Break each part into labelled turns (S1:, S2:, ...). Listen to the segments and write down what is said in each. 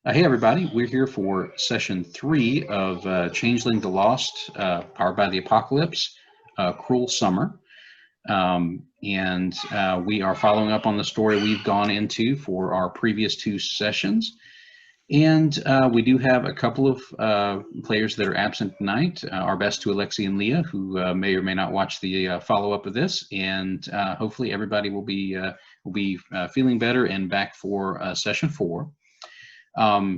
S1: Hey everybody, we're here for session 3 of Changeling the Lost, powered by the Apocalypse, Cruel Summer. And we are following up on the story we've gone into for our previous 2 sessions. And we do have a couple of players that are absent tonight. Our best to Alexi and Leah, who may or may not watch the follow-up of this. And hopefully everybody will be feeling better and back for session 4.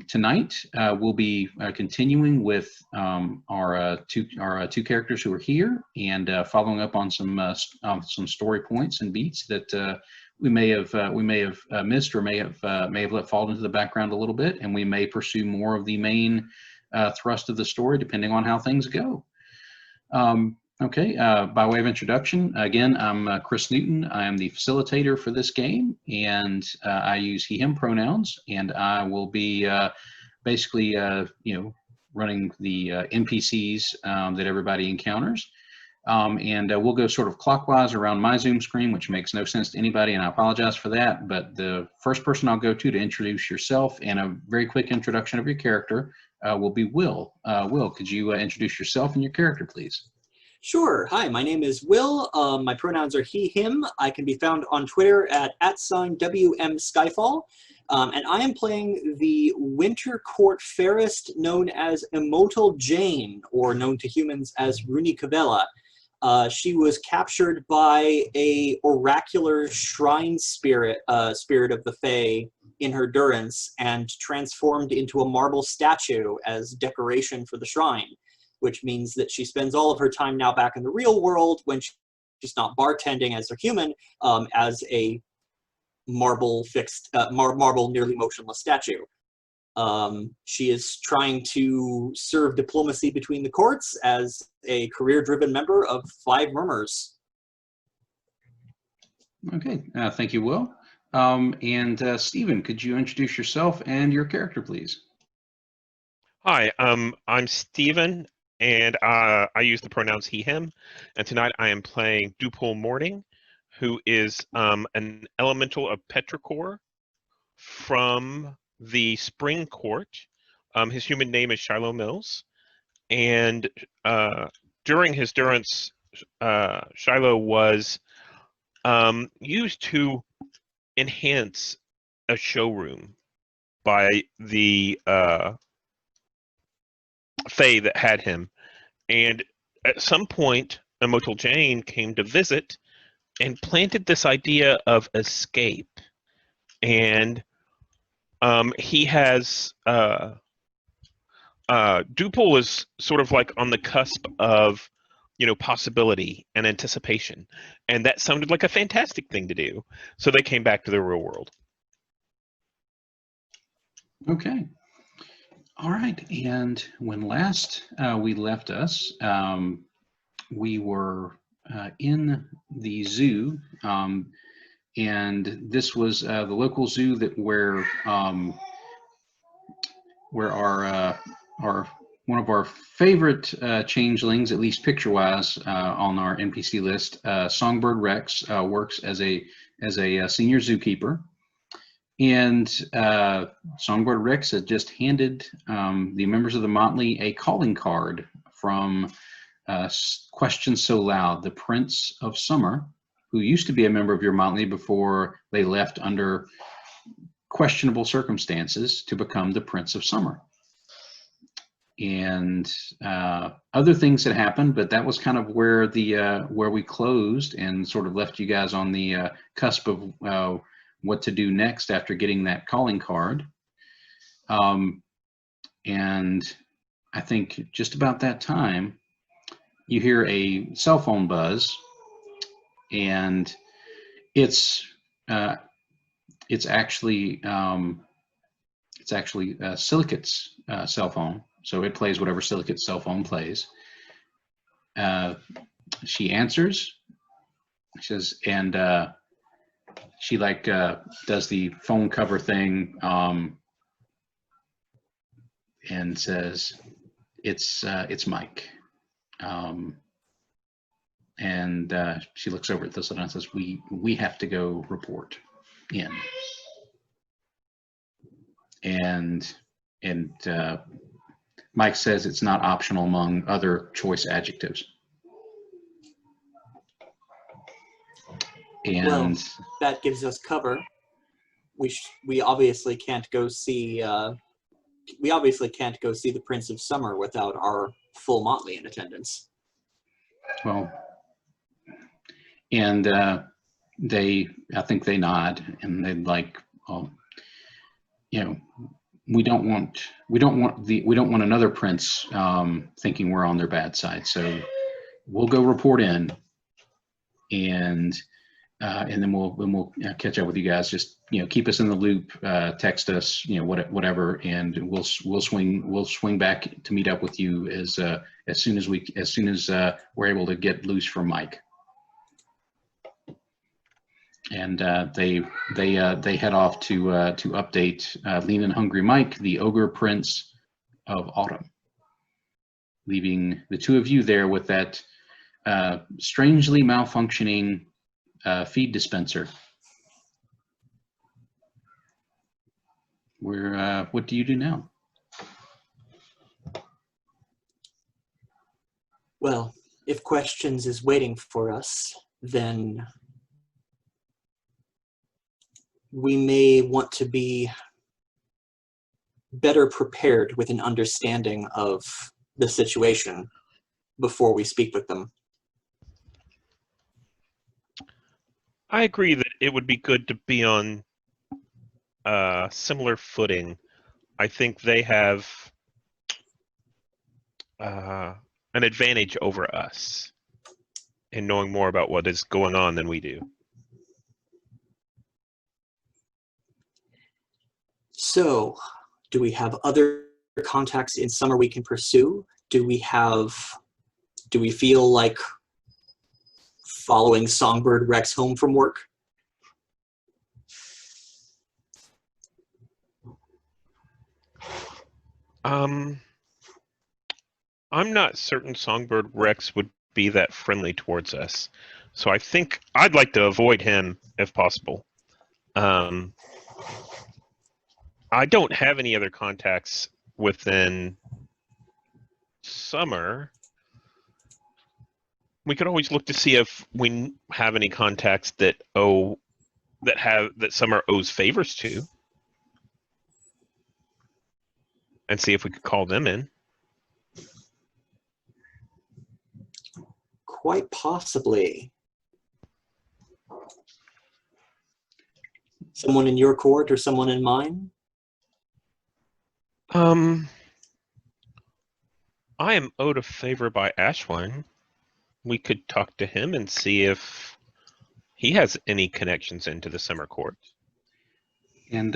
S1: Tonight we'll be continuing with our two characters who are here and following up on some story points and beats that we may have missed or may have let fall into the background a little bit, and we may pursue more of the main thrust of the story depending on how things go. Okay, by way of introduction, again, I'm Chris Newton. I am the facilitator for this game, and I use he, him pronouns, and I will be basically, running the NPCs that everybody encounters. And we'll go sort of clockwise around my Zoom screen, which makes no sense to anybody, and I apologize for that, but the first person I'll go to introduce yourself and a very quick introduction of your character will be Will. Will, could you introduce yourself and your character, please?
S2: Sure. Hi, my name is Will. My pronouns are he, him. I can be found on Twitter at @WM_Skyfall. And I am playing the Winter Court Fairest known as Immortal Jane, or known to humans as Runi Cavella. She was captured by a oracular shrine spirit, spirit of the Fae, in her durance, and transformed into a marble statue as decoration for the shrine, which means that she spends all of her time now back in the real world when she's not bartending as a human, as a marble nearly motionless statue. She is trying to serve diplomacy between the courts as a career-driven member of 5 Murmurs.
S1: Okay, thank you, Will. And Stephen, could you introduce yourself and your character, please?
S3: Hi, I'm Stephen, and I use the pronouns he, him, and tonight I am playing Dupol Morning, who is an elemental of Petrichor from the Spring Court. His human name is Shiloh Mills, and during his durance, Shiloh was used to enhance a showroom by the Fae that had him, and at some point Immortal Jane came to visit and planted this idea of escape, and he has Dupol is sort of like on the cusp of possibility and anticipation, and that sounded like a fantastic thing to do, so they came back to the real world.
S1: Okay. All right, and when last we left us, we were in the zoo, and this was the local zoo where our one of our favorite changelings, at least picture-wise, on our NPC list, Songbird Rex, works as a senior zookeeper. And Songbird Rex had just handed the members of the Motley a calling card from Question So Loud, the Prince of Summer, who used to be a member of your Motley before they left under questionable circumstances to become the Prince of Summer. And other things had happened, but that was kind of where we closed and sort of left you guys on the cusp of what to do next after getting that calling card. And I think just about that time, you hear a cell phone buzz, and it's actually Silicate's cell phone. So it plays whatever Silicate's cell phone plays. She answers. She says, and she does the phone cover thing, and says, "It's Mike." And she looks over at this and says, "We have to go report in." And and Mike says it's not optional among other choice adjectives. And
S2: Well, that gives us cover. We obviously can't go see the Prince of Summer without our full motley in attendance.
S1: well, and I think they nod, and they're like, oh, you know, we don't want another prince thinking we're on their bad side. So we'll go report in, and then we'll catch up with you guys. Just keep us in the loop, text us, whatever, and we'll swing back to meet up with you as soon as we're able to get loose from Mike. And they head off to update Lean and Hungry Mike, the Ogre Prince of Autumn, leaving the two of you there with that strangely malfunctioning feed dispenser. What do you do now?
S2: Well, if questions is waiting for us, then we may want to be better prepared with an understanding of the situation before we speak with them.
S3: I agree that it would be good to be on similar footing. I think they have an advantage over us in knowing more about what is going on than we do.
S2: So, do we have other contacts in Summer we can pursue? Do we feel like following Songbird Rex home from work?
S3: I'm not certain Songbird Rex would be that friendly towards us, so I think I'd like to avoid him if possible. I don't have any other contacts within Summer. We could always look to see if we have any contacts that Summer owes favors to, and see if we could call them in.
S2: Quite possibly. Someone in your court or someone in mine?
S3: I am owed a favor by Ashwine. We could talk to him and see if he has any connections into the Summer Court.
S1: And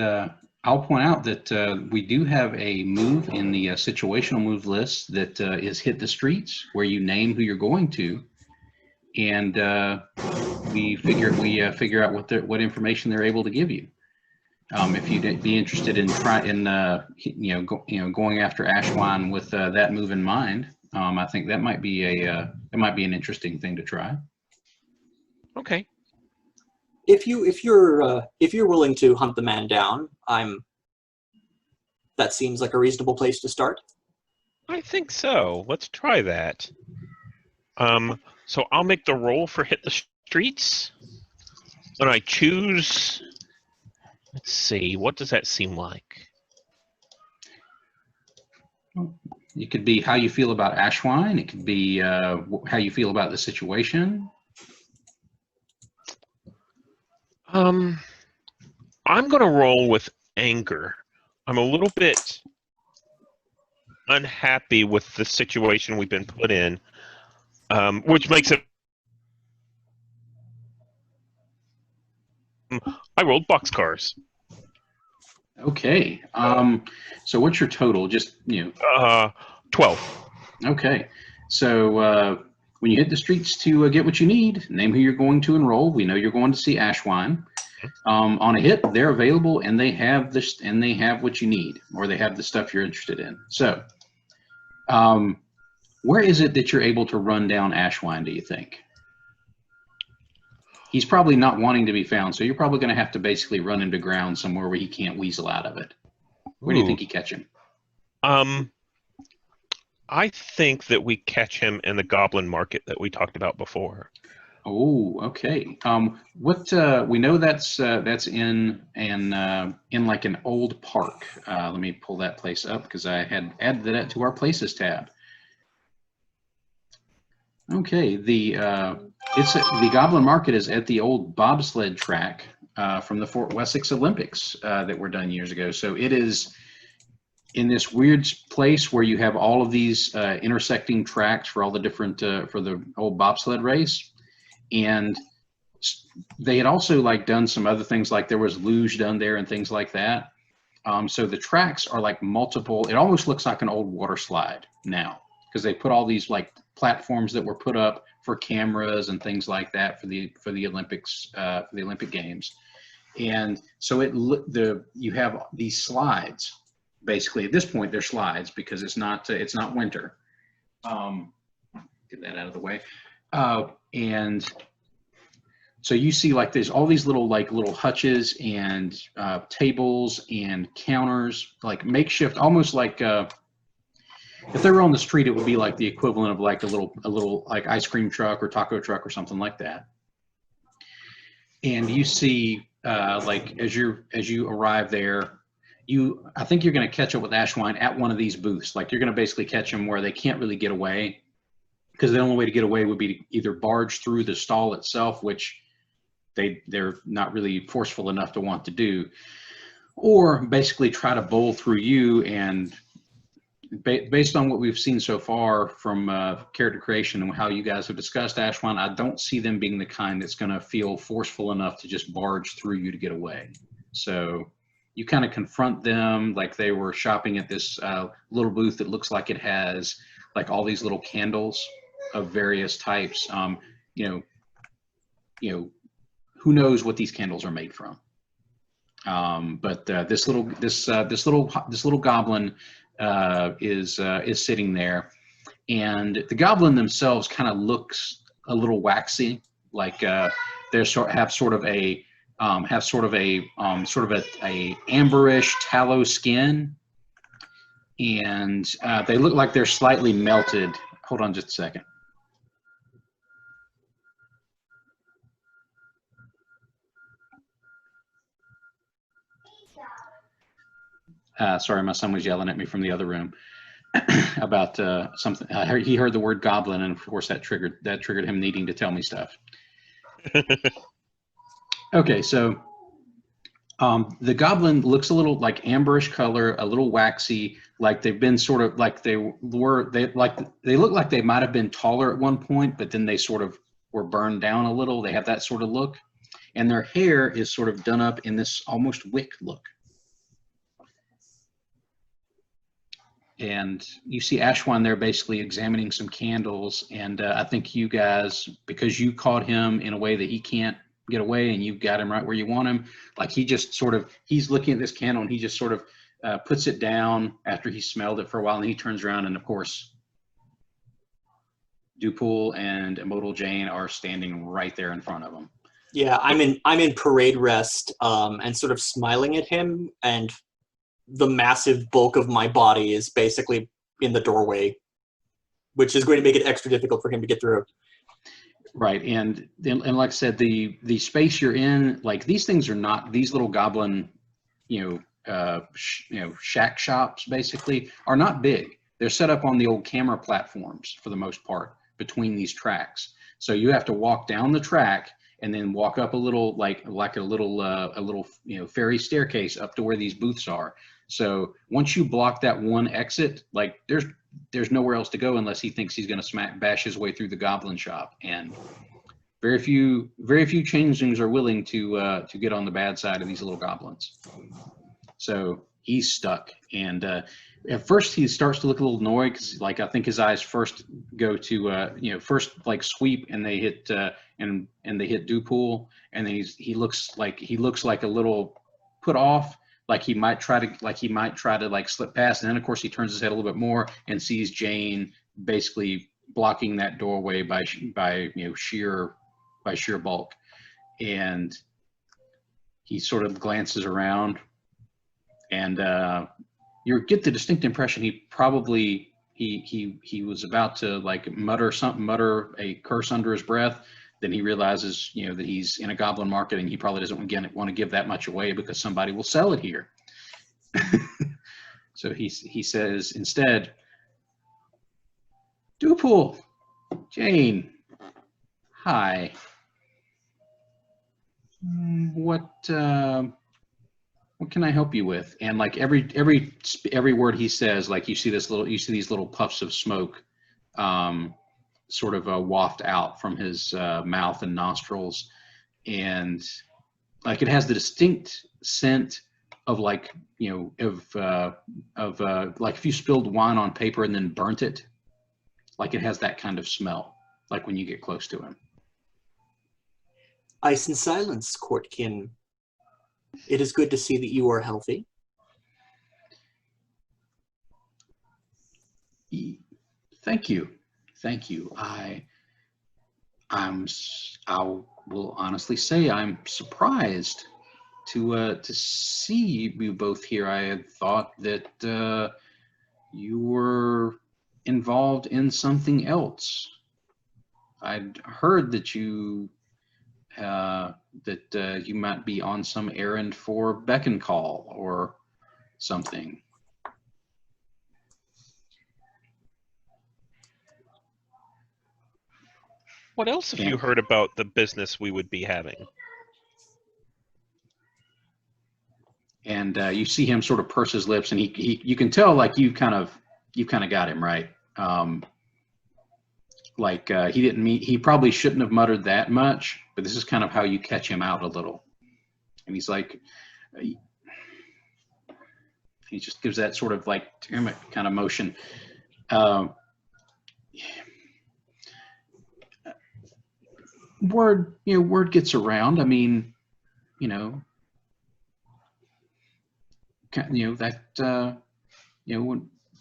S1: I'll point out that we do have a move in the situational move list that is Hit the Streets, where you name who you're going to, and we figure out what information they're able to give you. If you'd be interested in going after Ashwine with that move in mind, I think that might be an interesting thing to try.
S3: Okay.
S2: If you're willing to hunt the man down, that seems like a reasonable place to start.
S3: I think so. Let's try that. So I'll make the roll for Hit the Streets. When I choose, let's see, what does that seem like?
S1: It could be how you feel about Ashwine. It could be how you feel about the situation.
S3: I'm going to roll with anger. I'm a little bit unhappy with the situation we've been put in, which makes it... I rolled boxcars.
S1: Okay. So what's your total? Just
S3: 12.
S1: Okay. So when you hit the streets to get what you need, name who you're going to enroll. We know you're going to see Ashwine. On a hit, they're available and they have this, and they have what you need, or they have the stuff you're interested in. So, where is it that you're able to run down Ashwine, do you think? He's probably not wanting to be found, so you're probably going to have to basically run him to ground somewhere where he can't weasel out of it. Where do you think you catch him?
S3: Um, I think that we catch him in the Goblin Market that we talked about before.
S1: Oh, okay. What we know that's in like an old park. Let me pull that place up because I had added that to our places tab. Okay, the Goblin Market is at the old bobsled track from the Fort Wessex Olympics that were done years ago. So it is in this weird place where you have all of these intersecting tracks for all the different for the old bobsled race. And they had also like done some other things, like there was luge done there and things like that. So the tracks are like multiple. It almost looks like an old water slide now because they put all these like platforms that were put up for cameras and things like that for the Olympics, for the Olympic Games. And so you have these slides. Basically, at this point, they're slides because it's not winter. Get that out of the way. And so you see like there's all these little hutches and tables and counters, like makeshift, almost like if they were on the street, it would be like the equivalent of like a little like ice cream truck or taco truck or something like that. And you see like as you arrive there, I think you're going to catch up with Ashwine at one of these booths. Like you're going to basically catch them where they can't really get away, because the only way to get away would be to either barge through the stall itself, which they're not really forceful enough to want to do, or basically try to bowl through you. And based on what we've seen so far from character creation and how you guys have discussed Ashwan, I don't see them being the kind that's going to feel forceful enough to just barge through you to get away. So you kind of confront them like they were shopping at this little booth that looks like it has like all these little candles of various types. You know, who knows what these candles are made from? But this little goblin is sitting there, and the goblin themselves kind of looks a little waxy, like they have sort of a amberish tallow skin, and they look like they're slightly melted. Hold on just a second. Sorry, my son was yelling at me from the other room about something. He heard the word goblin, and of course that triggered him needing to tell me stuff. Okay, so the goblin looks a little like amberish color, a little waxy, like they've been sort of like they look like they might have been taller at one point, but then they sort of were burned down a little. They have that sort of look, and their hair is sort of done up in this almost wick look. And you see Ashwan there basically examining some candles, and I think you guys, because you caught him in a way that he can't get away, and you've got him right where you want him, like he's looking at this candle, and he just sort of puts it down after he smelled it for a while, and he turns around, and of course Dupool and Immortal Jane are standing right there in front of him.
S2: Yeah, I'm in parade rest and sort of smiling at him, and the massive bulk of my body is basically in the doorway, which is going to make it extra difficult for him to get through.
S1: Right, and like I said, the space you're in, like these things are not, these little goblin, shack shops basically are not big. They're set up on the old camera platforms for the most part between these tracks. So you have to walk down the track and then walk up a little, like a little ferry staircase up to where these booths are. So once you block that one exit, like there's nowhere else to go unless he thinks he's going to bash his way through the goblin shop. And very few changelings are willing to get on the bad side of these little goblins. So he's stuck. And at first he starts to look a little annoyed because, like, I think his eyes first go to first like sweep, and they hit and they hit Dupool, and then he looks like a little put off. Like he might try to slip past, and then of course he turns his head a little bit more and sees Jane basically blocking that doorway by sheer bulk, and he sort of glances around, and you get the distinct impression he probably he was about to like mutter a curse under his breath. Then he realizes, that he's in a goblin market and he probably doesn't want to give that much away because somebody will sell it here. So he says instead, Dupool, Jane, hi. What can I help you with? And like every word he says, like you see these little puffs of smoke, sort of waft out from his mouth and nostrils, and like it has the distinct scent of like like if you spilled wine on paper and then burnt it, like it has that kind of smell, like when you get close to him.
S2: Ice and silence, courtkin. It is good to see that you are healthy.
S1: Thank you. I will honestly say I'm surprised to see you both here. I had thought that you were involved in something else. I'd heard that you you might be on some errand for beck and call or something.
S3: What else have you heard about the business we would be having?
S1: And you see him sort of purse his lips, and you can tell like you kind of got him right. He probably shouldn't have muttered that much, but this is kind of how you catch him out a little. And he's like, he just gives that sort of like kind of motion. Word gets around. I mean, when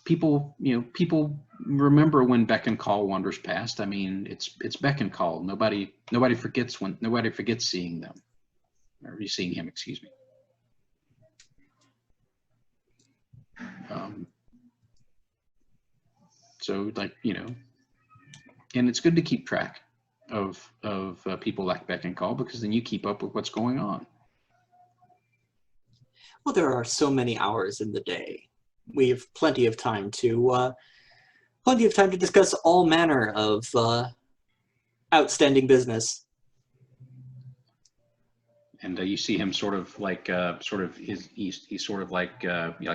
S1: people remember when beck and call wanders past. I mean, it's beck and call. Nobody forgets seeing them, or seeing him. Excuse me. So like and it's good to keep track of people like beck and call, because then you keep up with what's going on.
S2: Well, there are so many hours in the day. We have plenty of time to discuss all manner of outstanding business.
S1: And you see him sort of like he sort of like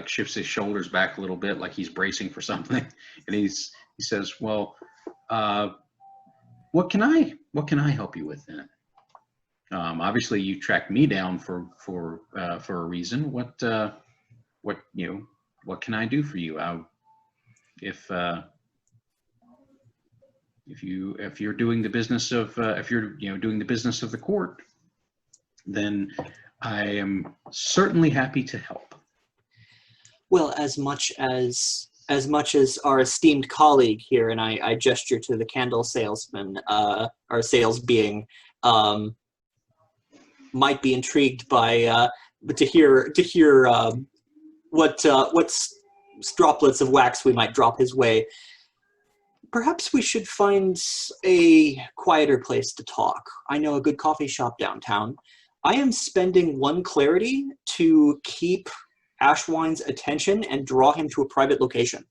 S1: shifts his shoulders back a little bit, like he's bracing for something, and he says, "Well, what can I help you with then? Obviously, you tracked me down for a reason. What can I do for you? If you're doing the business of doing the business of the court, then I am certainly happy to help."
S2: Well, as much as our esteemed colleague here, and I gesture to the candle salesman, our sales being, might be intrigued by to hear what droplets of wax we might drop his way. Perhaps we should find a quieter place to talk. I know a good coffee shop downtown. I am spending 1 clarity to keep Ashwine's attention and draw him to a private location.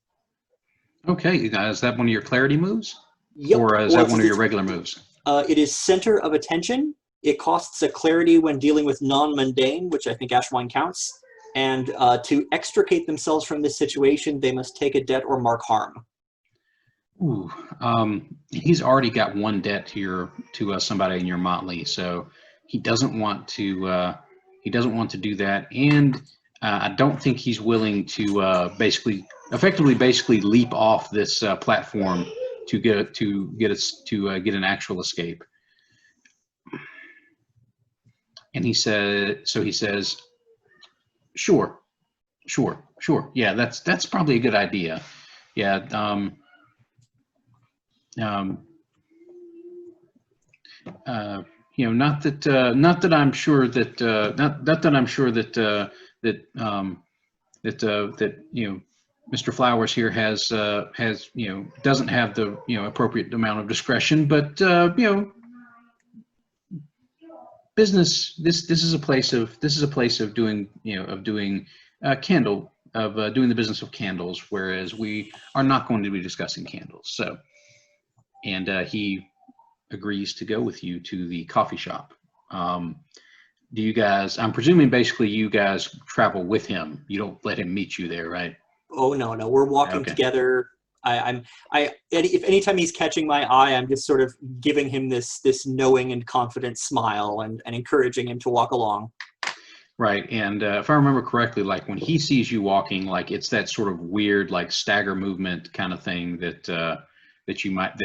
S1: Okay, is that one of your clarity moves?
S2: Yep.
S1: Or is that one of your regular moves?
S2: It is center of attention. It costs a clarity when dealing with non-mundane, which I think Ashwine counts. And to extricate themselves from this situation, they must take a debt or mark harm.
S1: Ooh, he's already got 1 debt here to somebody in your motley, so he doesn't want to do that, and I don't think he's willing to effectively leap off this platform to get an actual escape. And he says, sure, yeah, that's probably a good idea. Yeah. Not that I'm sure that that Mr. Flowers here has doesn't have the appropriate amount of discretion, but business, this is a place of doing doing the business of candles, whereas we are not going to be discussing candles. So, and he agrees to go with you to the coffee shop. Do you guys, I'm presuming basically you guys travel with him. You don't let him meet you there, right?
S2: Oh, no, we're walking together. If anytime he's catching my eye, I'm just sort of giving him this knowing and confident smile and encouraging him to walk along.
S1: Right, and if I remember correctly, like when he sees you walking, like it's that sort of weird, like stagger movement kind of thing that you might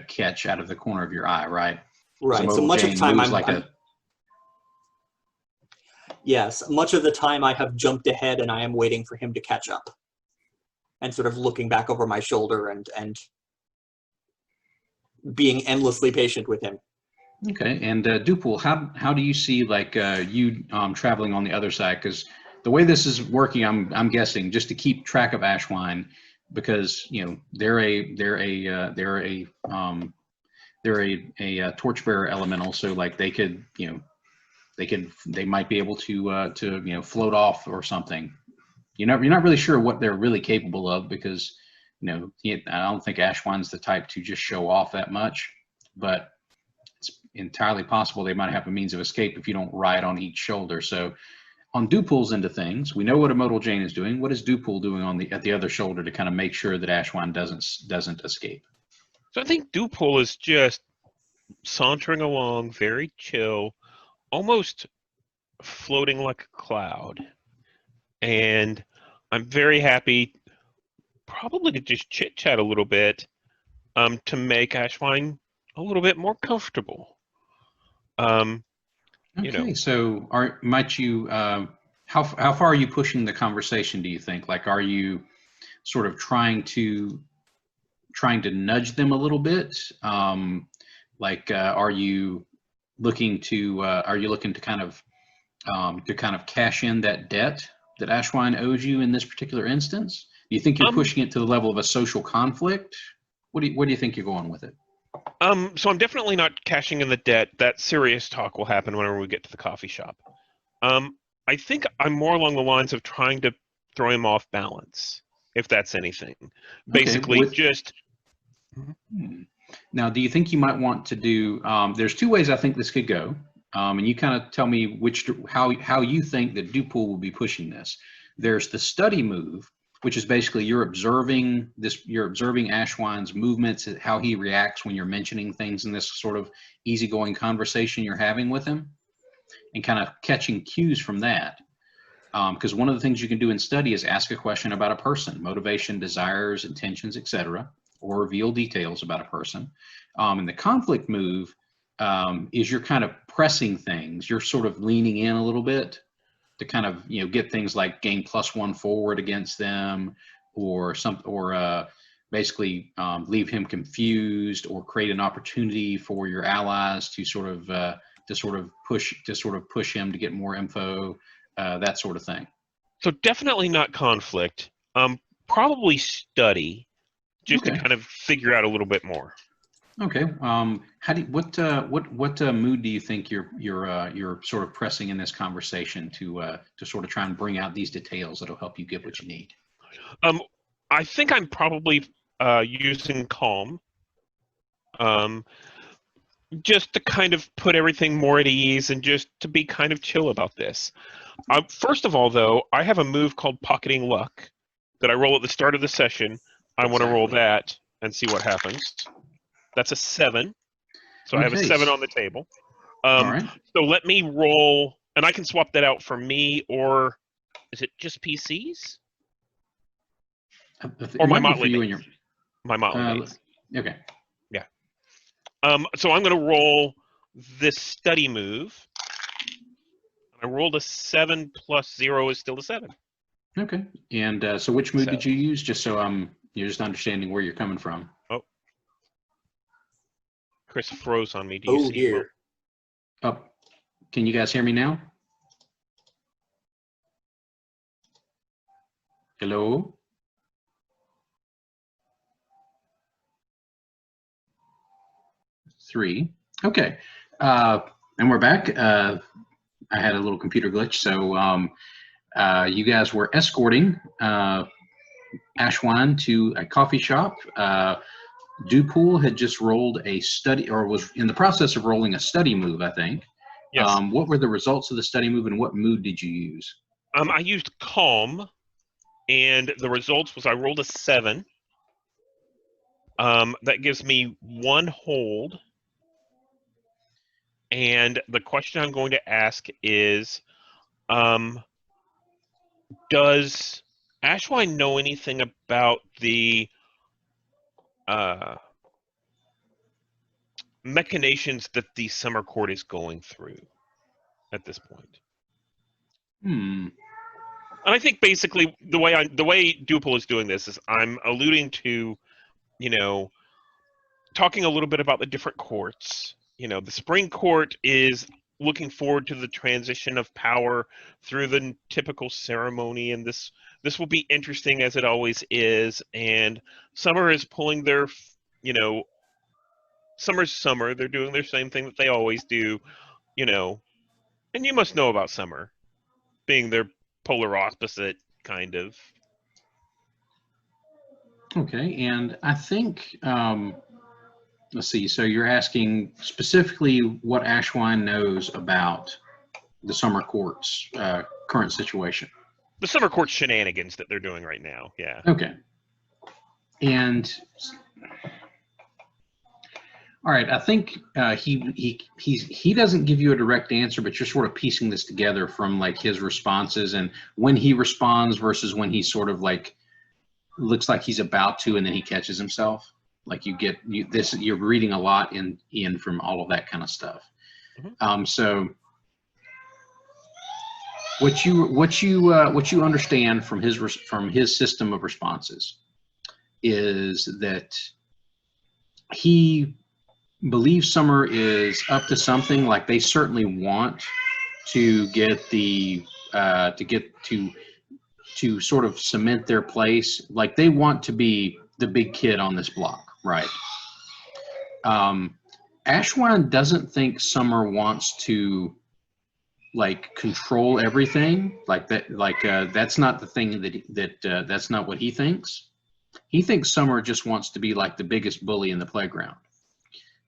S1: catch out of the corner of your eye, right?
S2: Right. So much of the time yes, much of the time I have jumped ahead and I am waiting for him to catch up, and sort of looking back over my shoulder and being endlessly patient with him.
S1: Okay, and Dupool, how do you see like you traveling on the other side? Because the way this is working, I'm guessing just to keep track of Ashwine, because they're a torchbearer elemental, so like they could they might be able to float off or something. You're not really sure what they're really capable of, because I don't think Ashwine's the type to just show off that much, but it's entirely possible they might have a means of escape if you don't ride on each shoulder. So on Dupool's end of things, we know what Immortal Jane is doing. What is Dupool doing at the other shoulder to kind of make sure that Ashwine doesn't escape?
S3: So I think Dupool is just sauntering along, very chill, almost floating like a cloud. And I'm very happy probably to just chit-chat a little bit to make Ashwine a little bit more comfortable.
S1: Okay, so how far are you pushing the conversation, do you think? Like, are you sort of trying to nudge them a little bit? Are you looking to kind of cash in that debt that Ashwine owes you in this particular instance? Do you think you're pushing it to the level of a social conflict? Where do you think you're going with it?
S3: So I'm definitely not cashing in the debt. That serious talk will happen whenever we get to the coffee shop. I think I'm more along the lines of trying to throw him off balance, if that's anything. Basically,
S1: Now, do you think you might want to do? There's two ways I think this could go, and you kind of tell me how you think that Dupool will be pushing this. There's the study move, which is basically you're observing Ashwine's movements, how he reacts when you're mentioning things in this sort of easygoing conversation you're having with him, and kind of catching cues from that. Because one of the things you can do in study is ask a question about a person, motivation, desires, intentions, etc., or reveal details about a person. And the conflict move is you're kind of pressing things. You're sort of leaning in a little bit to kind of get things like gain +1 forward against them, or basically leave him confused, or create an opportunity for your allies to sort of push him to get more info, that sort of thing.
S3: So definitely not conflict. Probably study, just to kind of figure out a little bit more.
S1: Okay. What mood do you think you're sort of pressing in this conversation to sort of try and bring out these details that'll help you get what you need?
S3: I think I'm probably using calm, just to kind of put everything more at ease and just to be kind of chill about this. First of all, though, I have a move called Pocketing Luck that I roll at the start of the session. I want to roll that and see what happens. That's a 7. So I have a 7 on the table.
S1: All right.
S3: So let me roll, and I can swap that out for me, or is it just PCs? Or my motley base. My motley base.
S1: Okay.
S3: Yeah. So I'm going to roll this study move. I rolled a 7 plus 0 is still a 7.
S1: Okay. And so which mood did you use? Just so you're just understanding where you're coming from.
S3: Oh. Chris froze on me. Do you see?
S2: Dear.
S1: Oh, can you guys hear me now? Hello? Three. Okay. And we're back. I had a little computer glitch. So you guys were escorting Ashwine to a coffee shop. Dupool had just rolled a study, or was in the process of rolling a study move, I think.
S3: Yes.
S1: What were the results of the study move, and what mood did you use?
S3: I used calm, and the results was I rolled a 7. That gives me 1 hold. And the question I'm going to ask is, does Ashwine know anything about the machinations that the summer court is going through at this point? And I think basically the way Duple is doing this is I'm alluding to, talking a little bit about the different courts. The spring court is looking forward to the transition of power through the typical ceremony, and this will be interesting as it always is. And summer is pulling their, summer's summer. They're doing their same thing that they always do, and you must know about summer being their polar opposite, kind of.
S1: Okay, and I think, let's see, so you're asking specifically what Ashwine knows about the summer court's current situation.
S3: The summer court shenanigans that they're doing right now, yeah.
S1: Okay. And all right, I think he doesn't give you a direct answer, but you're sort of piecing this together from like his responses and when he responds versus when he sort of like looks like he's about to and then he catches himself. Like you're reading a lot in from all of that kind of stuff.
S3: Mm-hmm.
S1: So what you understand from his system of responses is that he believes Summer is up to something. Like they certainly want to get to sort of cement their place. Like they want to be the big kid on this block, right? Ashwine doesn't think Summer wants to like control everything like that. Like that's not the thing that's not what he thinks. He thinks Summer just wants to be like the biggest bully in the playground.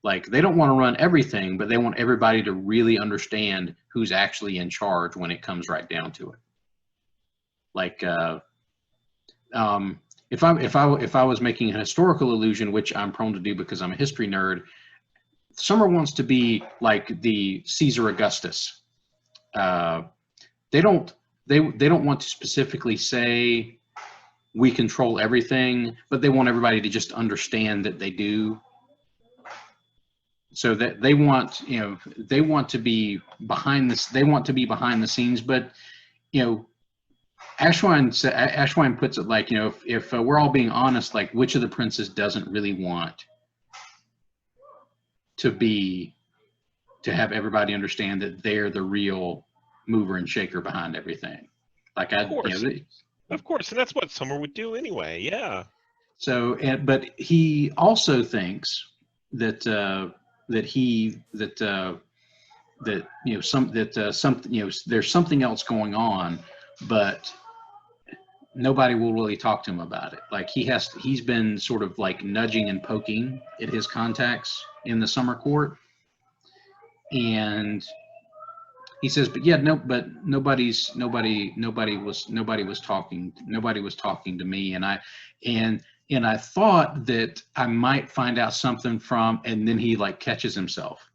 S1: Like they don't want to run everything, but they want everybody to really understand who's actually in charge when it comes right down to it. Like if I was making a historical allusion, which I'm prone to do because I'm a history nerd, Summer wants to be like the Caesar Augustus. They don't want to specifically say we control everything, but they want everybody to just understand that they do. So that they want to be behind this. They want to be behind the scenes, but Ashwine puts it like, if we're all being honest, like which of the princes doesn't really want to have everybody understand that they're the real mover and shaker behind everything. Like
S3: of course, and that's what Summer would do anyway. Yeah.
S1: So, but he also thinks that there's something else going on, but nobody will really talk to him about it. Like he's been sort of like nudging and poking at his contacts in the summer court, and he says, but nobody was talking to me, and I thought that I might find out something from, and then he like catches himself.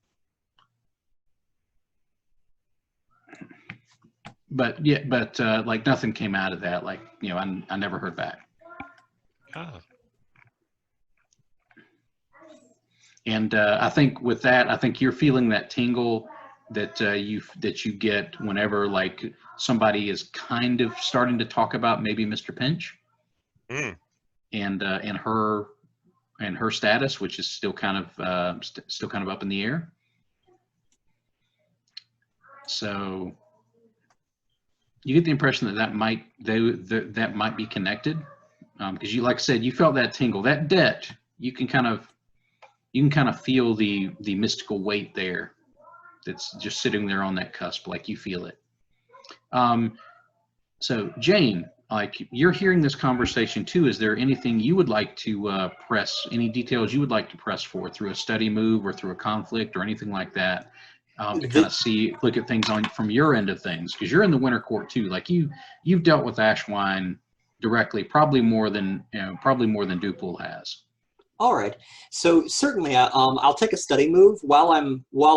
S1: But like nothing came out of that. Like, I never heard back.
S3: Ah.
S1: And I think with that, I think you're feeling that tingle that you get whenever like somebody is kind of starting to talk about maybe Mr. Pinch. And her status, which is still kind of up in the air. So you get the impression that that might be connected, because you, like I said, you felt that tingle, that debt. You can kind of feel the mystical weight there. That's just sitting there on that cusp, like you feel it. So Jane, like you're hearing this conversation too. Is there anything you would like to press? Any details you would like to press for through a study move or through a conflict or anything like that? To kind of look at things from your end of things, because you're in the winter court too. Like you've dealt with Ashwine directly, probably more than Dupool has.
S2: All right. So certainly, I'll take a study move while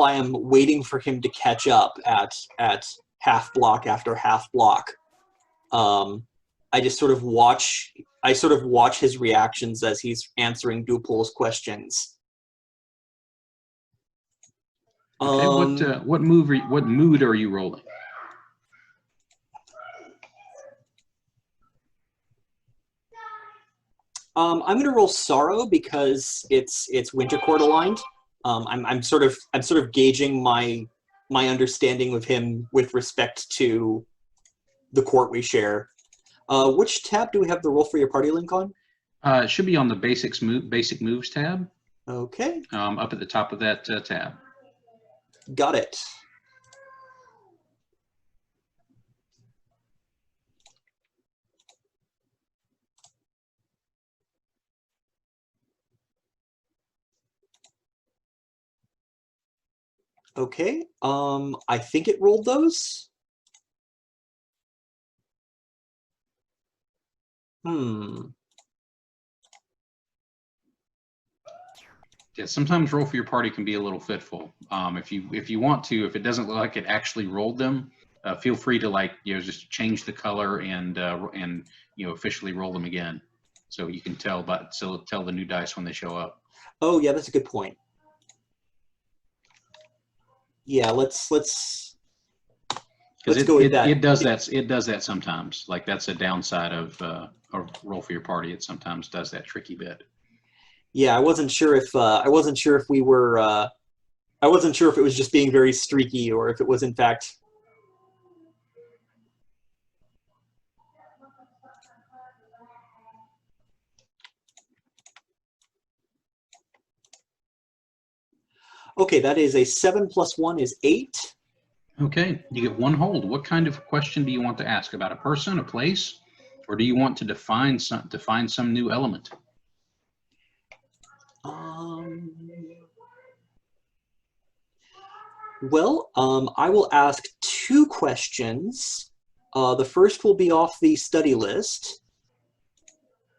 S2: I am waiting for him to catch up at half block after half block. I just sort of watch. I sort of watch his reactions as he's answering Dupool's questions.
S1: Okay, what mood are you rolling?
S2: I'm going to roll sorrow because it's winter court aligned. I'm sort of gauging my understanding of him with respect to the court we share. Which tab do we have the roll for your party link on?
S1: It should be on the basic moves tab.
S2: Okay.
S1: Up at the top of that tab.
S2: Got it. Okay. I think it rolled those.
S1: Yeah, sometimes roll for your party can be a little fitful. If you want to, if it doesn't look like it actually rolled them, feel free to just change the color and officially roll them again, so you can tell the new dice when they show up.
S2: Oh yeah, that's a good point. Yeah, let's go with that.
S1: It does that sometimes. Like that's a downside of a roll for your party. It sometimes does that tricky bit.
S2: Yeah, I wasn't sure if we were. I wasn't sure if it was just being very streaky or if it was in fact. Okay, that is a 7 + 1 is 8.
S1: Okay, you get one hold. What kind of question do you want to ask about a person, a place, or do you want to define some new element?
S2: Well, I will ask 2 questions. The first will be off the study list.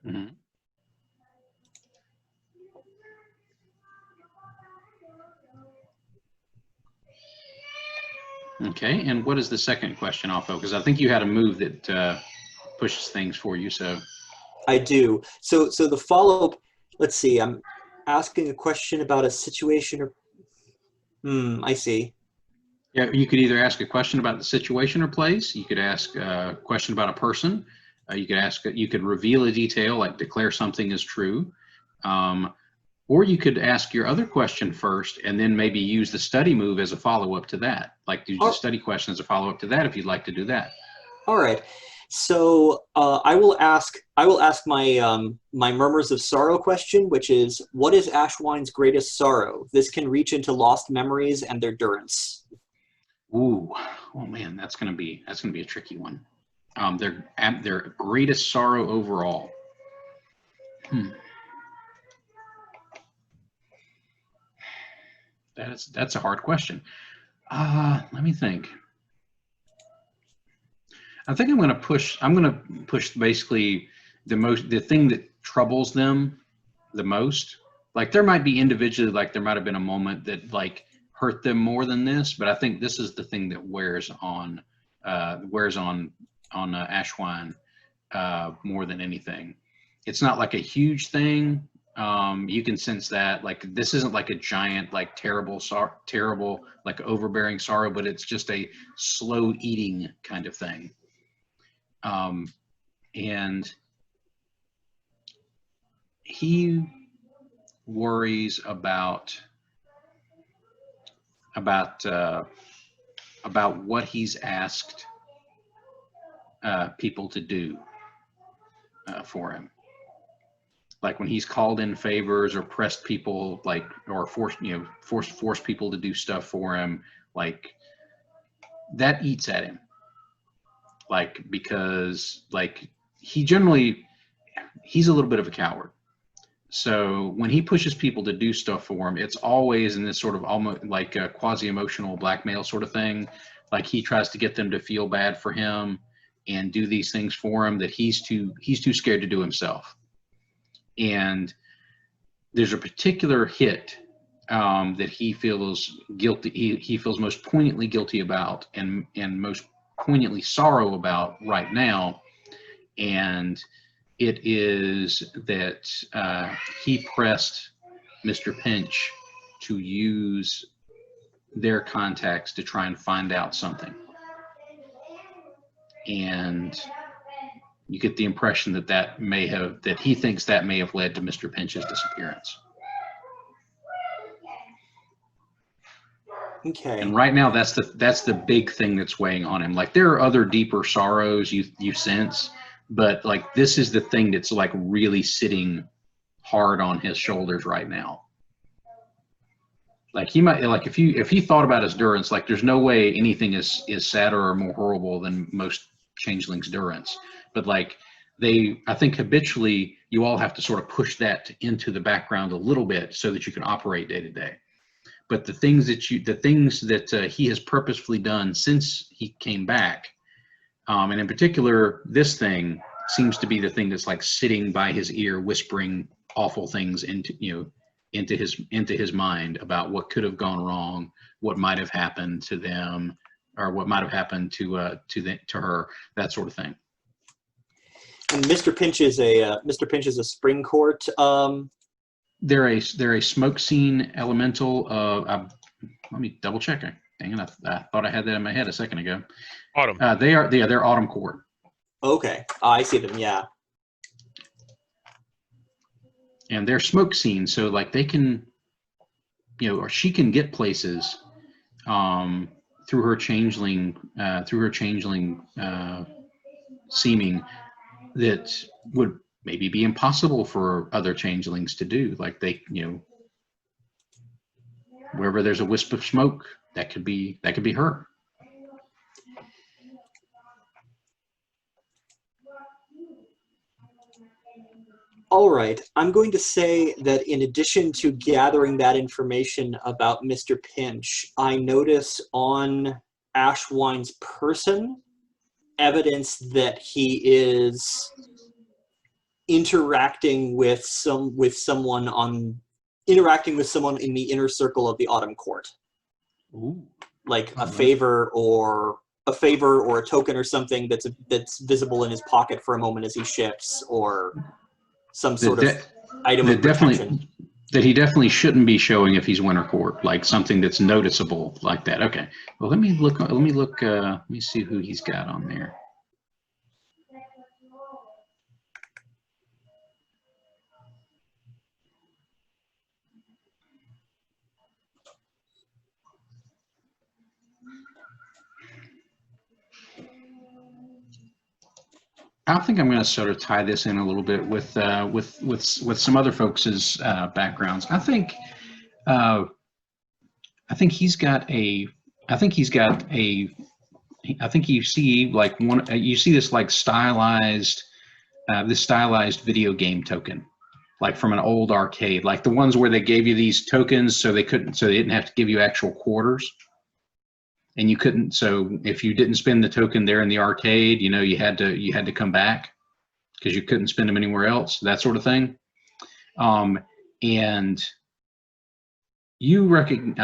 S1: Mm-hmm. Okay, and what is the second question off of? Because I think you had a move that pushes things for you. So
S2: I do. So the follow-up. Let's see. I'm asking a question about a situation or. I see.
S1: Yeah, you could either ask a question about the situation or place. You could ask a question about a person. You could reveal a detail, like declare something as true. Or you could ask your other question first and then maybe use the study move as a follow-up to that. Like use the study question as a follow-up to that if you'd like to do that.
S2: All right. So I will ask my my Murmurs of Sorrow question, which is, what is Ashwine's greatest sorrow? This can reach into lost memories and their durance.
S1: Ooh, oh man, that's gonna be a tricky one. Their greatest sorrow overall. That's a hard question. Let me think. I think I'm going to push basically the thing that troubles them the most. Like there might be individually, like there might have been a moment that like hurt them more than this, but I think this is the thing that wears on Ashwine more than anything. It's not like a huge thing. You can sense that like this isn't like a giant, like terrible, like overbearing sorrow, but it's just a slow eating kind of thing. And he worries about what he's asked people to do for him. Like when he's called in favors or pressed people, like, or forced people to do stuff for him, like that eats at him. Like, because like he's a little bit of a coward. So when he pushes people to do stuff for him, it's always in this sort of almost like a quasi-emotional blackmail sort of thing. Like he tries to get them to feel bad for him and do these things for him that he's too scared to do himself. And there's a particular hit that he feels guilty. He feels most poignantly guilty about, and most poignantly sorrow about right now. And it is that he pressed Mr. Pinch to use their contacts to try and find out something. And you get the impression that he thinks that may have led to Mr. Pinch's disappearance.
S2: Okay.
S1: And right now, that's the big thing that's weighing on him. Like there are other deeper sorrows you sense, but like this is the thing that's like really sitting hard on his shoulders right now. Like he might, like if he thought about his durance, like there's no way anything is sadder or more horrible than most changelings' durance. But like I think habitually you all have to sort of push that into the background a little bit so that you can operate day to day. But the things that he has purposefully done since he came back, and in particular, this thing seems to be the thing that's like sitting by his ear, whispering awful things into his mind about what could have gone wrong, what might have happened to them, or what might have happened to her, that sort of thing.
S2: And Mr. Pinch is a spring court.
S1: They're a smoke scene elemental. Let me double check it. Dang it! I thought I had that in my head a second ago.
S3: Autumn.
S1: They're autumn court.
S2: Okay, I see them. Yeah.
S1: And they're smoke scenes, so like they can, or she can get places through her changeling seeming that would maybe be impossible for other changelings to do. Like they, wherever there's a wisp of smoke, that could be her.
S2: All right, I'm going to say that in addition to gathering that information about Mr. Pinch, I notice on Ashwine's person evidence that he is interacting with someone in the inner circle of the Autumn Court.
S1: Ooh.
S2: Like a favor or a token or something that's visible in his pocket for a moment as he shifts, or some sort of item of protection.
S1: That he definitely shouldn't be showing if he's Winter Court, like something that's noticeable like that. Okay. Well, let me see who he's got on there. I think I'm going to sort of tie this in a little bit with some other folks' backgrounds. I think you see like you see this like stylized video game token, like from an old arcade, like the ones where they gave you these tokens so they didn't have to give you actual quarters. And you couldn't, so if you didn't spend the token there in the arcade, you had to come back because you couldn't spend them anywhere else, that sort of thing. And I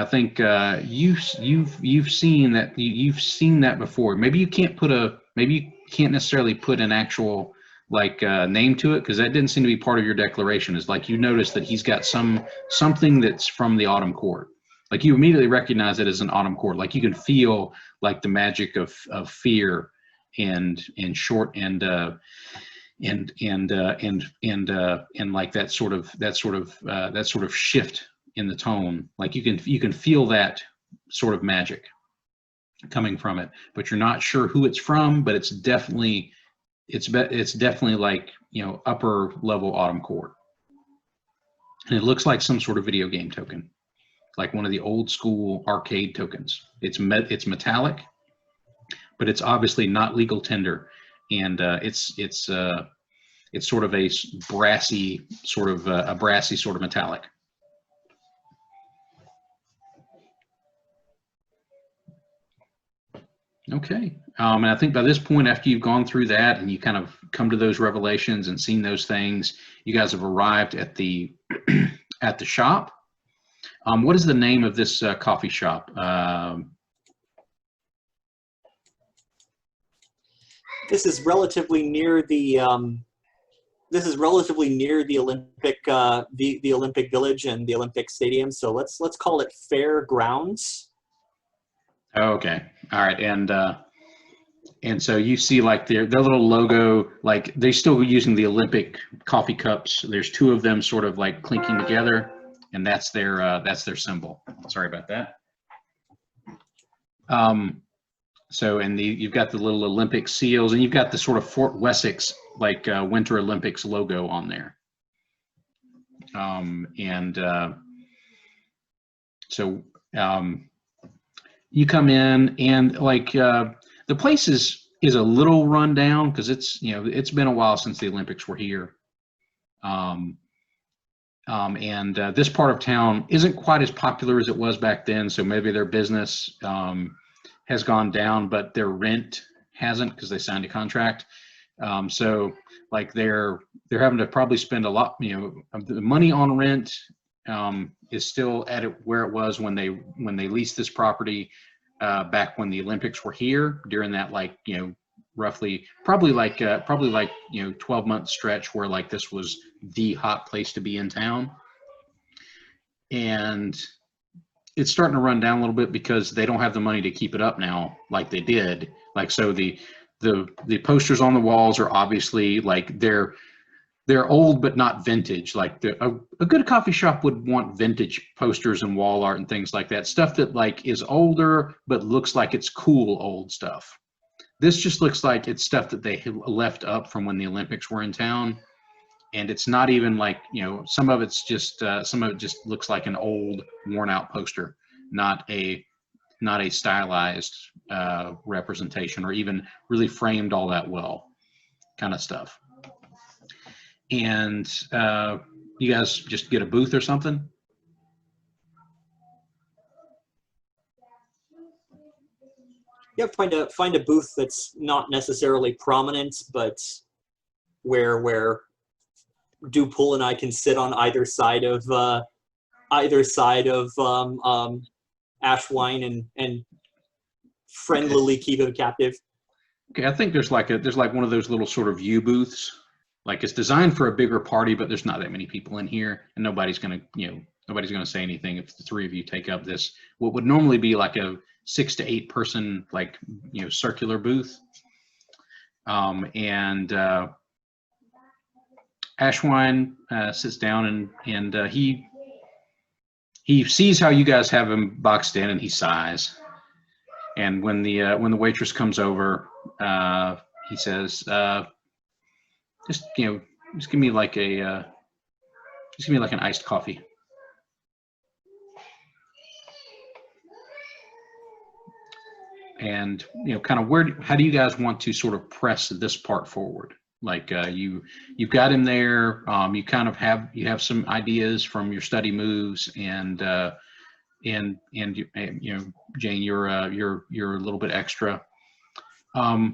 S1: think you've seen that before. Maybe you can't necessarily put an actual name to it, because that didn't seem to be part of your declaration. Is like you noticed that he's got something that's from the Autumn Court. Like you immediately recognize it as an Autumn Court. Like you can feel like the magic of fear and short and like that sort of shift in the tone. Like you can feel that sort of magic. coming from it, but you're not sure who it's from. But it's definitely like, you know, upper level Autumn Court, and it looks like some sort of video game token, like one of the old school arcade tokens. It's metallic, but it's obviously not legal tender, and it's sort of a brassy sort of metallic. Okay, and I think by this point, after you've gone through that and you kind of come to those revelations and seen those things, you guys have arrived at the at the shop. What is the name of this coffee shop?
S2: This is relatively near the Olympic the Olympic Village and the Olympic Stadium. So let's call it Fairgrounds.
S1: Okay, all right, and so you see like their little logo, like they're still using the Olympic coffee cups. There's two of them sort of like clinking together, and that's their symbol. Sorry about that. So, and you've got the little Olympic seals, and you've got the sort of Fort Wessex like Winter Olympics logo on there. You come in, and like the place is a little run down because it's, you know, it's been a while since the Olympics were here. This part of town isn't quite as popular as it was back then, so maybe their business has gone down, but their rent hasn't, because they signed a contract. So like they're having to probably spend a lot, you know, of the money on rent is still at where it was when they leased this property back when the Olympics were here, during that, like, you know, roughly probably like you know, 12-month stretch where like this was the hot place to be in town. And it's starting to run down a little bit because they don't have the money to keep it up now like they did. Like, so the posters on the walls are obviously like they're old but not vintage. Like a good coffee shop would want vintage posters and wall art and things like that. Stuff that like is older but looks like it's cool old stuff. This just looks like it's stuff that they left up from when the Olympics were in town. And it's not even like, you know, some of it just looks like an old worn out poster, not a stylized representation or even really framed all that well kind of stuff. And you guys just get a booth or something?
S2: Yeah, find a booth that's not necessarily prominent, but where Dupool and I can sit on either side of Ashwine and friendlily keep him captive.
S1: Okay, I think there's like one of those little sort of view booths. Like, it's designed for a bigger party, but there's not that many people in here, and nobody's gonna say anything if the three of you take up this, what would normally be like a 6 to 8 person, like, you know, circular booth. Ashwine sits down and he sees how you guys have him boxed in, and he sighs. And when the waitress comes over, he says, just give me like an iced coffee. And, you know, kind of how do you guys want to sort of press this part forward? Like, you've got him there. You kind of have some ideas from your study moves, and you know, Jane, you're a little bit extra. I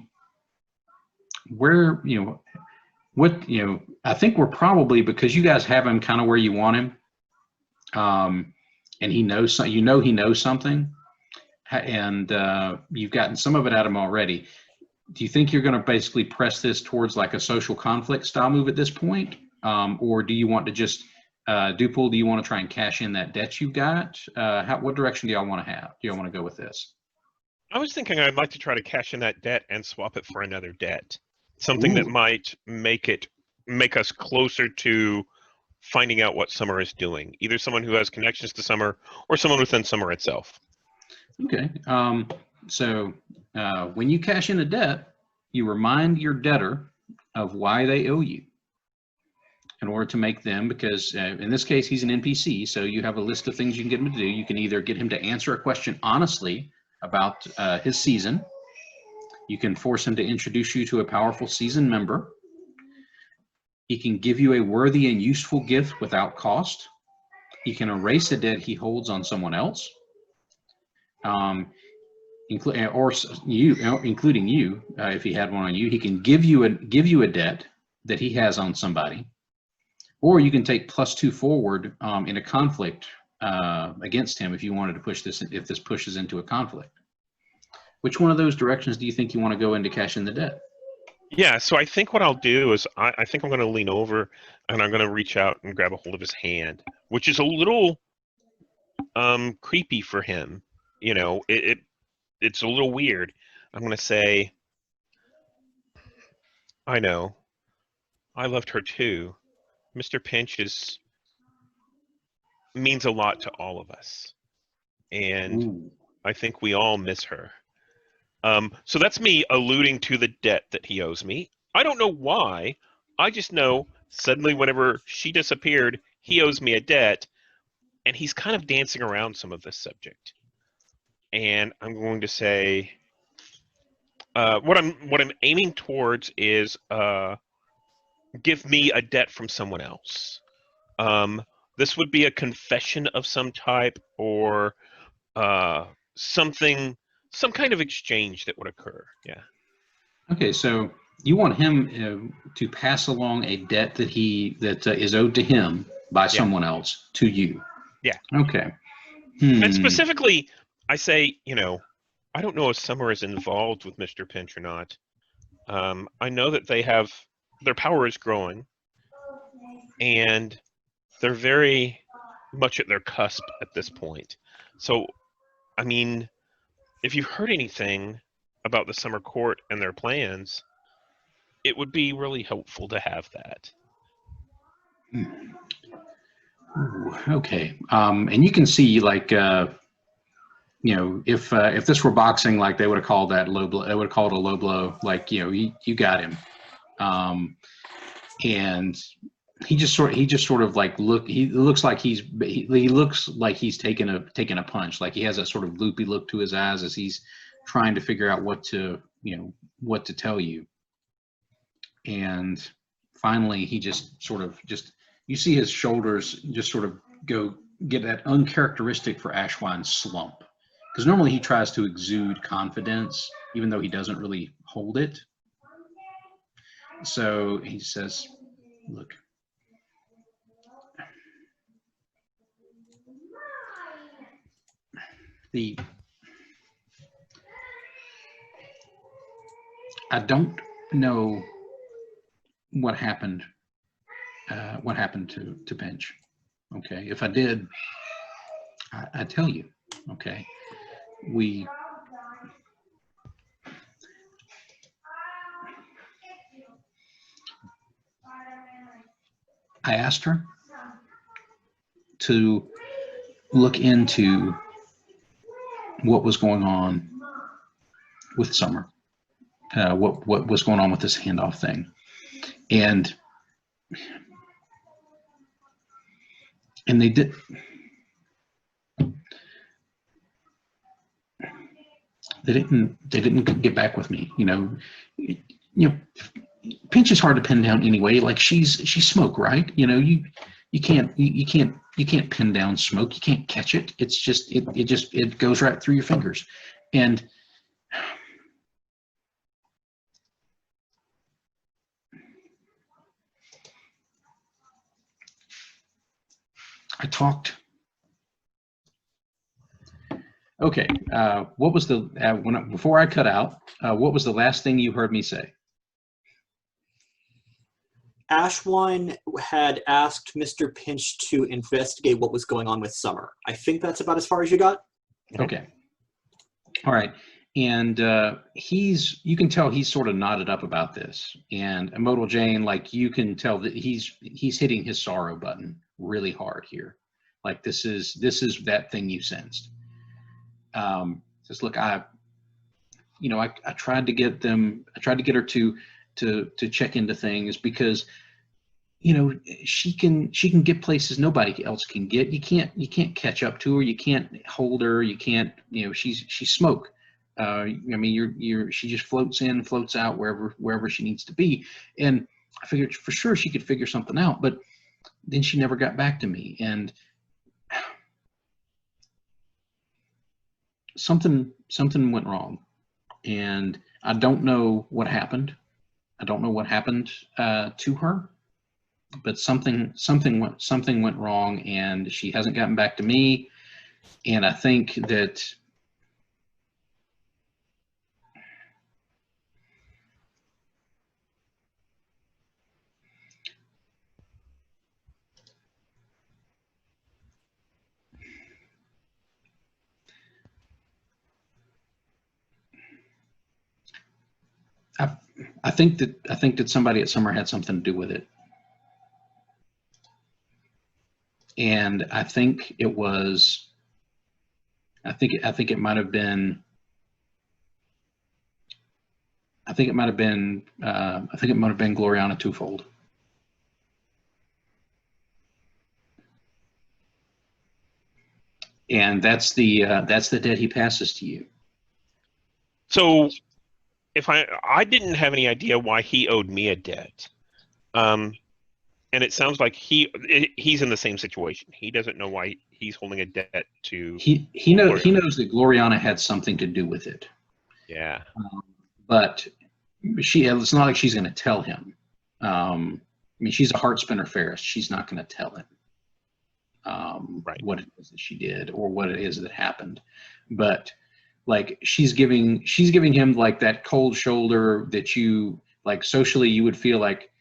S1: think we're probably, because you guys have him kind of where you want him, and he knows, he knows something, and you've gotten some of it out of him already. Do you think you're going to basically press this towards like a social conflict style move at this point? Or do you want to just, Dupool, do you want to try and cash in that debt you got? What direction do y'all want to have? Do y'all want to go with this?
S3: I was thinking I'd like to try to cash in that debt and swap it for another debt. Something that might make us closer to finding out what Summer is doing. Either someone who has connections to Summer or someone within Summer itself.
S1: Okay. So when you cash in a debt, you remind your debtor of why they owe you in order to make them, because in this case, he's an NPC, so you have a list of things you can get him to do. You can either get him to answer a question honestly about his season. You can force him to introduce you to a powerful season member. He can give you a worthy and useful gift without cost. He can erase a debt he holds on someone else, including you, if he had one on you. He can give you a debt that he has on somebody, or you can take +2 forward in a conflict against him if you wanted to push this. If this pushes into a conflict, which one of those directions do you think you want to go in to cash in the debt?
S3: Yeah, so I think what I'll do is I think I'm going to lean over and I'm going to reach out and grab a hold of his hand, which is a little creepy for him. You know, it's a little weird. I'm going to say, I know, I loved her too. Mr. Pinch means a lot to all of us, and
S1: Ooh.
S3: I think we all miss her. So that's me alluding to the debt that he owes me. I don't know why. I just know suddenly whenever she disappeared, he owes me a debt, and he's kind of dancing around some of this subject. And I'm going to say what I'm aiming towards is give me a debt from someone else. This would be a confession of some type, or something, some kind of exchange that would occur. Yeah.
S1: Okay, so you want him to pass along a debt that is owed to him by someone else to you.
S3: Yeah.
S1: Okay.
S3: And specifically, I say, you know, I don't know if Summer is involved with Mr. Pinch or not. I know that their power is growing, and they're very much at their cusp at this point. So, I mean, if you've heard anything about the Summer Court and their plans, it would be really helpful to have that.
S1: Ooh, okay. And you can see, like, you know, if this were boxing, like, they would have called that low blow. They would have called it a low blow. Like, you know, you got him. And he just sort of like he looks like he's taking a punch. Like, he has a sort of loopy look to his eyes as he's trying to figure out what to tell you. And finally, he you see his shoulders just sort of get that uncharacteristic for Ashwine slump. Because normally he tries to exude confidence, even though he doesn't really hold it. So he says, look, I don't know what happened to Pinch. Okay, if I did, I'd tell you. Okay, I asked her to look into what was going on with Summer, what was going on with this handoff thing, and they didn't get back with me. You know, Pinch is hard to pin down anyway. Like, she's Smoke, right? You know, you can't pin down Smoke. You can't catch it. It's just it goes right through your fingers. And I talked. Okay, what was before I cut out? What was the last thing you heard me say?
S2: Ashwine had asked Mr. Pinch to investigate what was going on with Summer. I think that's about as far as you got.
S1: Okay. All right. And you can tell he's sort of knotted up about this. And Modal Jane, like, you can tell that he's hitting his sorrow button really hard here. Like, this is that thing you sensed. Says, look, you know, I tried to get her to check into things because, you know, she can get places nobody else can get. You can't catch up to her. You can't hold her. You can't, you know, she's smoke. I mean, she just floats in, floats out wherever she needs to be. And I figured for sure she could figure something out, but then she never got back to me. And something went wrong. And I don't know what happened. I don't know what happened to her, but something went wrong, and she hasn't gotten back to me. And I think that I think that somebody at Summer had something to do with it. And I think it was, I think it might have been, Gloriana Twofold. And that's the debt he passes to you.
S3: So if I didn't have any idea why he owed me a debt. And it sounds like he's in the same situation. He doesn't know why he's holding a debt to.
S1: He knows that Gloriana had something to do with it.
S3: Yeah.
S1: But it's not like she's going to tell him. I mean, she's a heart spinner Ferris. She's not going to tell him
S3: Right.
S1: what it is that she did or what it is that happened. But like she's giving him like that cold shoulder that you like socially you would feel like,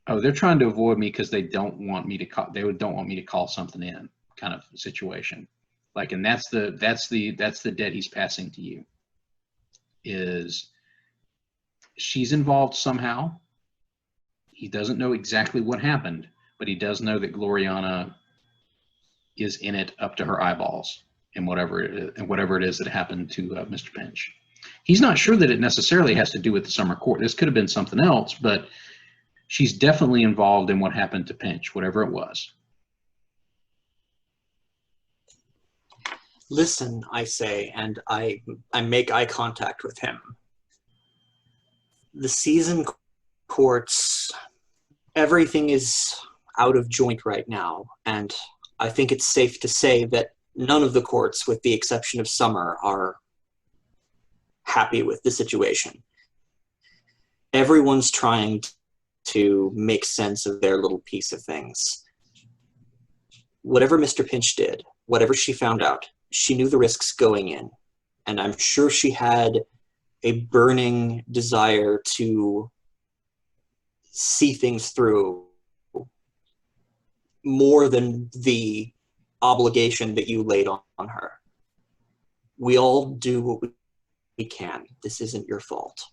S1: oh, they're trying to avoid me because they don't want me to call something in kind of situation. Like, and that's the debt he's passing to you. Is she's involved somehow. He doesn't know exactly what happened, but he does know that Gloriana is in it up to her eyeballs and whatever it is that happened to Mr. Pinch. He's not sure that it necessarily has to do with the summer court. This could have been something else, but she's definitely involved in what happened to Pinch, whatever it was.
S2: Listen, I say, and I make eye contact with him. The season courts, everything is out of joint right now, and I think it's safe to say that none of the courts, with the exception of Summer, are happy with the situation. Everyone's trying to make sense of their little piece of things. Whatever Mr. Pinch did, whatever she found out, she knew the risks going in, and I'm sure she had a burning desire to see things through more than the obligation that you laid on her. We all do what we can. This isn't your fault.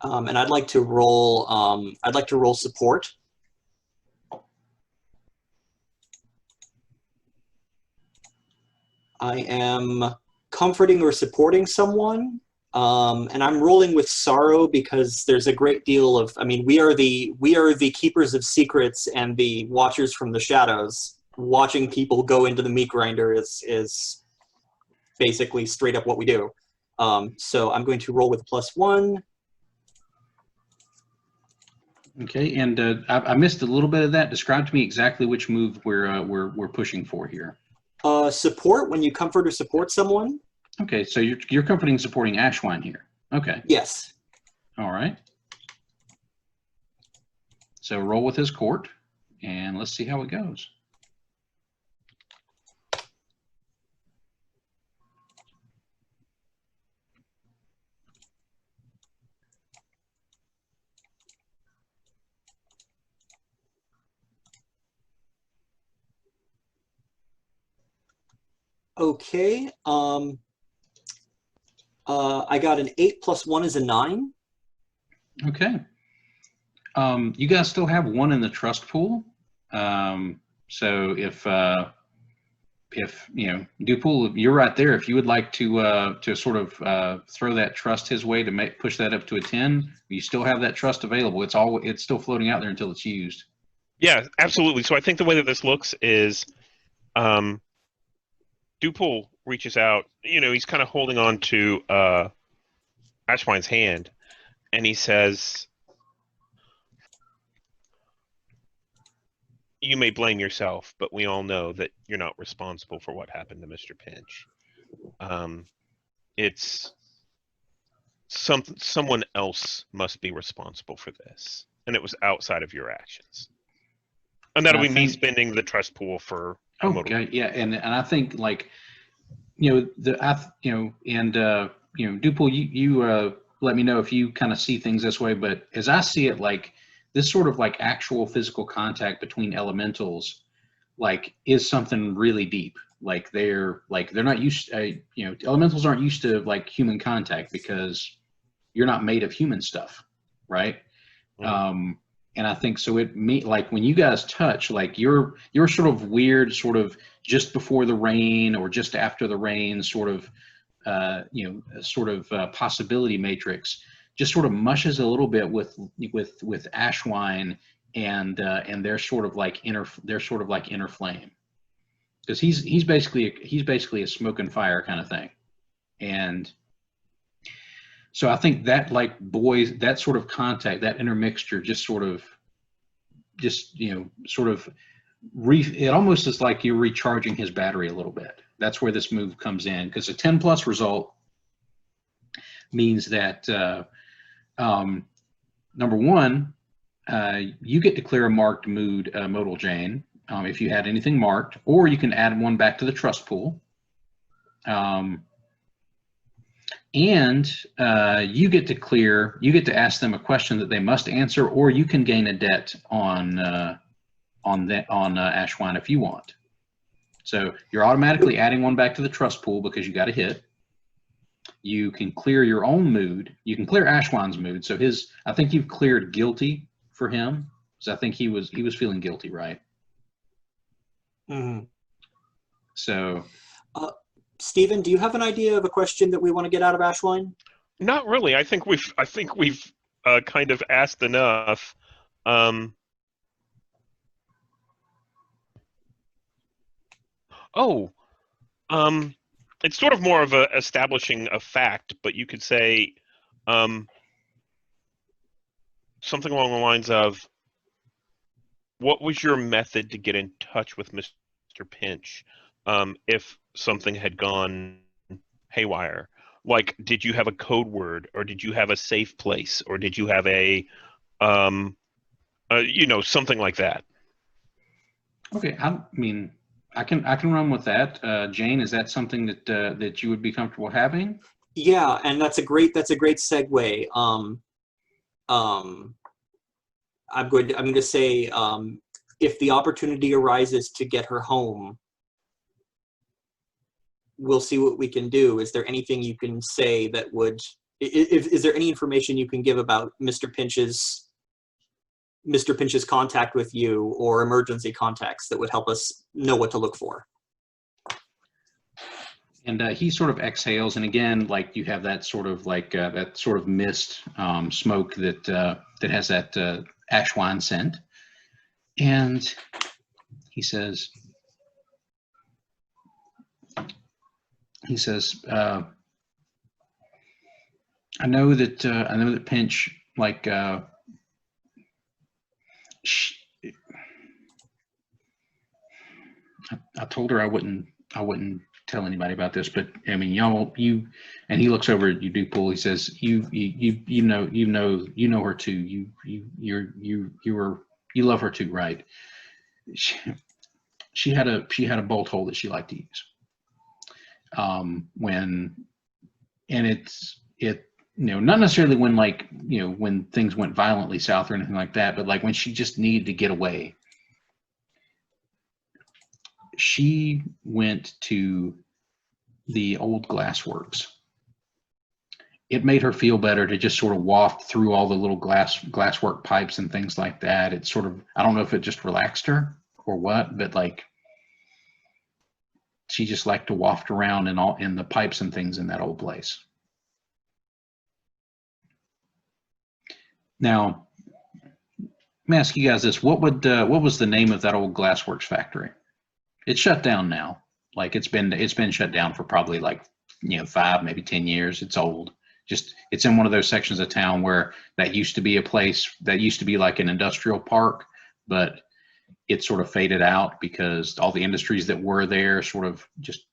S2: And I'd like to roll. I'd like to roll support. I am comforting or supporting someone, and I'm rolling with sorrow because there's a great deal of. I mean, we are the keepers of secrets and the watchers from the shadows. Watching people go into the meat grinder is basically straight up what we do. So I'm going to roll with +1.
S1: Okay, and I missed a little bit of that. Describe to me exactly which move we're pushing for here.
S2: Support, when you comfort or support someone.
S1: Okay, so you're comforting, supporting Ashwine here. Okay.
S2: Yes.
S1: All right. So roll with his court, and let's see how it goes.
S2: Okay. I got an 8 + 1 is a 9.
S1: Okay. You guys still have one in the trust pool. So if if Dupool, you're right there. If you would like to sort of throw that trust his way to push that up to a 10, you still have that trust available. It's still floating out there until it's used.
S3: Yeah, absolutely. So I think the way that this looks is, Dupool reaches out. He's kind of holding on to Ashwine's hand, and he says, "You may blame yourself, but we all know that you're not responsible for what happened to Mr. Pinch. It's someone else must be responsible for this, and it was outside of your actions. And that'll be me spending the trust pool for."
S1: Okay, yeah, and I think Dupool, you let me know if you kind of see things this way, but as I see it, like this sort of like actual physical contact between elementals, like is something really deep. Like they're not used to, elementals aren't used to like human contact because you're not made of human stuff, right? Mm-hmm. And I think so. Like when you guys touch, like you're sort of weird, sort of just before the rain or just after the rain, sort of, possibility matrix, just sort of mushes a little bit with Ashwine and they're sort of like inner flame, because he's basically a smoke and fire kind of thing, and. So I think that that sort of contact, that intermixture, it almost is like you're recharging his battery a little bit. That's where this move comes in, because a 10+ result means that number one, you get to clear a marked modal Jane if you had anything marked, or you can add one back to the trust pool. And you get to ask them a question that they must answer, or you can gain a debt on Ashwine if you want. So you're automatically adding one back to the trust pool because you got a hit. You can clear your own mood. You can clear Ashwine's mood. So I think you've cleared guilty for him, because I think he was feeling guilty, right?
S2: Mm-hmm.
S1: So.
S2: Stephen, do you have an idea of a question that we want to get out of Ashwine?
S3: Not really. I think we've kind of asked enough. It's sort of more of establishing a fact, but you could say something along the lines of, what was your method to get in touch with Mr. Pinch if something had gone haywire? Like, did you have a code word, or did you have a safe place, or did you have something like that?
S1: Okay, I mean, I can run with that. Jane, is that something that you would be comfortable having?
S2: Yeah, and that's a great segue. I'm going to say, if the opportunity arises to get her home, we'll see what we can do. Is there anything you can say that would, is there any information you can give about Mr. Pinch's contact with you, or emergency contacts that would help us know what to look for?
S1: And he sort of exhales, and again, like you have that sort of mist, smoke that has that Ashwine scent, and he says, I know that Pinch, like, I told her I wouldn't tell anybody about this, but I mean, you, and he looks over at you, Dupool. He says, you know her too. You love her too, right? She had a bolt hole that she liked to use. Not necessarily when when things went violently south or anything like that, but like when she just needed to get away. She went to the old glassworks. It made her feel better to just sort of waft through all the little glasswork pipes and things like that. It sort of, I don't know if it just relaxed her or what, but like she just liked to waft around in the pipes and things in that old place. Now, let me ask you guys this: what was the name of that old glassworks factory? It's shut down now. Like it's been shut down for probably like 5, maybe 10 years. It's old. Just it's in one of those sections of town where that used to be a place that used to be like an industrial park, but it sort of faded out because all the industries that were there sort of just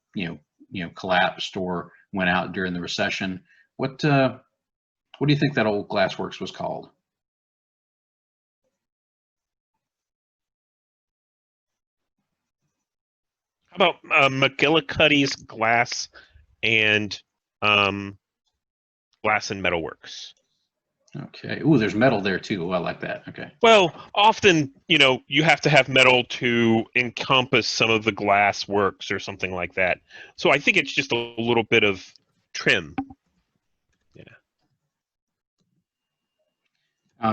S1: collapsed or went out during the recession. What do you think that old glassworks was called?
S3: How about McGillicuddy's Glass and Glass and Metalworks?
S1: Okay. Ooh, there's metal there too. Oh, I like that. Okay.
S3: Well, often, you have to have metal to encompass some of the glass works or something like that. So I think it's just a little bit of trim. Yeah.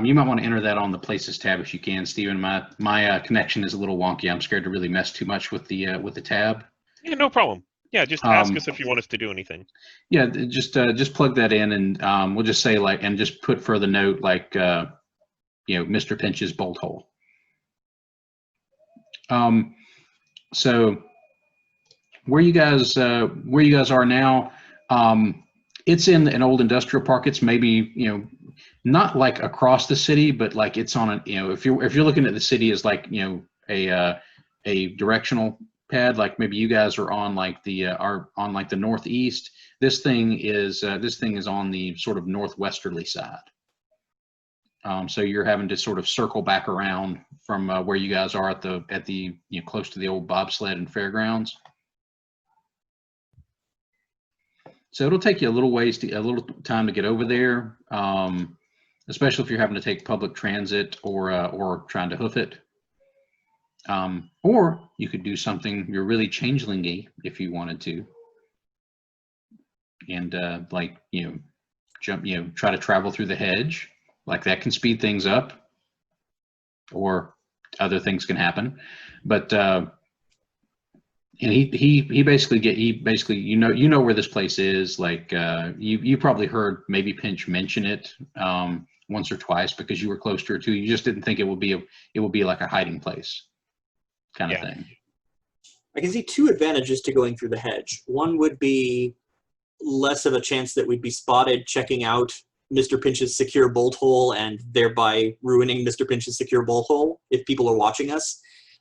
S1: You might want to enter that on the Places tab if you can, Stephen. My connection is a little wonky. I'm scared to really mess too much with the tab.
S3: Yeah, no problem. Yeah, just ask us if you want us to do anything.
S1: Yeah, just plug that in, and we'll just say and just put further note like Mr. Pinch's bolt hole. So where you guys are now, it's in an old industrial park. It's maybe not like across the city, but like it's on if you're looking at the city as like a directional pad, like maybe you guys are on like the northeast. This thing is on the sort of northwesterly side. So you're having to sort of circle back around from where you guys are at the close to the old bobsled and fairgrounds. So it'll take you a little time to get over there, especially if you're having to take public transit or trying to hoof it. Or you could do something you're really changeling-y if you wanted to, and try to travel through the hedge. Like that can speed things up, or other things can happen. But and he basically you know where this place is. Like you probably heard maybe Pinch mention it once or twice because you were close to it too. You just didn't think it would be like a hiding place kind of thing.
S2: I can see two advantages to going through the hedge. One would be less of a chance that we'd be spotted checking out Mr. Pinch's secure bolt hole and thereby ruining Mr. Pinch's secure bolt hole if people are watching us.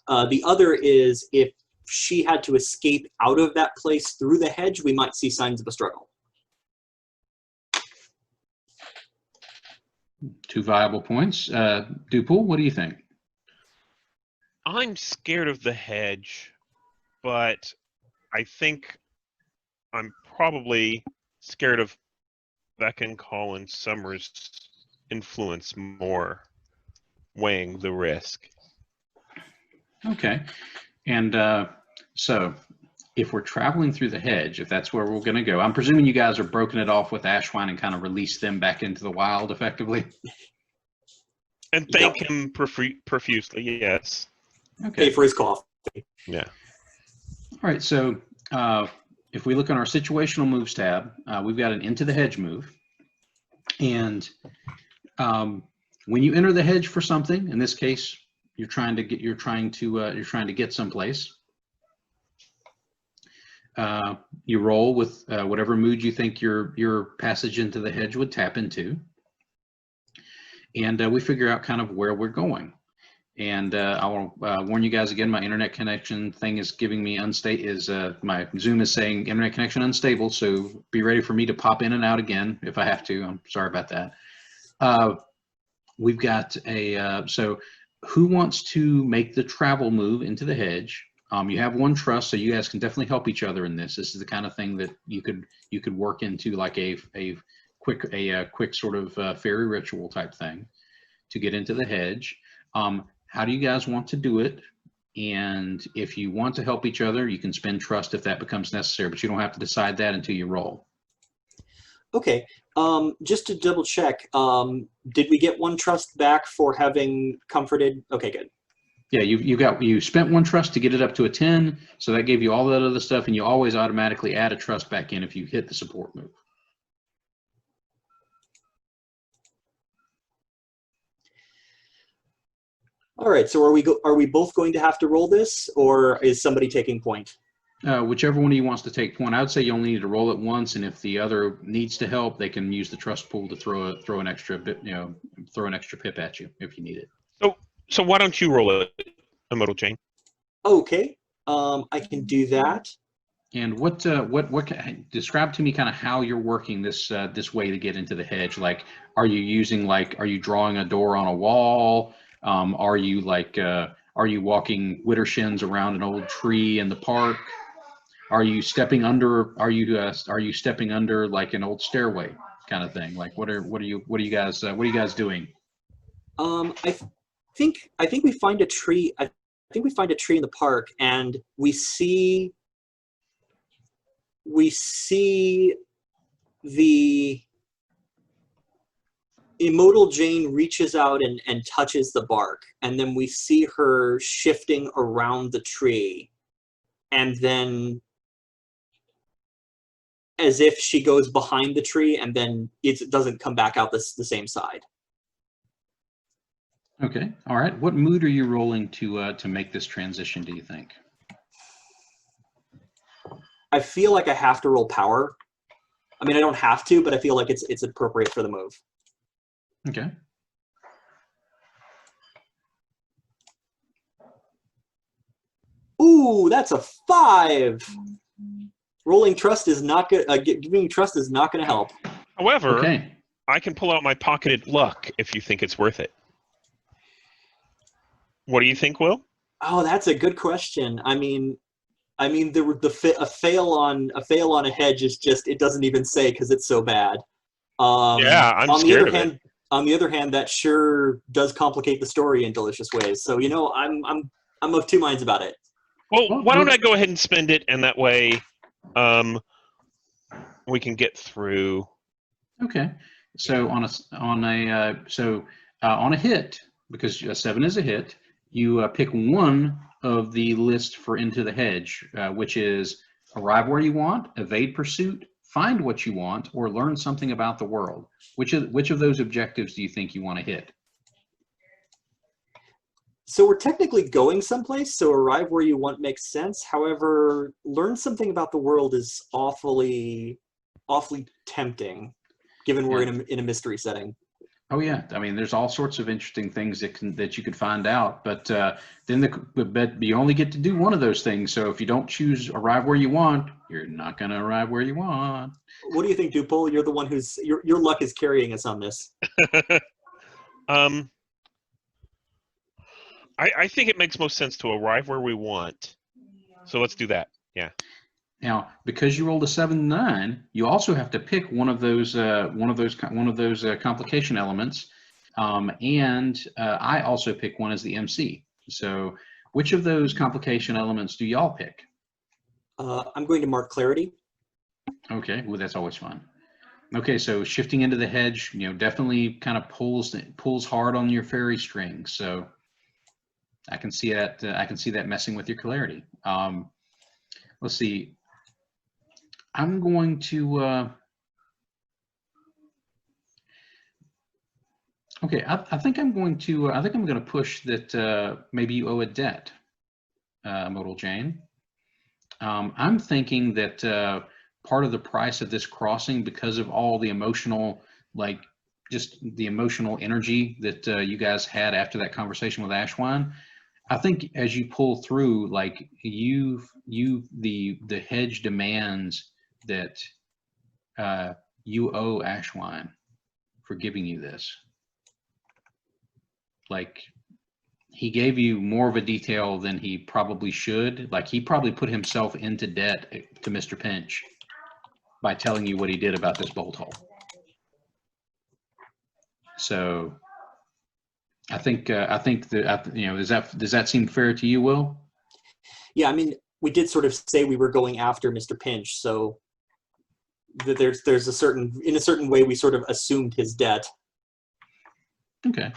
S2: The other is if she had to escape out of that place through the hedge, we might see signs of a struggle.
S1: Two viable points. Dupool, what do you think?
S3: I'm scared of the hedge, but I think I'm probably scared of Beck Colin Summers' influence more, weighing the risk.
S1: Okay. And so if we're traveling through the hedge, if that's where we're going to go, I'm presuming you guys are broken it off with Ashwine and kind of release them back into the wild effectively.
S3: And thank him profusely, yes.
S2: Okay. Pay for his coffee.
S3: Yeah.
S1: All right. So if we look on our situational moves tab, we've got an into the hedge move. And when you enter the hedge for something, in this case, you're trying to get someplace. You roll with whatever mood you think your passage into the hedge would tap into, and we figure out kind of where we're going. And I'll warn you guys again, my internet connection thing is giving me my Zoom is saying internet connection unstable, so be ready for me to pop in and out again if I have to. I'm sorry about that. We've got so who wants to make the travel move into the hedge? You have one trust, so you guys can definitely help each other in this. This is the kind of thing that you could work into like a quick sort of fairy ritual type thing to get into the hedge. How do you guys want to do it? And if you want to help each other, you can spend trust if that becomes necessary, but you don't have to decide that until you roll.
S2: Okay. Just to double check, did we get one trust back for having comforted? Okay, good.
S1: Yeah, you spent 1 trust to get it up to a 10, so that gave you all that other stuff, and you always automatically add a trust back in if you hit the support move.
S2: All right, so are we both going to have to roll this, or is somebody taking point?
S1: Whichever one of you wants to take point. I would say you only need to roll it once, and if the other needs to help, they can use the trust pool to throw an extra bit, throw an extra pip at you if you need it.
S3: So why don't you roll it, Immortal Jane?
S2: Okay, I can do that.
S1: And what describe to me kind of how you're working this this way to get into the hedge? Like, are you drawing a door on a wall? Are you walking widdershins around an old tree in the park? Are you stepping under like an old stairway kind of thing? Like, what are you guys doing?
S2: I think we find a tree. I think we find a tree in the park, and we see the Immortal Jane reaches out and touches the bark, and then we see her shifting around the tree, and then as if she goes behind the tree, and then it doesn't come back out the same side.
S1: Okay, all right. What mood are you rolling to make this transition, do you think?
S2: I feel like I have to roll power. I mean, I don't have to, but I feel like it's appropriate for the move.
S1: Okay.
S2: Ooh, that's a 5. Rolling trust is not good. Giving trust is not going to help.
S3: However,
S1: Okay.
S3: I can pull out my pocketed luck if you think it's worth it. What do you think, Will?
S2: Oh, that's a good question. I mean, a fail on a hedge is just, it doesn't even say because it's so bad.
S3: Yeah, I'm
S2: on the
S3: scared
S2: other
S3: of
S2: hand,
S3: it.
S2: On the other hand, that sure does complicate the story in delicious ways. So I'm of 2 minds about it.
S3: Well,
S1: Well,
S3: why don't I go ahead and spend it, and that way, we can get through.
S1: Okay. So on a hit, because a 7 is a hit, you pick one of the list for Into the Hedge, which is arrive where you want, evade pursuit, find what you want, or learn something about the world. Which of those objectives do you think you want to hit?
S2: So we're technically going someplace, so arrive where you want makes sense. However, learn something about the world is awfully tempting, given we're in a mystery setting.
S1: Oh yeah, I mean, there's all sorts of interesting things that you could find out, but you only get to do one of those things. So if you don't choose arrive where you want, you're not going to arrive where you want.
S2: What do you think, Dupol? You're the one who's your luck is carrying us on this.
S3: I think it makes most sense to arrive where we want. So let's do that. Yeah.
S1: Now, because you rolled a 7-9, you also have to pick one of those complication elements, and I also pick one as the MC. So, which of those complication elements do y'all pick?
S2: I'm going to mark clarity.
S1: Okay, well that's always fun. Okay, so shifting into the hedge, definitely kind of pulls hard on your fairy strings. So, I can see that. I can see that messing with your clarity. Let's see. I'm going to. Okay, I think I'm going to. I think I'm going to push that. Maybe you owe a debt, Modal Jane. I'm thinking that part of the price of this crossing, because of all the emotional, just the emotional energy that you guys had after that conversation with Ashwine, I think as you pull through, the hedge demands that you owe Ashwine for giving you this. He gave you more of a detail than he probably should. He probably put himself into debt to Mr. Pinch by telling you what he did about this bolt hole. So I think that does that seem fair to you, Will?
S2: Yeah, I mean, we did sort of say we were going after Mr. Pinch, so there's in a certain way we sort of assumed his debt.
S1: Okay.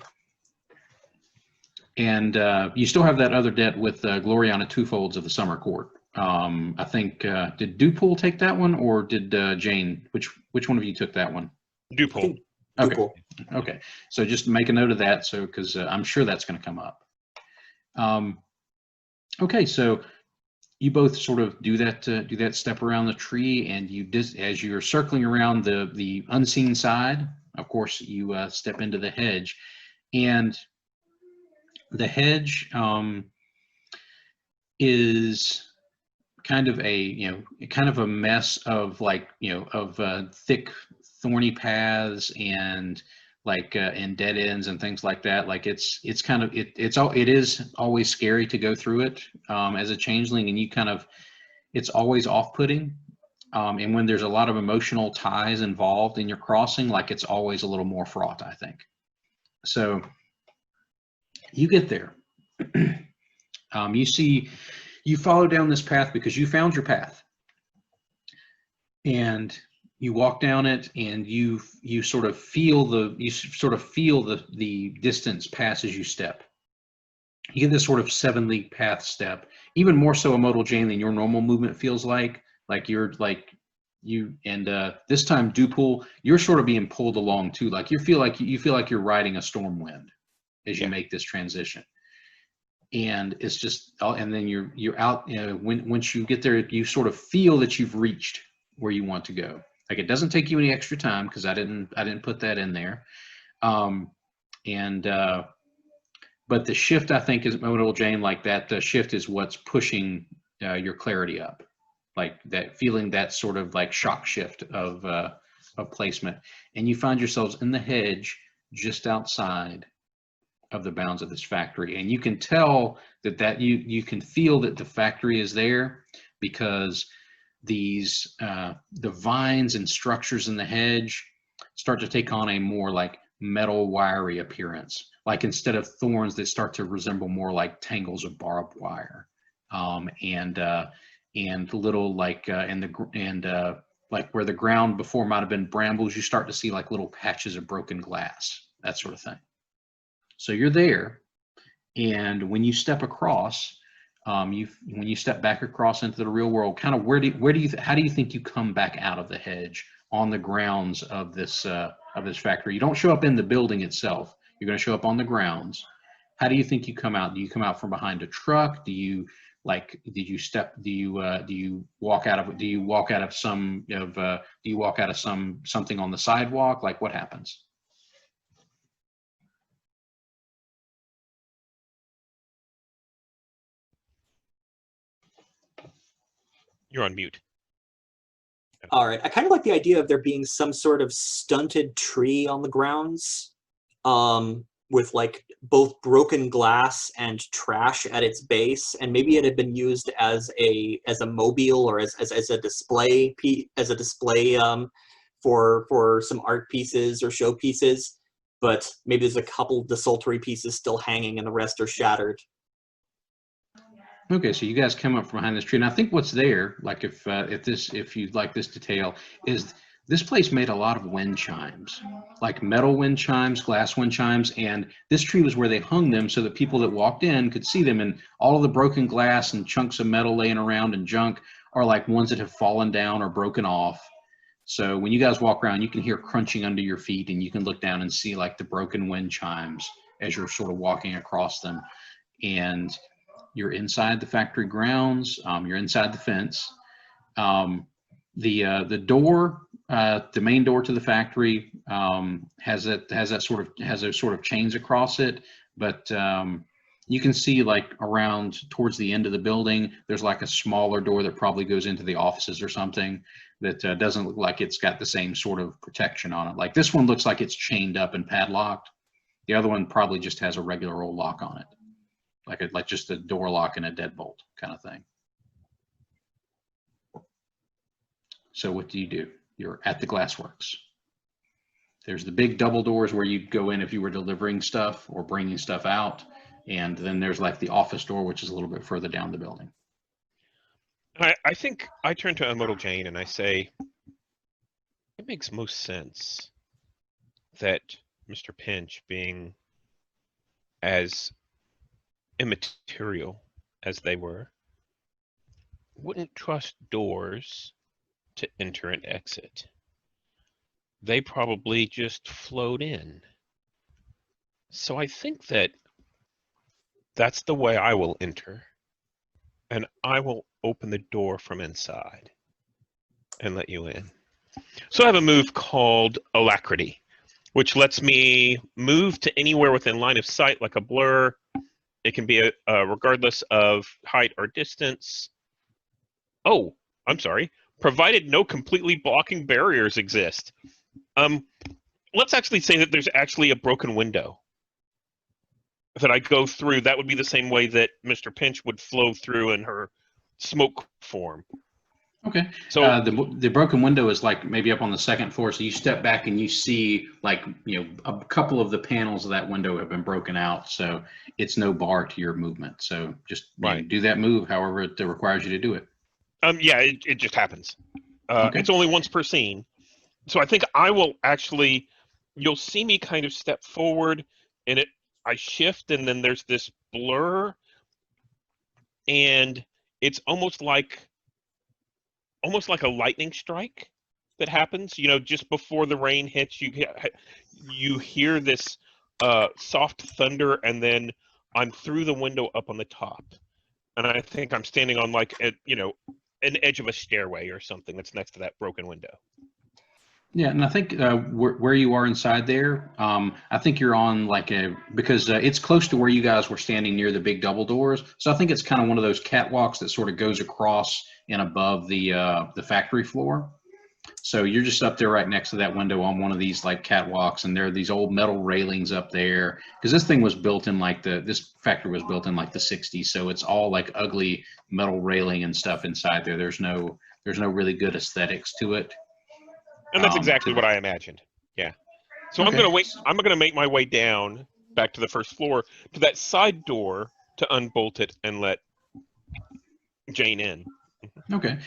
S1: And you still have that other debt with Gloriana Twofolds of the Summer Court. I think did Dupool take that one, or did Jane? Which one of you took that one?
S2: I
S3: Dupool.
S2: think
S1: Okay.
S2: Dupool.
S1: Okay. So just make a note of that, so because I'm sure that's going to come up. Okay, so you both sort of do that step around the tree, and as you're circling around the unseen side, of course, you step into the hedge, and the hedge is kind of a mess of thick thorny paths and and dead ends and things like that. Like it is always scary to go through it as a changeling, and it's always off-putting. And when there's a lot of emotional ties involved in your crossing, like it's always a little more fraught, I think. So you get there. You follow down this path because you found your path, and you walk down it, and you sort of feel the distance pass as you step. You get this sort of 7-league path step, even more so a modal Jane than your normal movement feels like. This time Dupool, you're sort of being pulled along too. Like you feel like you're riding a storm wind as you make this transition. And it's just, and then you're out. Once you get there, you sort of feel that you've reached where you want to go. Like it doesn't take you any extra time because I didn't put that in there. But the shift, I think, is modal Jane. Like that, the shift is what's pushing your clarity up. Like that feeling, that sort of like shock shift of placement, and you find yourselves in the hedge just outside of the bounds of this factory, and you can tell that you can feel that the factory is there because these the vines and structures in the hedge start to take on a more like metal wiry appearance. Like instead of thorns, they start to resemble more like tangles of barbed wire, and little like like where the ground before might have been brambles, you start to see like little patches of broken glass, that sort of thing. So you're there, and when you step across, when you step back across into the real world, kind of how do you think you come back out of the hedge on the grounds of this factory? You don't show up in the building itself. You're going to show up on the grounds. How do you think you come out? Do you come out from behind a truck? Do you walk out of something on the sidewalk? Like what happens?
S3: You're on mute.
S2: All right. I kind of like the idea of there being some sort of stunted tree on the grounds, with like both broken glass and trash at its base, and maybe it had been used as a mobile or as a display for some art pieces or show pieces, but maybe there's a couple desultory pieces still hanging and the rest are shattered.
S1: Okay, so you guys come up from behind this tree, and I think what's there, like if you'd like this detail, is this place made a lot of wind chimes, like metal wind chimes, glass wind chimes, and this tree was where they hung them so that people that walked in could see them, and all of the broken glass and chunks of metal laying around and junk are like ones that have fallen down or broken off. So when you guys walk around, you can hear crunching under your feet, and you can look down and see like the broken wind chimes as you're sort of walking across them. And you're inside the factory grounds. You're inside the fence. The door, the main door to the factory, has a sort of chains across it. But you can see like around towards the end of the building, there's like a smaller door that probably goes into the offices or something that doesn't look like it's got the same sort of protection on it. Like this one looks like it's chained up and padlocked. The other one probably just has a regular old lock on it. Like just a door lock and a deadbolt kind of thing. So what do? You're at the glassworks. There's the big double doors where you'd go in if you were delivering stuff or bringing stuff out. And then there's like the office door, which is a little bit further down the building.
S3: I think I turn to Immortal Jane and I say, it makes most sense that Mr. Pinch, being as immaterial as they were, wouldn't trust doors to enter and exit. They probably just flowed in. So I think that's the way I will enter. And I will open the door from inside and let you in. So I have a move called Alacrity, which lets me move to anywhere within line of sight like a blur. It can be regardless of height or distance. Oh, I'm sorry. Provided no completely blocking barriers exist. Let's actually say that there's actually a broken window that I go through. That would be the same way that Mr. Pinch would flow through in her smoke form.
S1: Okay.
S3: So
S1: the broken window is like maybe up on the second floor. So you step back and you see like, a couple of the panels of that window have been broken out. So it's no bar to your movement. So just do that move however it requires you to do it.
S3: Yeah, it just happens.
S1: Okay.
S3: It's only once per scene. So I think I will actually, you'll see me kind of step forward and I shift and then there's this blur and it's almost like a lightning strike that happens, just before the rain hits. You hear this soft thunder and then I'm through the window up on the top. And I think I'm standing on like, an edge of a stairway or something that's next to that broken window.
S1: Yeah, and I think where you are inside there, I think you're on because it's close to where you guys were standing near the big double doors. So I think it's kind of one of those catwalks that sort of goes across and above the factory floor. So you're just up there right next to that window on one of these like catwalks, and there are these old metal railings up there because this thing was built in this factory was built in like the 60s. So it's all like ugly metal railing and stuff inside there. There's no really good aesthetics to it.
S3: And that's exactly what I imagined. Yeah. So okay. I'm gonna make my way down back to the first floor to that side door to unbolt it and let Jane in.
S1: Okay.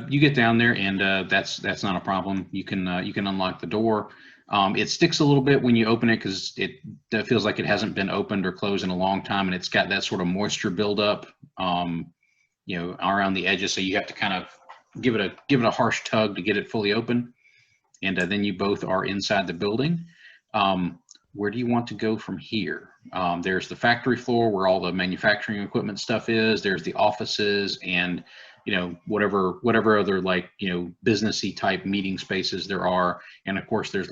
S1: You get down there and that's not a problem. You can unlock the door. It sticks a little bit when you open it because it feels like it hasn't been opened or closed in a long time, and it's got that sort of moisture buildup, around the edges. So you have to kind of give it a harsh tug to get it fully open. And then you both are inside the building. Where do you want to go from here? There's the factory floor where all the manufacturing equipment stuff is. There's the offices and whatever other businessy type meeting spaces there are. And of course there's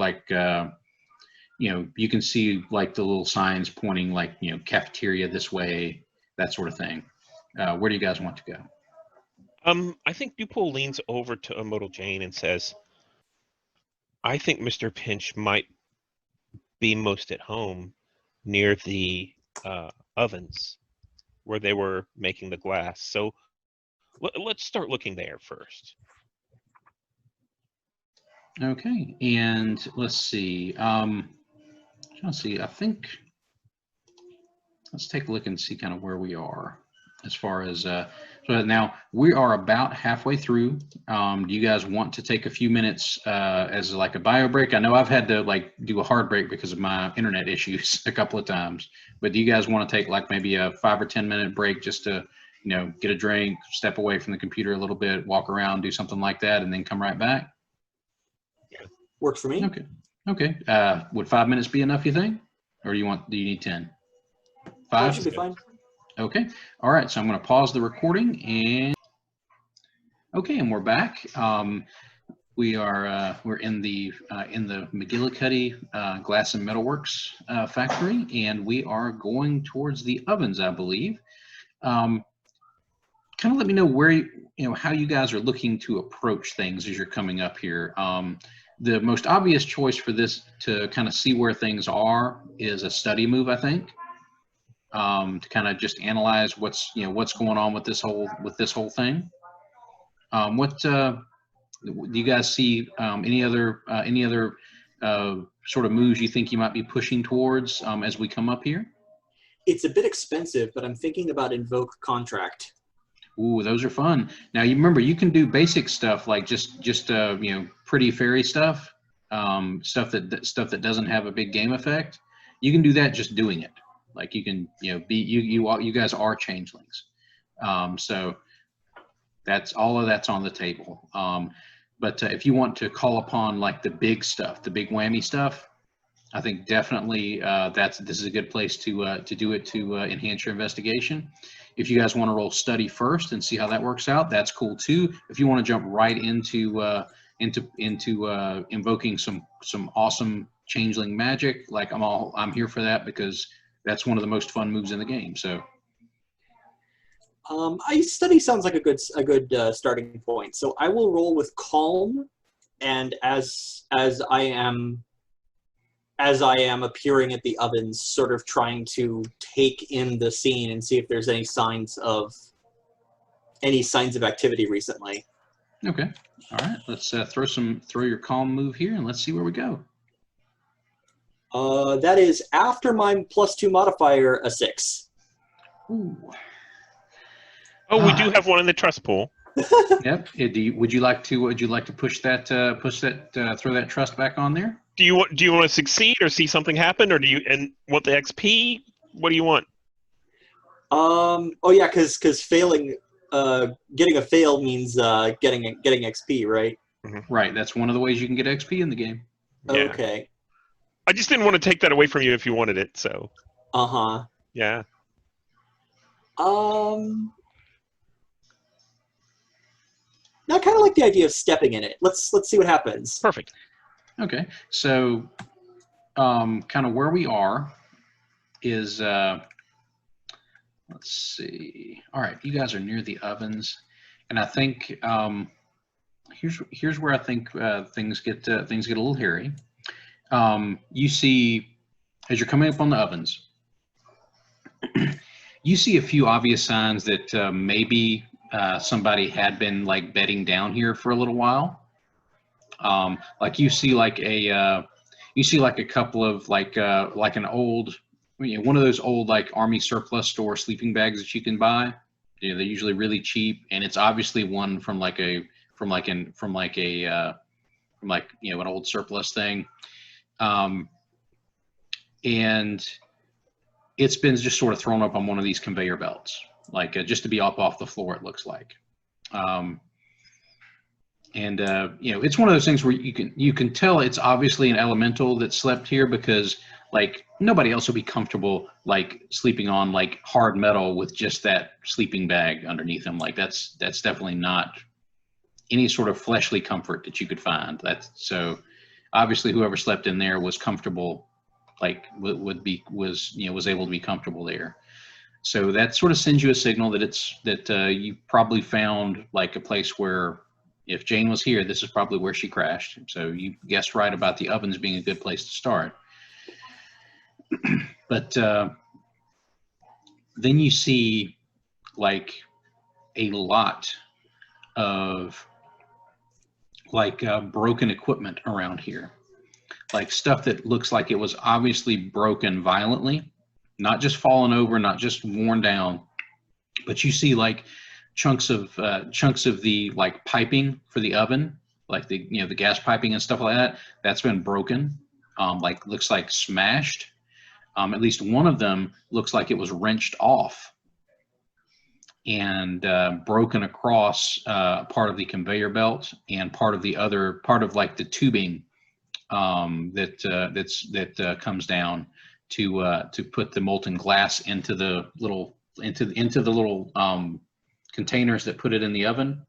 S1: you can see like the little signs pointing cafeteria this way, that sort of thing. Where do you guys want to go?
S3: I think Dupole leans over to Immortal Jane and says, I think Mr. Pinch might be most at home near the ovens where they were making the glass. So let's start looking there first.
S1: Okay, and let's see. I think let's take a look and see kind of where we are as far as so now we are about halfway through. Do you guys want to take a few minutes as like a bio break? I know I've had to do a hard break because of my internet issues a couple of times, but do you guys want to take maybe a 5 or 10 minute break just to get a drink, step away from the computer a little bit, walk around, do something like that, and then come right back?
S2: Yeah, works for me.
S1: Okay. Would 5 minutes be enough, you think, or do you need 10? 5
S2: should be fine.
S1: Okay. All right. So I'm going to pause the recording and and we're back. We're in the McGillicuddy Glass and Metalworks factory, and we are going towards the ovens, I believe. Kind of let me know where how you guys are looking to approach things as you're coming up here. The most obvious choice for this to kind of see where things are is a study move, I think. To kind of just analyze what's going on with this whole thing. What do you guys see? Any other sort of moves you think you might be pushing towards as we come up here?
S2: It's a bit expensive, but I'm thinking about invoke contract.
S1: Ooh, those are fun. Now you remember you can do basic stuff like just pretty fairy stuff, stuff that doesn't have a big game effect. You can do that just doing it. So what do you guys see? Any other moves you think you might be pushing towards as we come up here?
S2: It's a bit expensive, but I'm thinking about invoke contract.
S1: Ooh, those are fun. Now you remember you can do basic stuff like just pretty fairy stuff, stuff that doesn't have a big game effect. You can do that just doing it. Like you can, be you guys are changelings. So that's all of that's on the table. But if you want to call upon like the big stuff, the big whammy stuff, I think definitely this is a good place to do it to enhance your investigation. If you guys want to roll study first and see how that works out, that's cool too. If you want to jump right into invoking some awesome changeling magic, like I'm here for that, because that's one of the most fun moves in the game. So
S2: study sounds like a good starting point. So I will roll with calm, and as I am appearing at the ovens, sort of trying to take in the scene and see if there's any signs of activity recently.
S1: Okay. All right. Let's throw your calm move here, and let's see where we go.
S2: That is after my +2 modifier, a 6.
S1: Ooh.
S3: Oh, we do have one in the trust pool.
S1: Yep. Would you like to push that throw that trust back on there?
S3: Do you want to succeed or see something happen, or do you want the XP? What do you want?
S2: Oh yeah, because failing, getting a fail means getting XP, right?
S3: Mm-hmm.
S1: Right. That's one of the ways you can get XP in the game.
S3: Yeah.
S2: Okay.
S3: I just didn't want to take that away from you if you wanted it. So. Yeah.
S2: I kind of like the idea of stepping in it. Let's see what happens.
S3: Perfect.
S1: Okay, so kind of where we are is let's see. All right, you guys are near the ovens, and I think here's where I think things get a little hairy. You see, as you're coming up on the ovens, you see a few obvious signs that maybe somebody had been like bedding down here for a little while. Like you see like a couple of like an old, one of those old like army surplus store sleeping bags that you can buy. They're usually really cheap, and it's obviously one from an old surplus thing. And it's been just sort of thrown up on one of these conveyor belts, like just to be up off the floor, it looks like. It's one of those things where you can tell it's obviously an elemental that slept here, because like nobody else will be comfortable like sleeping on like hard metal with just that sleeping bag underneath them. Like that's definitely not any sort of fleshly comfort that you could find. So obviously whoever slept in there was comfortable, like was able to be comfortable there. So that sort of sends you a signal that you probably found like a place where, if Jane was here, this is probably where she crashed. So you guessed right about the ovens being a good place to start. But then you see like a lot of like broken equipment around here, like stuff that looks like it was obviously broken violently, not just fallen over, not just worn down, but you see like chunks of the like piping for the oven, like the gas piping and stuff like that, that's been broken, like looks like smashed. At least one of them looks like it was wrenched off and broken across part of the conveyor belt and part of like the tubing that comes down to put the molten glass into the little containers that put it in the oven,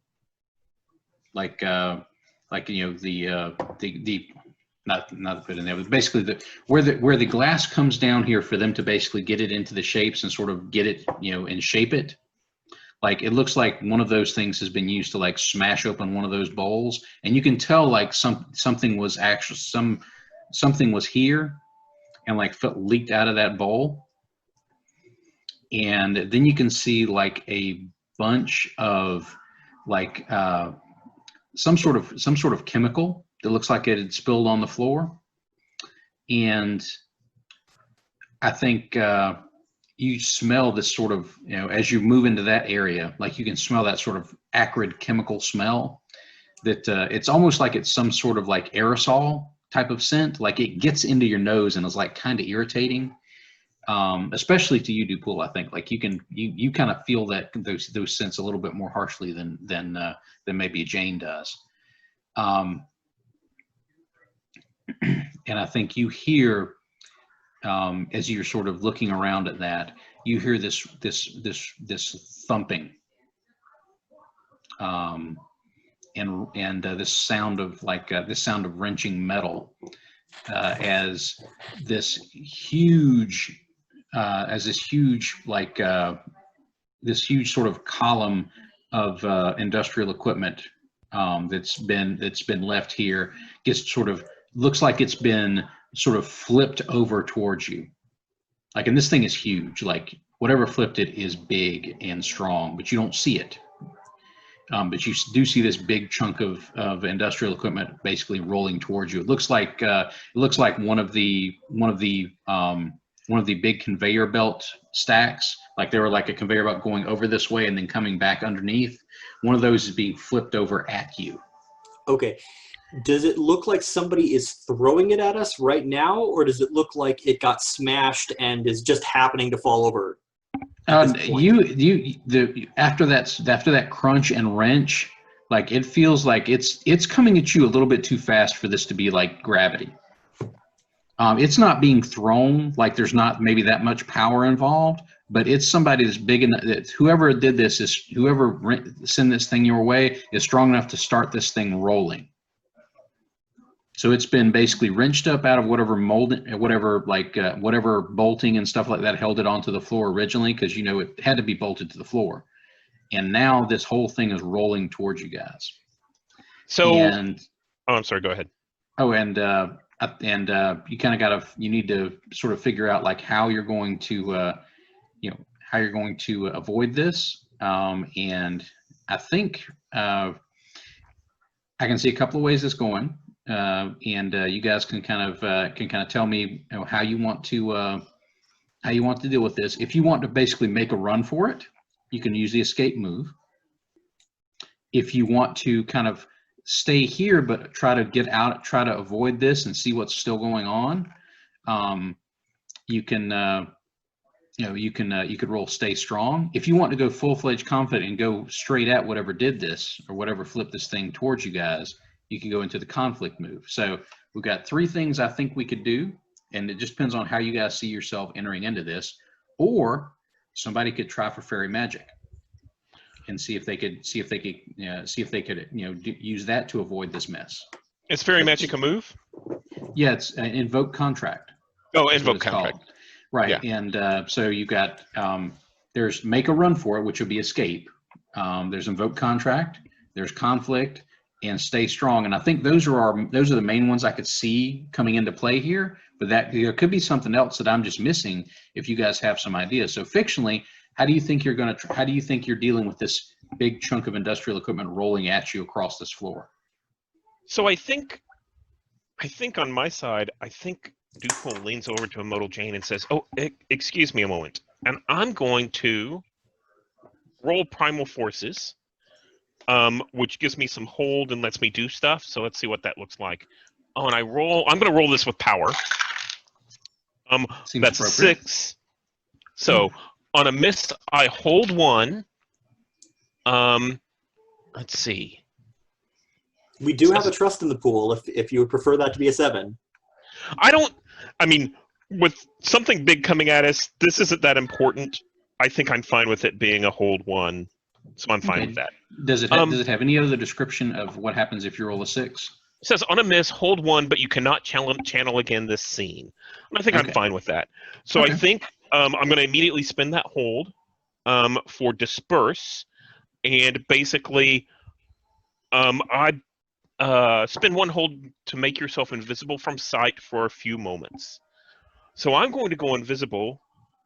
S1: like not to put in there, but basically where the glass comes down here for them to basically get it into the shapes and sort of get it and shape it. Like it looks like one of those things has been used to like smash open one of those bowls, and you can tell like something was here and like leaked out of that bowl. And then you can see like a bunch of like some sort of chemical that looks like it had spilled on the floor. And I think you smell this sort of, as you move into that area, like you can smell that sort of acrid chemical smell that it's almost like it's some sort of like aerosol type of scent. Like it gets into your nose and is like kind of irritating. especially to you, Dupool. I think like you kind of feel that those scents a little bit more harshly than maybe Jane does. And I think you hear, as you're sort of looking around at that, you hear this thumping, and this sound of wrenching metal, as this huge sort of column of industrial equipment that's been left here looks like it's been sort of flipped over towards you. Like, and this thing is huge. Like, whatever flipped it is big and strong, but you don't see it. But you do see this big chunk of industrial equipment basically rolling towards you. It looks like one of the big conveyor belt stacks. Like they were like a conveyor belt going over this way and then coming back underneath. One of those is being flipped over at you.
S2: Okay. Does it look like somebody is throwing it at us right now, or does it look like it got smashed and is just happening to fall over?
S1: After that crunch and wrench, like it feels like it's coming at you a little bit too fast for this to be like gravity. It's not being thrown, like there's not maybe that much power involved, but it's somebody that's big enough that whoever sent this thing your way is strong enough to start this thing rolling. So it's been basically wrenched up out of whatever whatever bolting and stuff like that held it onto the floor originally, because it had to be bolted to the floor, and now this whole thing is rolling towards you guys.
S3: So, I'm sorry. Go ahead.
S1: Oh, and you kind of you need to sort of figure out like how you're going to avoid this. And I think I can see a couple of ways it's going. And you guys can kind of tell me how you want to deal with this. If you want to basically make a run for it, you can use the escape move. If you want to kind of stay here but try to get out, try to avoid this and see what's still going on, you could roll stay strong. If you want to go full-fledged confident and go straight at whatever did this or whatever flipped this thing towards you guys, you can go into the conflict move. So we've got 3 things I think we could do, and it just depends on how you guys see yourself entering into this. Or somebody could try for fairy magic and see if they could use that to avoid this mess.
S3: Is fairy magic a move?
S1: Yeah, it's invoke contract.
S3: Oh, invoke contract.
S1: Right,
S3: yeah.
S1: And so you got there's make a run for it, which would be escape. There's invoke contract. There's conflict. And stay strong, and I think those are the main ones I could see coming into play here. But there could be something else that I'm just missing if you guys have some ideas. So fictionally, how do you think you're dealing with this big chunk of industrial equipment rolling at you across this floor?
S3: So I think on my side, I think Dupool leans over to Immortal Jane and says, "Oh, excuse me a moment," and I'm going to roll Primal Forces. Which gives me some hold and lets me do stuff. So let's see what that looks like. Oh, and I'm going to roll this with power. That's 6. So on a miss, I hold 1. Let's see.
S2: We do have a trust in the pool if you would prefer that to be a 7.
S3: With something big coming at us, this isn't that important. I think I'm fine with it being a hold 1. So I'm fine with that.
S1: Does it have any other description of what happens if you roll a 6?
S3: It says on a miss, hold 1, but you cannot channel again this scene. And I think I'm fine with that. So I think I'm going to immediately spend that hold for disperse, and basically I'd spend 1 hold to make yourself invisible from sight for a few moments. So I'm going to go invisible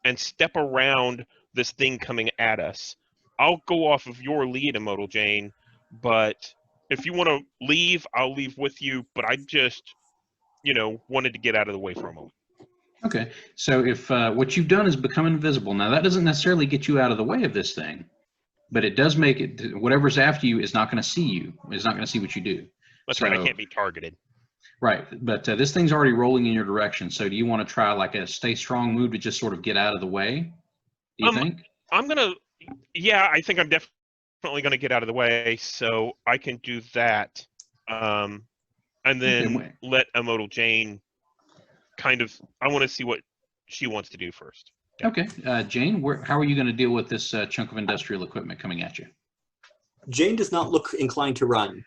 S3: and step around this thing coming at us. I'll go off of your lead, Immortal Jane, but if you want to leave, I'll leave with you. But I just, wanted to get out of the way for a moment.
S1: Okay. So if what you've done is become invisible, now that doesn't necessarily get you out of the way of this thing, but it does make it, whatever's after you is not going to see you. It's not going to see what you do.
S3: That's right. I can't be targeted.
S1: Right, but this thing's already rolling in your direction. So do you want to try like a stay strong move to just sort of get out of the way? Do you think?
S3: I'm gonna. Yeah, I think I'm definitely gonna get out of the way, so I can do that. And then
S1: Okay,
S3: let Immortal Jane kind of. I want to see what she wants to do first.
S1: okay. Jane, how are you going to deal with this chunk of industrial equipment coming at you?
S2: Jane does not look inclined to run.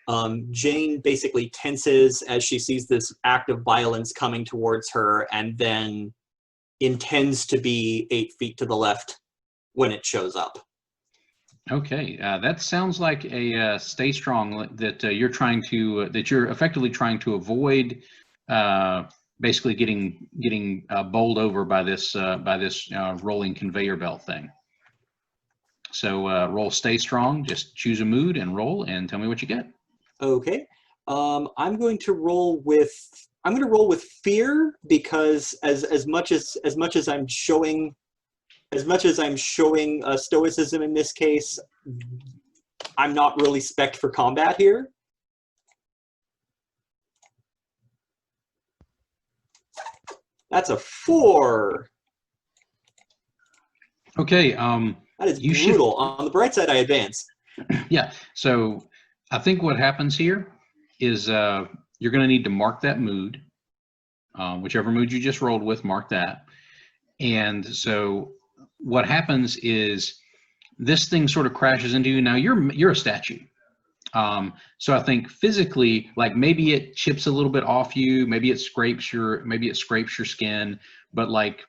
S2: Jane basically tenses as she sees this act of violence coming towards her, and then intends to be 8 feet to the left when it shows up.
S1: Okay, that sounds like a stay strong that you're effectively trying to avoid basically getting bowled over by this rolling conveyor belt thing. So roll stay strong. Just choose a mood and roll, and tell me what you get.
S2: Okay. I'm going to roll with fear, because as much as I'm showing stoicism in this case, I'm not really spec'd for combat here. That's a 4.
S1: Okay.
S2: That is
S1: You
S2: brutal. On the bright side, I advance.
S1: Yeah. So I think what happens here is you're going to need to mark that mood, whichever mood you just rolled with, mark that. And so what happens is this thing sort of crashes into you. Now you're a statue. So I think physically, like maybe it chips a little bit off you, maybe it scrapes your skin, but like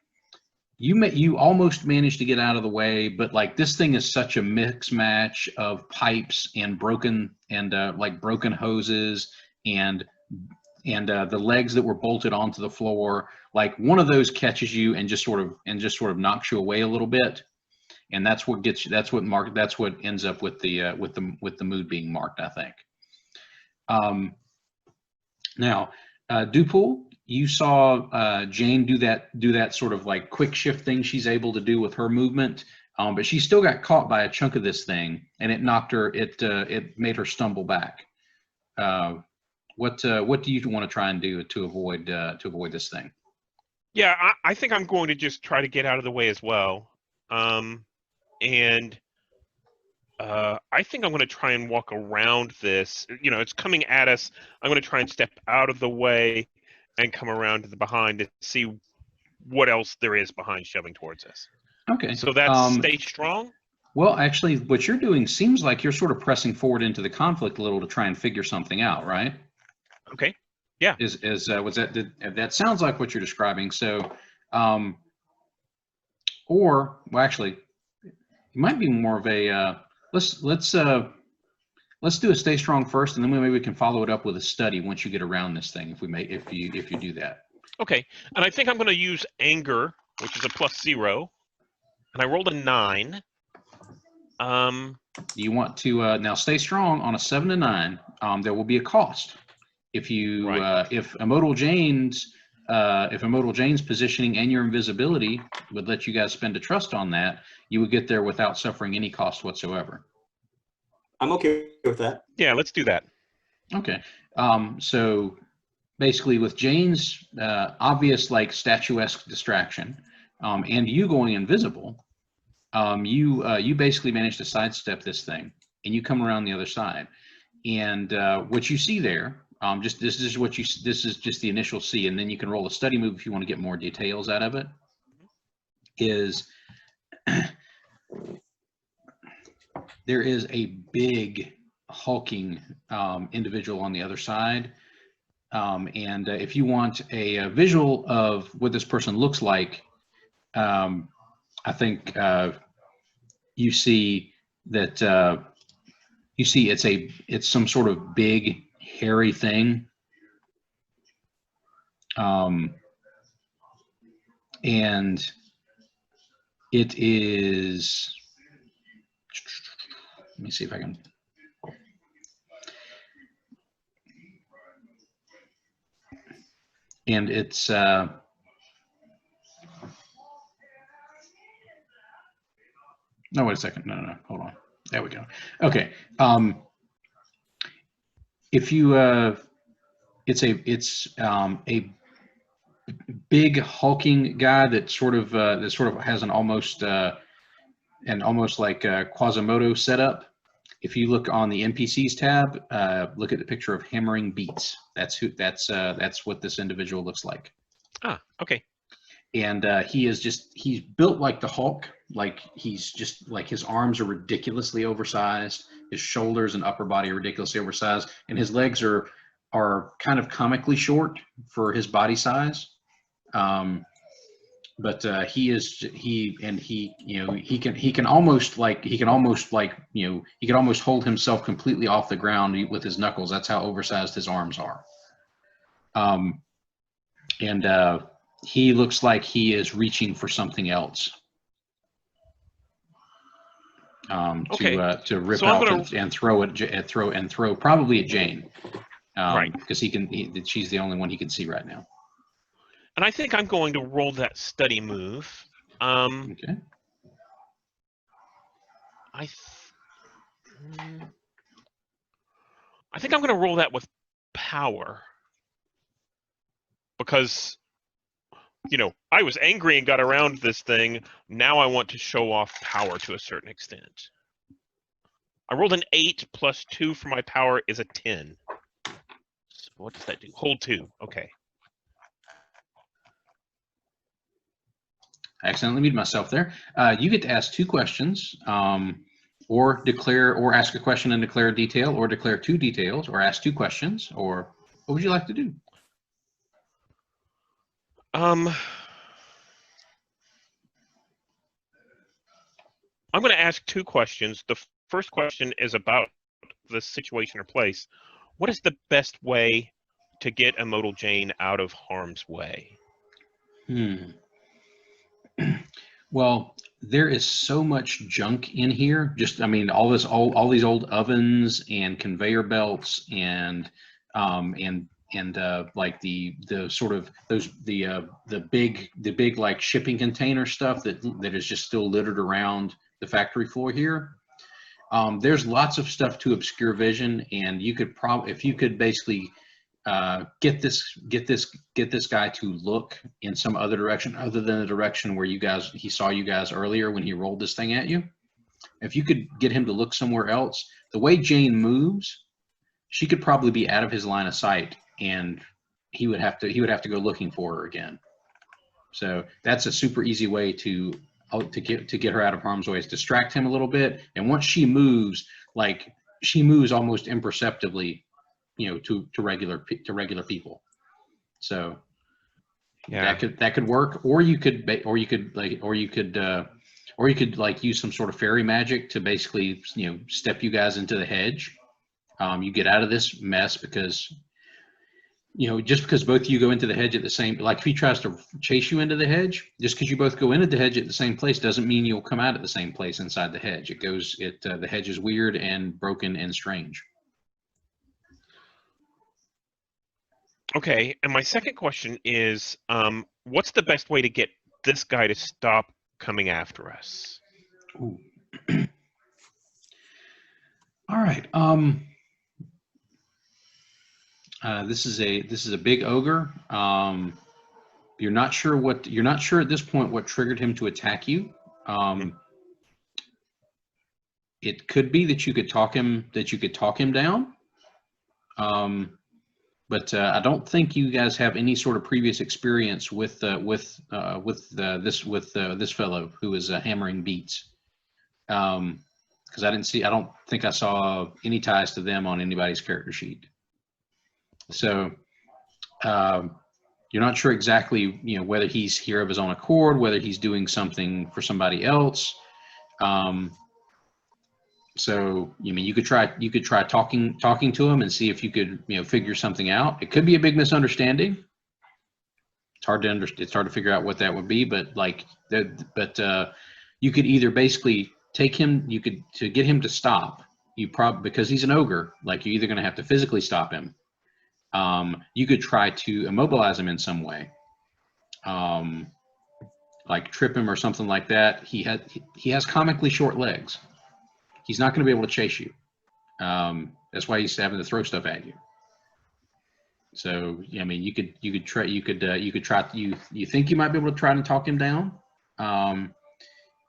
S1: you almost managed to get out of the way, but like this thing is such a mix match of pipes and broken hoses and the legs that were bolted onto the floor. Like one of those catches you and just sort of knocks you away a little bit, and that's what ends up with the mood being marked, I think. Now, Dupool, you saw Jane do that sort of like quick shift thing she's able to do with her movement, but she still got caught by a chunk of this thing, and it knocked her. It made her stumble back. What do you want to try and do to avoid this thing?
S3: Yeah, I think I'm going to just try to get out of the way as well. And I think I'm going to try and walk around this. It's coming at us. I'm going to try and step out of the way and come around to the behind to see what else there is behind shoving towards us.
S1: Okay.
S3: So that's stay strong?
S1: Well, actually, what you're doing seems like you're sort of pressing forward into the conflict a little to try and figure something out, right?
S3: Okay. Yeah.
S1: That sounds like what you're describing. So, actually, it might be more of a let's do a stay strong first, and then maybe we can follow it up with a study once you get around this thing. If you do that.
S3: Okay. And I think I'm going to use anger, which is a +0, and I rolled a 9.
S1: You want to now stay strong on a 7 to 9. There will be a cost. If Immortal Jane's positioning and your invisibility would let you guys spend a trust on that, you would get there without suffering any cost whatsoever.
S2: I'm okay with that.
S3: Yeah, let's do that.
S1: Okay. So basically, with Jane's obvious like statuesque distraction, and you going invisible, you basically manage to sidestep this thing, and you come around the other side. And what you see there, this is just the initial see, and then you can roll a study move if you want to get more details out of it. Is there is a big hulking individual on the other side, and if you want a visual of what this person looks like, I think you see that it's some sort of big hairy thing, and it is. Let me see if I can. And it's no, wait a second. No, hold on. There we go. Okay. If you a big hulking guy that sort of has an almost like Quasimodo setup. If you look on the NPCs tab, look at the picture of hammering beats. That's what this individual looks like.
S3: Ah, okay.
S1: And he's built like the Hulk. Like he's just like his arms are ridiculously oversized. His shoulders and upper body are ridiculously oversized, and his legs are kind of comically short for his body size. But he can almost hold himself completely off the ground with his knuckles. That's how oversized his arms are. And he looks like he is reaching for something else.
S3: Okay.
S1: To rip
S3: So I'm
S1: out and throw probably at Jane.
S3: Right.
S1: Because she's the only one he can see right now.
S3: And I think I'm going to roll that study move.
S1: Okay.
S3: I think I'm going to roll that with power. Because, I was angry and got around this thing. Now I want to show off power to a certain extent. I rolled an 8 plus 2 for my power is a 10. So what does that do? Hold 2. Okay.
S1: I accidentally muted myself there. You get to ask 2 questions, or ask a question and declare a detail, or declare 2 details, or ask 2 questions, or what would you like to do?
S3: I'm going to ask 2 questions. The first question is about the situation or place. What is the best way to get Immortal Jane out of harm's way?
S1: Well, there is so much junk in here. All these old ovens and conveyor belts and like the sort of the big like shipping container stuff that is just still littered around the factory floor here. There's lots of stuff to obscure vision, and you could if you could basically get this guy to look in some other direction other than the direction where he saw you guys earlier when he rolled this thing at you. If you could get him to look somewhere else, the way Jane moves, she could probably be out of his line of sight, and he would have to go looking for her again. So that's a super easy way to get her out of harm's way, is distract him a little bit, and once she moves almost imperceptibly, to regular people. So
S3: Yeah.
S1: that could work, or you could use some sort of fairy magic to basically step you guys into the hedge. You get out of this mess because just because both of you go into the hedge at the same, like if he tries to chase you into the hedge, just because you both go into the hedge at the same place doesn't mean you'll come out at the same place inside the hedge. The hedge is weird and broken and strange.
S3: Okay, and my second question is, what's the best way to get this guy to stop coming after us?
S1: Ooh. All right. This is a big ogre. You're not sure at this point what triggered him to attack you. It could be that you could talk him down. But I don't think you guys have any sort of previous experience with this fellow who is hammering beats. Because I don't think I saw any ties to them on anybody's character sheet. So you're not sure exactly, whether he's here of his own accord, whether he's doing something for somebody else. So you could try talking to him and see if you could figure something out. It could be a big misunderstanding. It's hard to figure out what that would be, but you could either basically take him. To get him to stop. Because he's an ogre. Like, you're either going to have to physically stop him. You could try to immobilize him in some way. Like trip him or something like that. He has comically short legs. He's not going to be able to chase you. That's why he's having to throw stuff at you. So I mean, you could try you think you might be able to try to talk him down.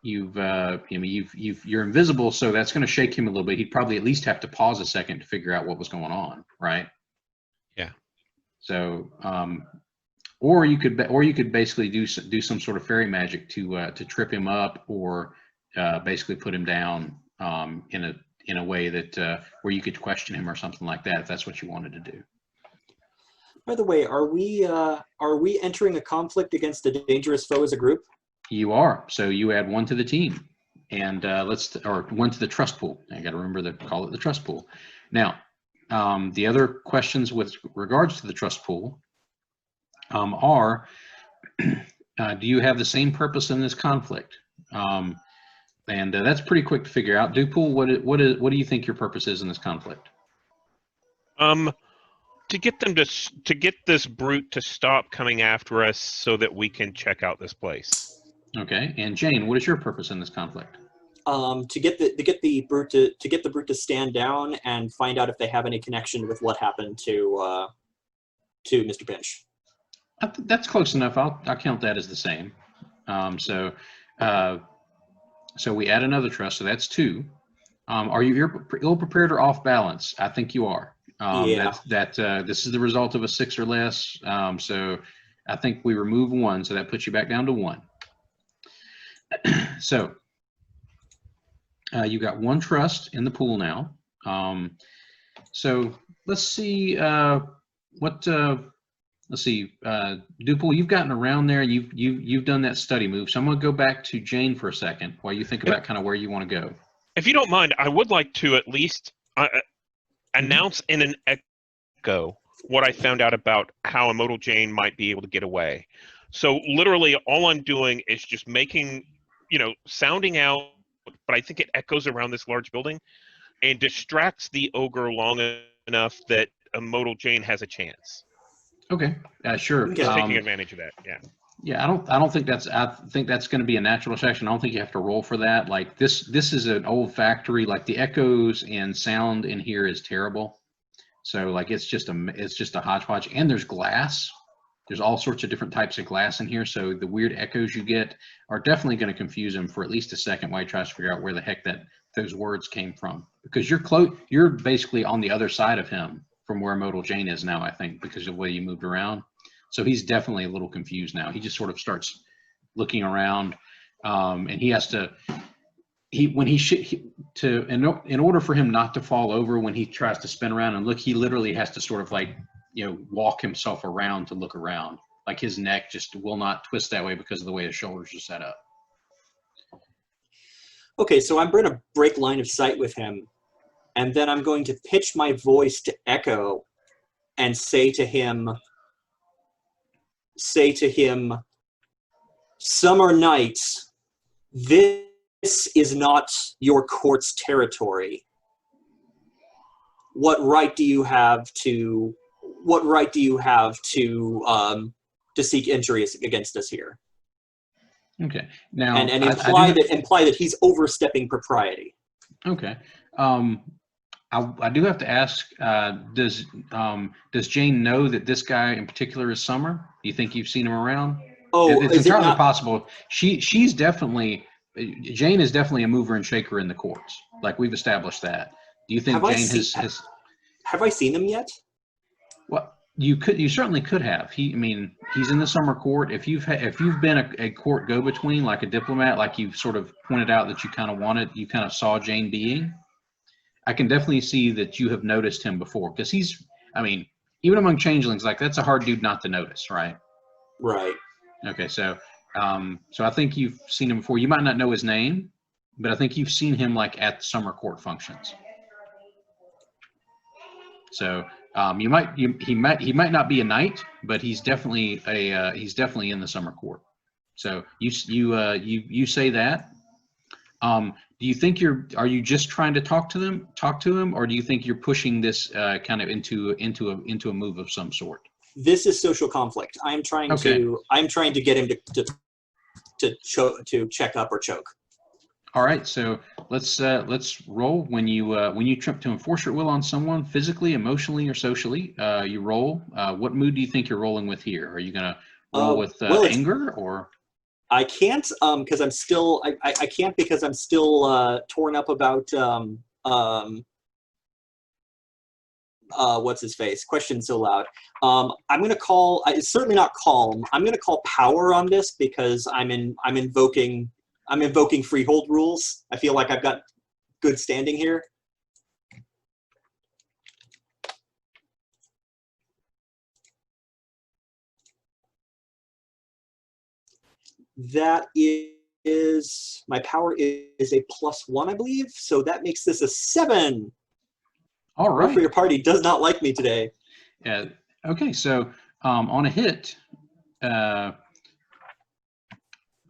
S1: You're invisible, so that's going to shake him a little bit. He'd probably at least have to pause a second to figure out what was going on, right?
S3: Yeah.
S1: So, or you could basically do some sort of fairy magic to trip him up, or basically put him down in a way that where you could question him or something like that, if that's what you wanted to do.
S2: By the way, are we entering a conflict against a dangerous foe as a group?
S1: You are. So you add 1 to the team, and or 1 to the trust pool. I got to remember to call it the trust pool. Now, the other questions with regards to the trust pool are, do you have the same purpose in this conflict? And that's pretty quick to figure out. Dupool, what do you think your purpose is in this conflict?
S3: To get them to get this brute to stop coming after us, so that we can check out this place.
S1: Okay, and Jane, what is your purpose in this conflict?
S2: To get the brute to stand down and find out if they have any connection with what happened to Mr. Pinch.
S1: That's close enough. I'll count that as the same. So we add another trust, so that's 2. Are you ill prepared or off balance? I think you are.
S2: Yeah.
S1: This is the result of a 6 or less. So I think we remove 1, so that puts you back down to 1. So you got 1 trust in the pool now. So let's see let's see, Dupool, you've gotten around there. You've done that study move. So I'm going to go back to Jane for a second while you think about kind of where you want to go.
S3: If you don't mind, I would like to at least announce in an echo what I found out about how a modal Jane might be able to get away. So literally all I'm doing is just making, sounding out, but I think it echoes around this large building and distracts the ogre long enough that a modal Jane has a chance.
S1: Okay, sure.
S3: Just taking advantage of that, yeah.
S1: Yeah, I don't think that's. I think that's going to be a natural section. I don't think you have to roll for that. Like this is an old factory. Like the echoes and sound in here is terrible. So like it's just a hodgepodge. And there's glass. There's all sorts of different types of glass in here. So the weird echoes you get are definitely going to confuse him for at least a second while he tries to figure out where the heck those words came from. Because you're basically on the other side of him from where Modal Jane is now, I think, because of the way you moved around. So he's definitely a little confused now. He just sort of starts looking around, and he has to. In order for him not to fall over when he tries to spin around and look, he literally has to sort of like walk himself around to look around. Like his neck just will not twist that way because of the way his shoulders are set up.
S2: Okay, so I'm going to break line of sight with him, and then I'm going to pitch my voice to echo, and say to him, "Summer nights, this is not your court's territory. What right do you have to seek injury against us here?"
S1: Okay. Now
S2: and imply that he's overstepping propriety.
S1: Okay. I do have to ask, does Jane know that this guy in particular is Summer? Do you think you've seen him around?
S2: Oh,
S1: it's entirely possible. Jane is definitely a mover and shaker in the courts. Like we've established that. Do you think Jane has?
S2: Have I seen him yet?
S1: Well, you certainly could have. He's in the Summer court. If you've been a court go-between, like a diplomat, like you've sort of pointed out that you kind of saw Jane being. I can definitely see that you have noticed him before, because even among changelings, like that's a hard dude not to notice, right?
S2: Right.
S1: Okay, so I think you've seen him before. You might not know his name, but I think you've seen him like at summer court functions. So he might not be a knight, but he's definitely in the summer court. So you say that. Do you think are you just trying to talk to him, or do you think you're pushing this kind of into a move of some sort?
S2: This is social conflict. I'm trying to get him to check up or choke.
S1: All right, so let's roll. When you attempt to enforce your will on someone, physically, emotionally, or socially, you roll. What mood do you think you're rolling with here? Are you gonna roll with
S2: Well,
S1: anger or?
S2: I can't because I'm still I can't because I'm still torn up about what's his face? Question so loud. I'm gonna call. It's certainly not calm. I'm gonna call power on this because I'm invoking freehold rules. I feel like I've got good standing here. That is my power is a +1, I believe. So that makes this a 7.
S1: All right.
S2: For your party does not like me today.
S1: Yeah. Okay. So on a hit, on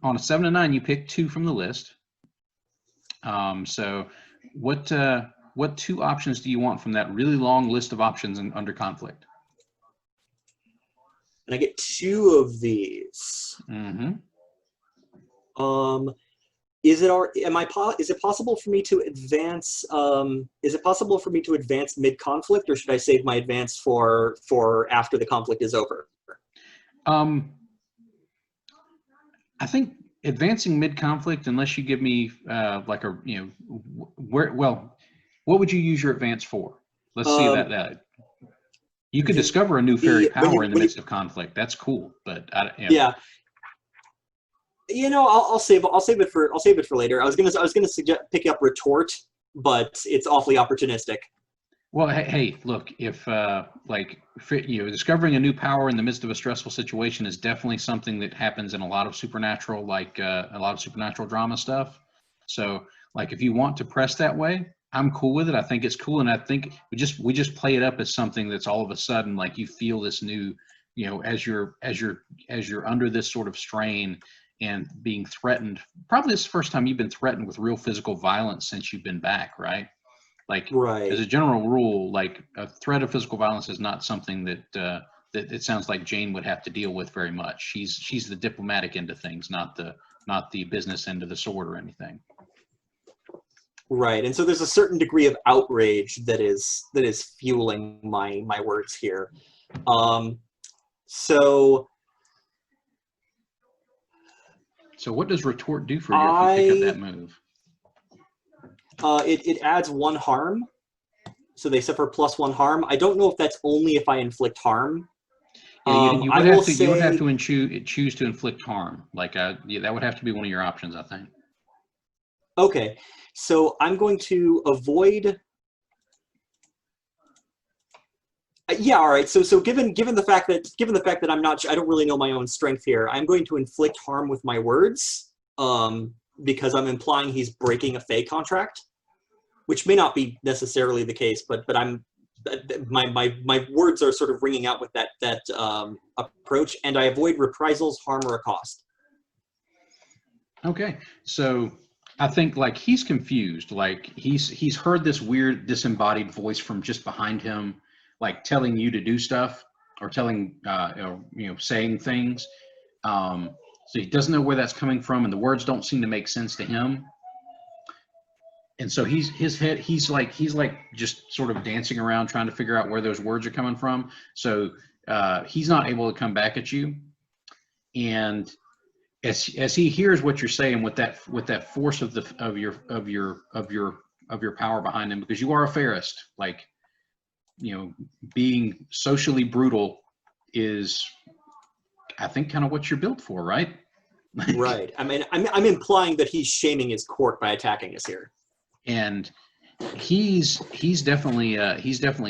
S1: a 7 to 9, you pick 2 from the list. So what 2 options do you want from that really long list of options under conflict?
S2: And I get 2 of these.
S1: Mm-hmm.
S2: Is it possible for me to advance? Is it possible for me to advance mid-conflict, or should I save my advance for after the conflict is over?
S1: I think advancing mid-conflict, unless you give me like a what would you use your advance for? Let's see that. You could discover a new fairy power in the midst of conflict. That's cool, but
S2: yeah. You know, I'll save it for later. I was gonna suggest pick up retort, but it's awfully opportunistic.
S1: Well, hey, look, if discovering a new power in the midst of a stressful situation is definitely something that happens in a lot of supernatural, drama stuff. So, like, if you want to press that way, I'm cool with it. I think it's cool, and I think we just play it up as something that's all of a sudden like you feel this new, as you're under this sort of strain and being threatened. Probably it's the first time you've been threatened with real physical violence since you've been back, right? Like,
S2: right.
S1: As a general rule, like a threat of physical violence is not something that that it sounds like Jane would have to deal with very much. She's the diplomatic end of things, not the business end of the sword or anything.
S2: Right, and so there's a certain degree of outrage that is fueling my words here. So
S1: what does retort do for you if you pick up that move?
S2: It adds 1 harm, so they suffer +1 harm. I don't know if that's only if I inflict harm.
S1: Yeah, you would have to choose to inflict harm. Like, that would have to be one of your options, I think.
S2: Okay, so I'm going to avoid. Yeah, all right. So given the fact that I don't really know my own strength here, I'm going to inflict harm with my words. Because I'm implying he's breaking a Fey contract, which may not be necessarily the case, but my words are sort of ringing out with that approach, and I avoid reprisals, harm, or a cost.
S1: Okay, so I think like he's confused, like he's heard this weird disembodied voice from just behind him, like telling you to do stuff or telling saying things. So he doesn't know where that's coming from, and the words don't seem to make sense to him. And so he's like just sort of dancing around trying to figure out where those words are coming from. So he's not able to come back at you. And as he hears what you're saying with that force of your power behind him, because you are a Fairist, like, being socially brutal is, I think, kind of what you're built for, right?
S2: Right. I mean, I'm implying that he's shaming his court by attacking us here.
S1: And he's definitely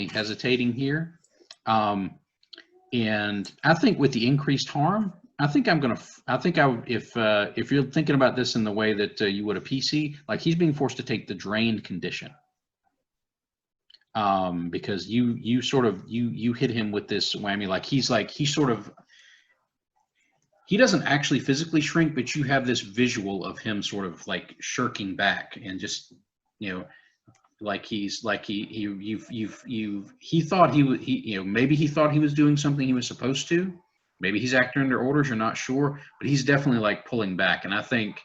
S1: hesitating here. And I think with the increased harm, if you're thinking about this in the way that you would a PC, like he's being forced to take the drained condition. Because you hit him with this whammy, he doesn't actually physically shrink, but you have this visual of him sort of like shirking back and just, maybe he thought he was doing something he was supposed to. Maybe he's acting under orders, you're not sure, but he's definitely like pulling back. And I think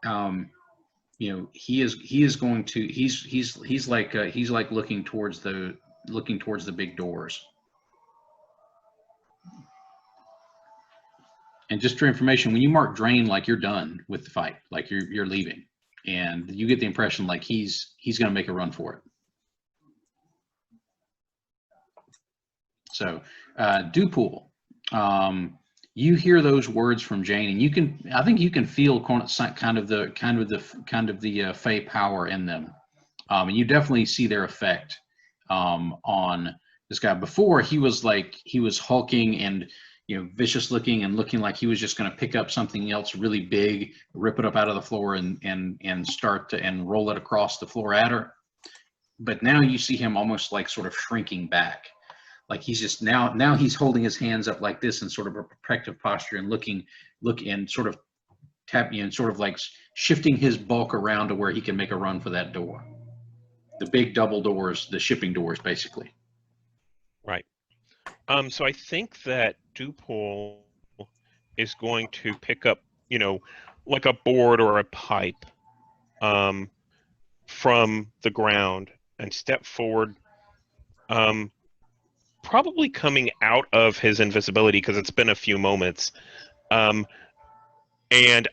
S1: you know, he is going to he's like looking towards the big doors. And just for information, when you mark drain, like you're done with the fight, like you're leaving, and you get the impression like he's going to make a run for it. So, Dupool, you hear those words from Jane, and I think you can feel kind of the Fey power in them, and you definitely see their effect on this guy. Before he was hulking and, you know, vicious looking and looking like he was just going to pick up something else really big, rip it up out of the floor, and start to and roll it across the floor at her. But now you see him almost like sort of shrinking back. Like he's just now he's holding his hands up like this in sort of a protective posture and look and sort of tapping and sort of like shifting his bulk around to where he can make a run for that door. The big double doors, the shipping doors, basically.
S3: Right. So I think that Dupool is going to pick up, you know, like a board or a pipe from the ground and step forward, probably coming out of his invisibility because it's been a few moments, and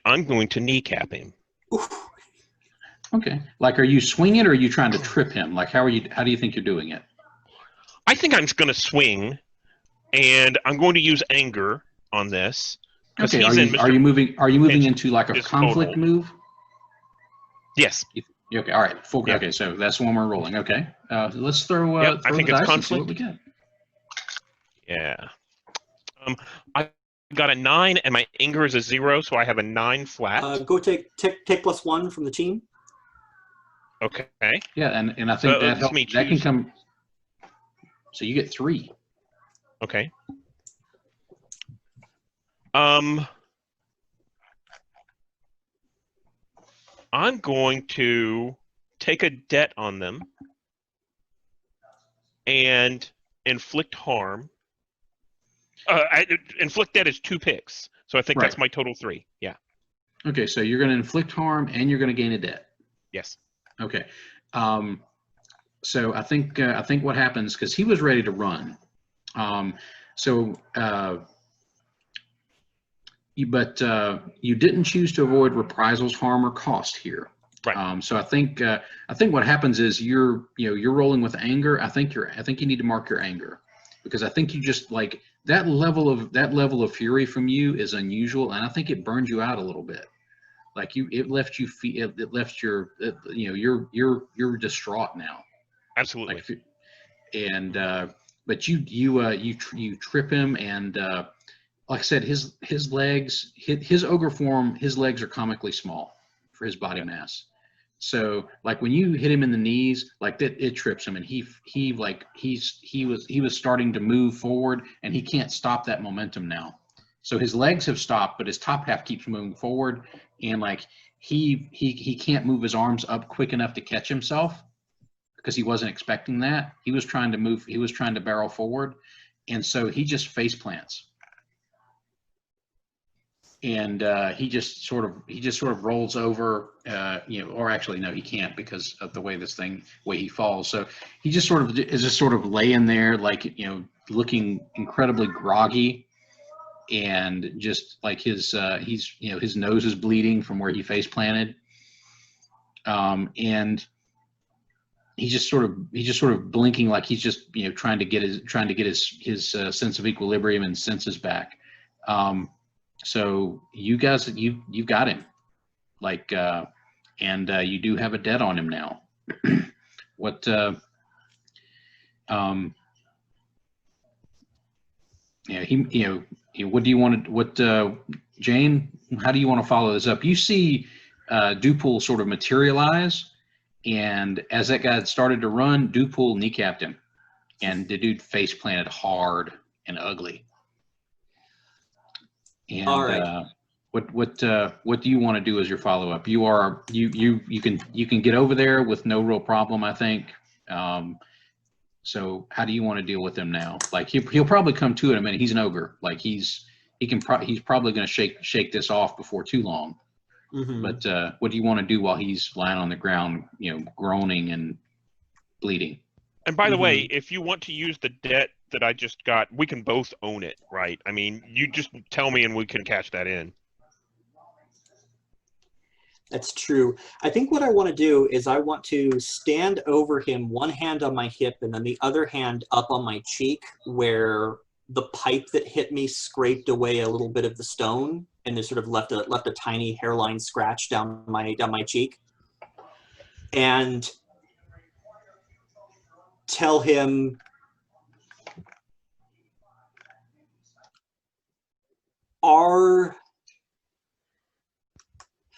S3: I'm going to kneecap him.
S1: Okay. Like, are you swinging or are you trying to trip him? Like, how do you think you're doing it?
S3: I think I'm just going to swing, and I'm going to use anger on this.
S1: Okay. Are you moving into like a conflict move?
S3: Yes.
S1: Okay. All right.
S3: Yeah.
S1: Okay. So that's one we're rolling. Okay. Let's throw
S3: I think
S1: the
S3: it's
S1: dice
S3: conflict.
S1: and see what we get.
S3: Yeah. I got a 9, and my anger is a 0, so I have a 9 flat.
S2: Go take +1 from the team.
S3: Okay.
S1: Yeah, and I think that helps. That can come. So you get 3.
S3: Okay. I'm going to take a debt on them and inflict harm. Inflict debt is 2 picks, so I think that's my total 3. Yeah.
S1: Okay, so you're going to inflict harm and you're going to gain a debt.
S3: Yes.
S1: Okay. So I think what happens, because he was ready to run. You didn't choose to avoid reprisals, harm, or cost here.
S3: Right.
S1: So I think what happens is you're rolling with anger. I think you need to mark your anger, because I think you just like that level of fury from you is unusual, and I think it burns you out a little bit. Like you're distraught now.
S3: Absolutely.
S1: But you trip him, and like I said, his legs, his ogre form, his legs are comically small for his body mass. So like when you hit him in the knees, like that, it trips him, and he was starting to move forward, and he can't stop that momentum now. So his legs have stopped, but his top half keeps moving forward, and like he can't move his arms up quick enough to catch himself, because he wasn't expecting that. He was trying to barrel forward, and so he just face plants. And he just sort of rolls over, or actually no, he can't because of the way he falls. So he just sort of laying there, like, looking incredibly groggy, and just like his nose is bleeding from where he face planted, and he's just sort of blinking, like he's just trying to get his sense of equilibrium and senses back. So you guys, you've got him, like, and you do have a debt on him now. What what do you want to? Jane, how do you want to follow this up? You see Dupool sort of materialize, and as that guy started to run, Dupool kneecapped him, and the dude face planted hard and ugly. And
S2: all right.
S1: What do you want to do as your follow up? You can get over there with no real problem, I think. So how do you want to deal with him now? Like he'll probably come to it in a minute. He's an ogre. Like he's probably going to shake this off before too long. But what do you want to do while he's lying on the ground, groaning and bleeding?
S3: And by the way, if you want to use the debt that I just got, we can both own it, right? I mean, you just tell me and we can cash that in.
S2: That's true. I think what I want to do is I want to stand over him, one hand on my hip and then the other hand up on my cheek where the pipe that hit me scraped away a little bit of the stone and there's sort of left a tiny hairline scratch down my cheek. And tell him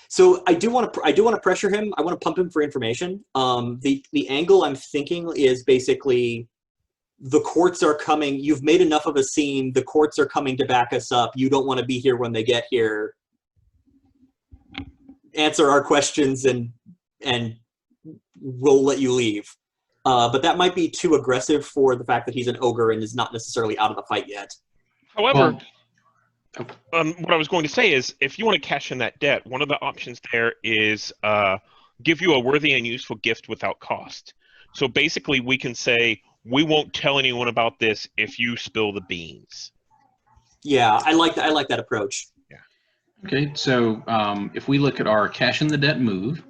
S2: So I do want to pressure him. I want to pump him for information. The angle I'm thinking is basically the courts are coming. You've made enough of a scene. The courts are coming to back us up. You don't want to be here when they get here. Answer our questions and we'll let you leave. But that might be too aggressive for the fact that he's an ogre and is not necessarily out of the fight yet.
S3: However, what I was going to say is, if you want to cash in that debt, one of the options there is give you a worthy and useful gift without cost. So basically, we can say, we won't tell anyone about this if you spill the beans.
S2: Yeah, I like that approach.
S3: Yeah.
S1: Okay, so if we look at our cash in the debt move,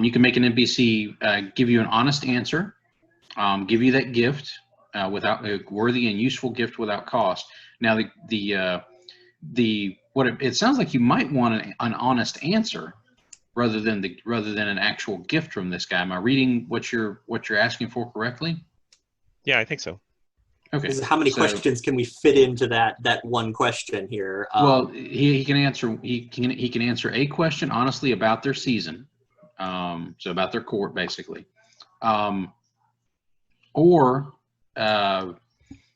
S1: you can make an NPC give you an honest answer, give you that gift without a worthy and useful gift without cost. Now, it sounds like you might want an honest answer rather than an actual gift from this guy. Am I reading what you're asking for correctly?
S3: Yeah, I think so.
S1: Okay.
S2: How many questions can we fit into that one question here?
S1: Well, he can answer a question honestly about their season, so about their court basically, or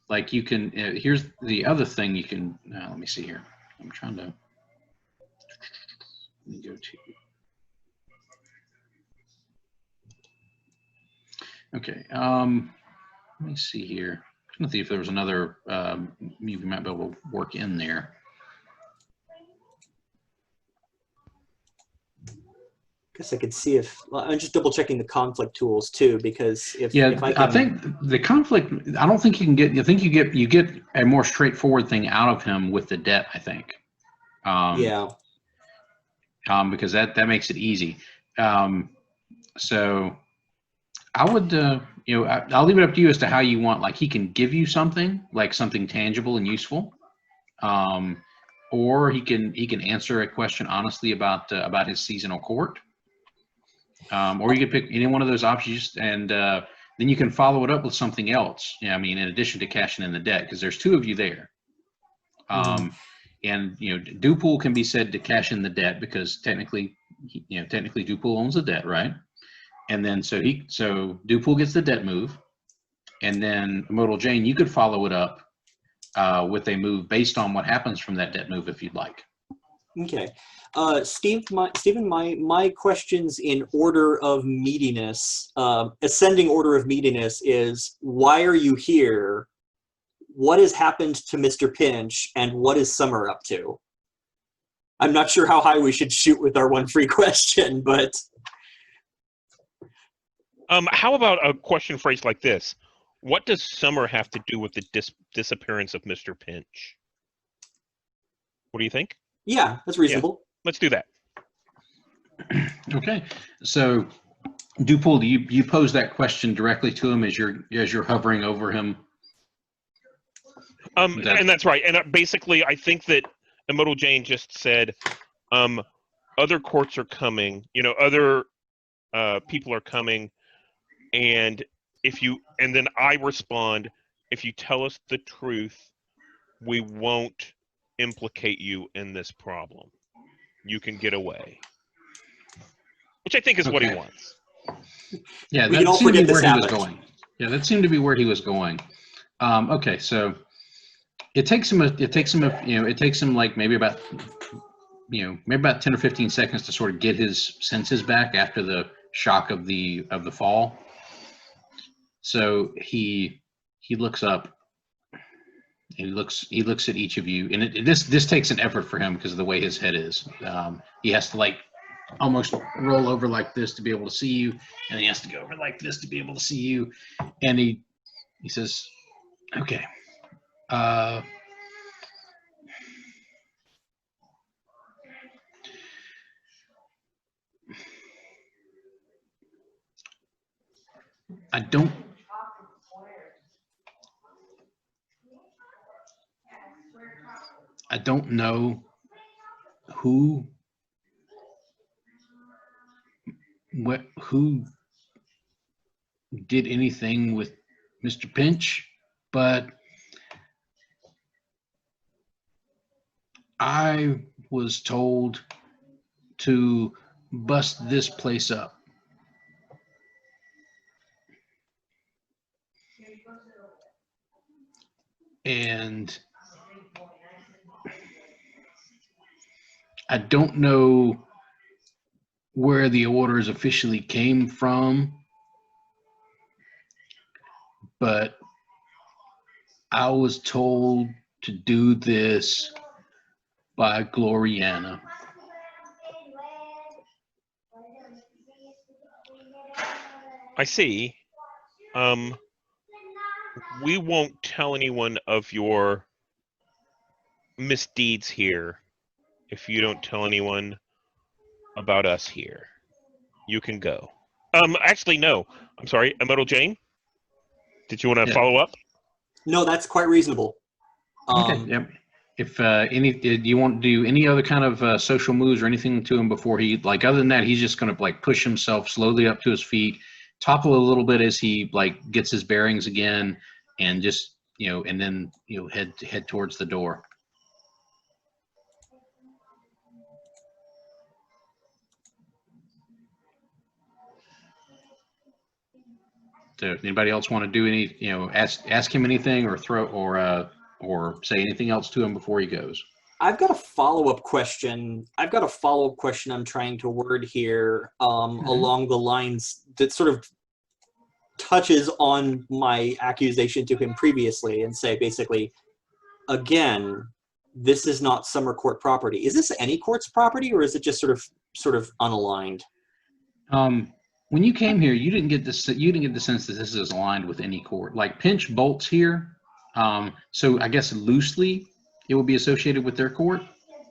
S1: like you can. Here's the other thing you can. Let me see here. I'm trying to. Let me go to. Okay. Let me see here. I'm trying to see if there was another you might be able to work in there.
S2: Guess I could see if I'm just double checking the conflict tools too, because if
S1: I think the conflict. I don't think you can get. I think you get a more straightforward thing out of him with the debt. I think.
S2: Yeah.
S1: Because that makes it easy. So I would. I'll leave it up to you as to how you want. Like he can give you something, like something tangible and useful, or he can answer a question honestly about his seasonal court. Or you could pick any one of those options, and then you can follow it up with something else. I mean, in addition to cashing in the debt, because there's two of you there. And Dupool can be said to cash in the debt because technically Dupool owns the debt, right? And then so Dupool gets the debt move, and then Modal Jane, you could follow it up with a move based on what happens from that debt move if you'd like.
S2: Okay. Stephen, my questions in order of meatiness, ascending order of meatiness is, why are you here? What has happened to Mr. Pinch? And what is Summer up to? I'm not sure how high we should shoot with our one free question, but...
S3: How about a question phrased like this? What does Summer have to do with the disappearance of Mr. Pinch? What do you think?
S2: Yeah, that's reasonable.
S3: Yeah. Let's do that.
S1: Okay, so Dupool, do you pose that question directly to him as you're hovering over him?
S3: And that's right. And basically, I think that Immortal Jane just said, other courts are coming. Other people are coming, and then I respond, if you tell us the truth, we won't implicate you in this problem. You can get away, which I think is what he wants.
S1: Yeah,
S2: we can all forget this happened.
S1: Going. Yeah, that seemed to be where he was going. Okay, so it takes him like maybe about 10 or 15 seconds to sort of get his senses back after the shock of the fall. So he looks up. He looks at each of you, and this takes an effort for him because of the way his head is. He has to like almost roll over like this to be able to see you, and he has to go over like this to be able to see you. And he says, "Okay, I don't know who did anything with Mr. Pinch, but I was told to bust this place up. And I don't know where the orders officially came from, but I was told to do this by Gloriana.
S3: I see. We won't tell anyone of your misdeeds here if you don't tell anyone about us here. You can go. Actually, no. I'm sorry. Immortal Jane? Did you want to follow up?
S2: No, that's quite reasonable.
S1: Okay, yep. If do you want to do any other kind of social moves or anything to him before he, like, other than that, he's just going to like push himself slowly up to his feet, topple a little bit as he like gets his bearings again, and just, and then, head towards the door. So anybody else want to do any, ask him anything or or say anything else to him before he goes?
S2: I've got a follow-up question. I'm trying to word here along the lines that sort of touches on my accusation to him previously, and say basically, again, this is not Summer Court property. Is this any court's property, or is it just sort of unaligned?
S1: When you came here, you didn't get the sense that this is aligned with any court. Like, Pinch bolts here, so I guess loosely it will be associated with their court,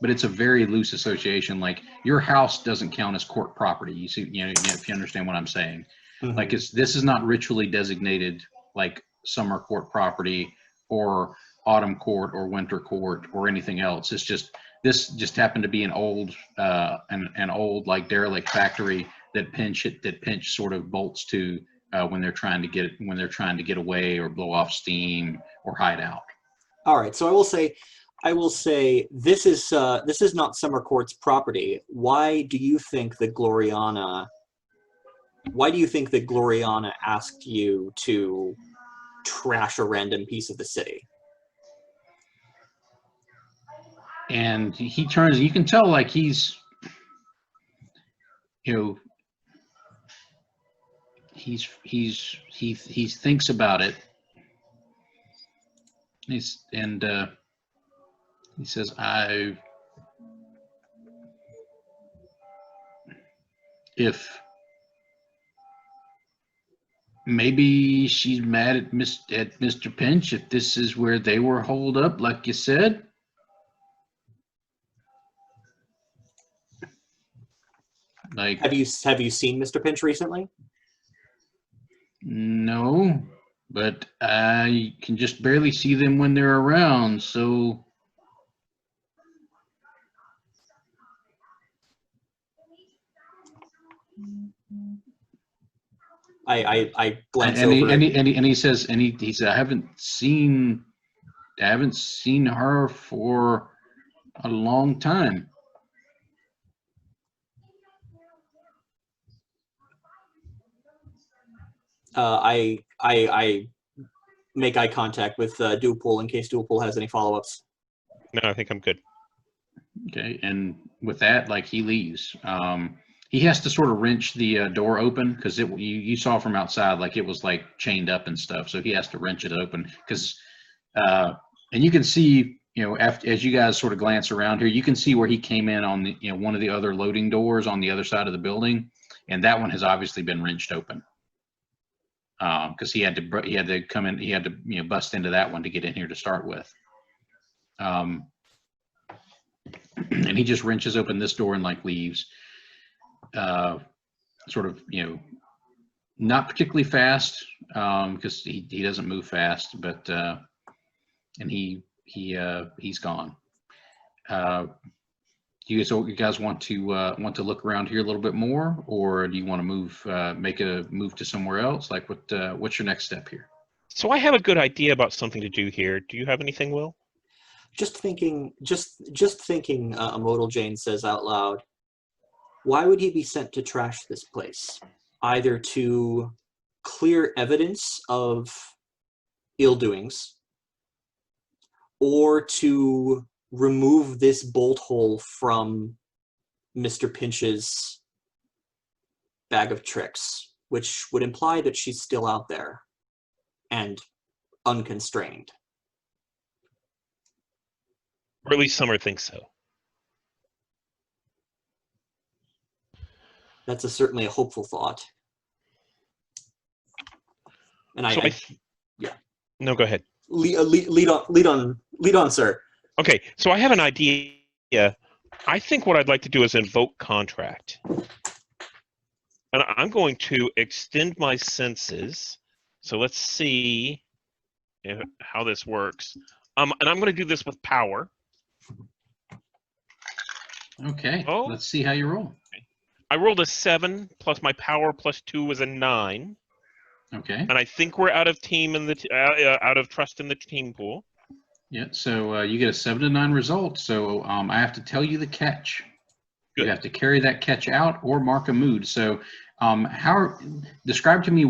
S1: but it's a very loose association. Like, your house doesn't count as court property. You see, if you understand what I'm saying. Mm-hmm. Like, this is not ritually designated like Summer Court property or Autumn Court or Winter Court or anything else. It's just, this just happened to be an old like derelict factory that Pinch sort of bolts to when they're trying to get away or blow off steam or hide out.
S2: All right, so I will say this is not Summer Court's property. Why do you think that Gloriana asked you to trash a random piece of the city?
S1: And he turns, you can tell, like, he's, he thinks about it. He says, if maybe she's mad at Mr. Pinch, if this is where they were holed up, like you said. Like,
S2: have you seen Mr. Pinch recently?
S1: No, but I can just barely see them when they're around, so.
S2: I glance
S1: over.
S2: And
S1: he says, I haven't seen her for a long time.
S2: I make eye contact with Dupool in case Dupool has any follow-ups.
S3: No, I think I'm good.
S1: Okay, and with that, like, he leaves. He has to sort of wrench the door open because you saw from outside, like, it was like chained up and stuff. So he has to wrench it open because And you can see, as you guys sort of glance around here, you can see where he came in on the, one of the other loading doors on the other side of the building, and that one has obviously been wrenched open. Because he had to come in, he had to bust into that one to get in here to start with. And he just wrenches open this door and like leaves. Sort of not particularly fast, because he doesn't move fast, but and he's gone. Do you guys want to look around here a little bit more, or do you want to make a move to somewhere else? Like, what's your next step here?
S3: So I have a good idea about something to do here. Do you have anything, Will?
S2: Just thinking, a modal Jane says out loud, why would he be sent to trash this place? Either to clear evidence of ill doings, or to remove this bolt hole from Mr. Pinch's bag of tricks, which would imply that she's still out there and unconstrained.
S3: Or at least Summer thinks so.
S2: That's certainly a hopeful thought. And
S3: So
S2: yeah.
S3: No, go ahead.
S2: Lead on, sir.
S3: Okay, so I have an idea. I think what I'd like to do is invoke contract. And I'm going to extend my senses. So let's see how this works. And I'm going to do this with power.
S1: Okay, let's see how you roll.
S3: I rolled a 7 plus my power plus 2 was a 9.
S1: Okay.
S3: And I think we're out of out of trust in the team pool.
S1: Yeah, so you get a 7 to 9 result. So I have to tell you the catch. Good. You have to carry that catch out or mark a mood. So describe to me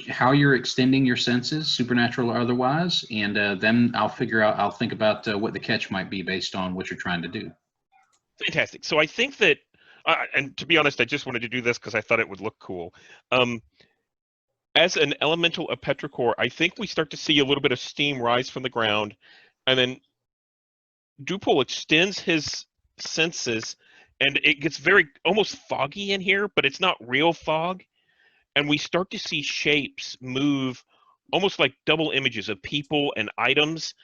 S1: how you're extending your senses, supernatural or otherwise, and then I'll think about what the catch might be based on what you're trying to do.
S3: Fantastic. So I think that, and to be honest, I just wanted to do this because I thought it would look cool. As an elemental of petrichor, I think we start to see a little bit of steam rise from the ground, and then Dupol extends his senses, and it gets almost foggy in here, but it's not real fog, and we start to see shapes move, almost like double images of people and items,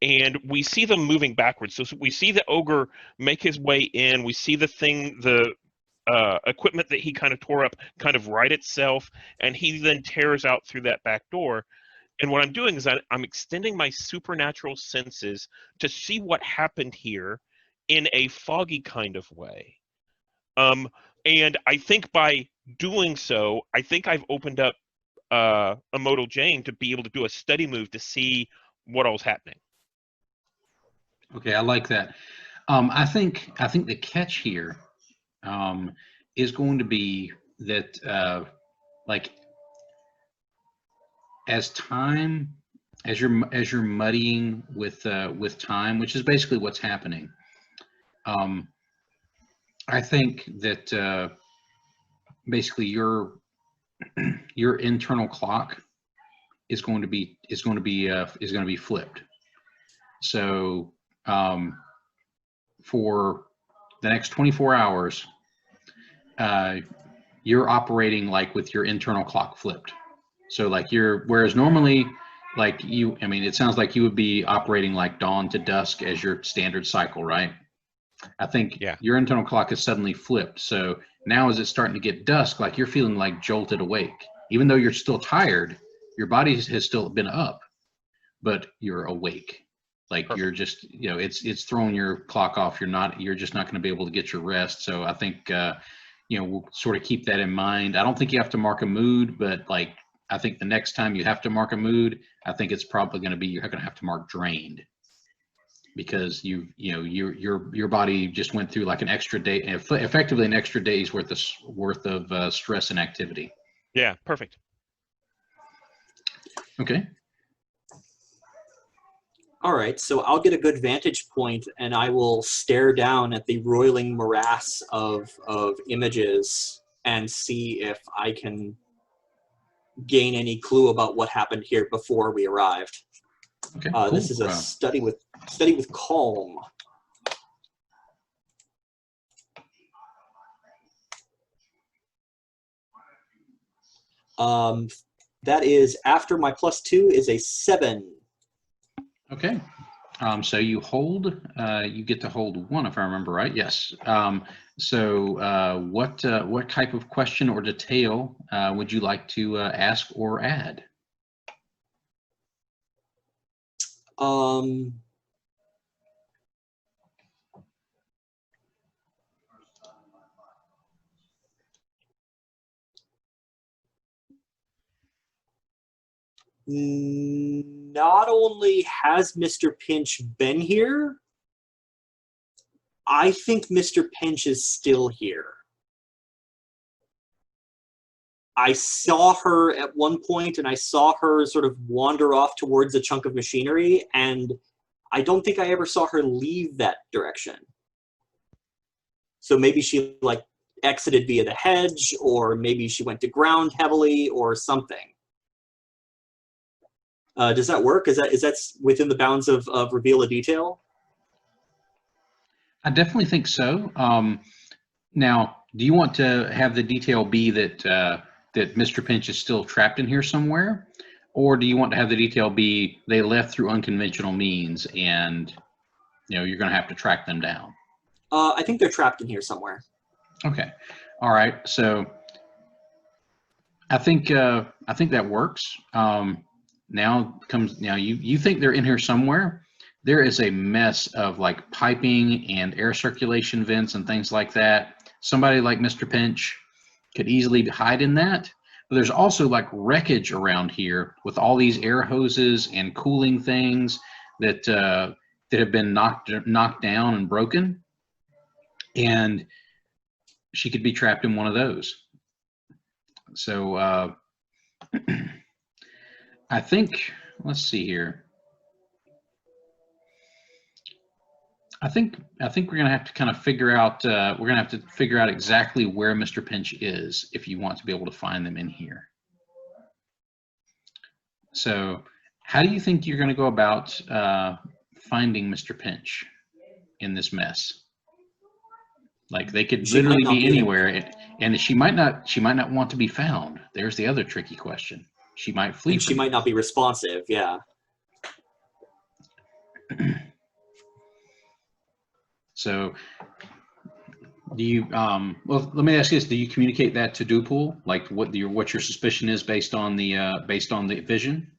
S3: and we see them moving backwards. So we see the ogre make his way in. We see the equipment that he kind of tore up kind of right itself, and he then tears out through that back door. And what I'm doing is I'm extending my supernatural senses to see what happened here in a foggy kind of way. And I think by doing so, I think I've opened up a modal Jane to be able to do a study move to see what all's happening.
S1: Okay, I like that. I think the catch here is going to be that like as you're muddying with time, which is basically what's happening. I think that basically your internal clock is going to be flipped. So for the next 24 hours, you're operating like with your internal clock flipped. So like whereas normally, like it sounds like you would be operating like dawn to dusk as your standard cycle, right? I think your internal clock is suddenly flipped. So now as it's starting to get dusk, like you're feeling like jolted awake. Even though you're still tired, your body has still been up, but you're awake. Like Perfect. You're just, it's throwing your clock off. You're just not going to be able to get your rest. So I think, we'll sort of keep that in mind. I don't think you have to mark a mood, but like, I think the next time you have to mark a mood, I think it's probably going to be, you're going to have to mark drained, because your body just went through like an extra day, effectively an extra day's worth of stress and activity.
S3: Yeah. Perfect.
S1: Okay.
S2: All right, so I'll get a good vantage point, and I will stare down at the roiling morass of images and see if I can gain any clue about what happened here before we arrived.
S1: Okay, cool.
S2: This is a study with calm. That is after my +2 is a 7.
S1: Okay. So you hold, you get to hold 1 if I remember right. Yes. What type of question or detail would you like to ask or add?
S2: Not only has Mr. Pinch been here, I think Mr. Pinch is still here. I saw her at one point, and I saw her sort of wander off towards a chunk of machinery, and I don't think I ever saw her leave that direction. So maybe she like exited via the hedge, or maybe she went to ground heavily, or something. Does that work? Is that within the bounds of reveal a detail?
S1: I definitely think so. Now, do you want to have the detail be that that Mr. Pinch is still trapped in here somewhere, or do you want to have the detail be they left through unconventional means and you're going to have to track them down?
S2: I think they're trapped in here somewhere.
S1: Okay. All right. So I think that works. Now you think they're in here somewhere. There is a mess of like piping and air circulation vents and things like that. Somebody like Mr. Pinch could easily hide in that. But there's also like wreckage around here with all these air hoses and cooling things that that have been knocked down and broken. And she could be trapped in one of those. So I think, let's see here. I think we're gonna have to kind of figure out. We're gonna have to figure out exactly where Mr. Pinch is if you want to be able to find them in here. So, how do you think you're gonna go about finding Mr. Pinch in this mess? Like they could literally be anywhere, and she might not want to be found. There's the other tricky question. She might flee.
S2: And she might not be responsive. Yeah.
S1: So, do you? Well, let me ask you this: do you communicate that to Dupool, like what your suspicion is based on the vision?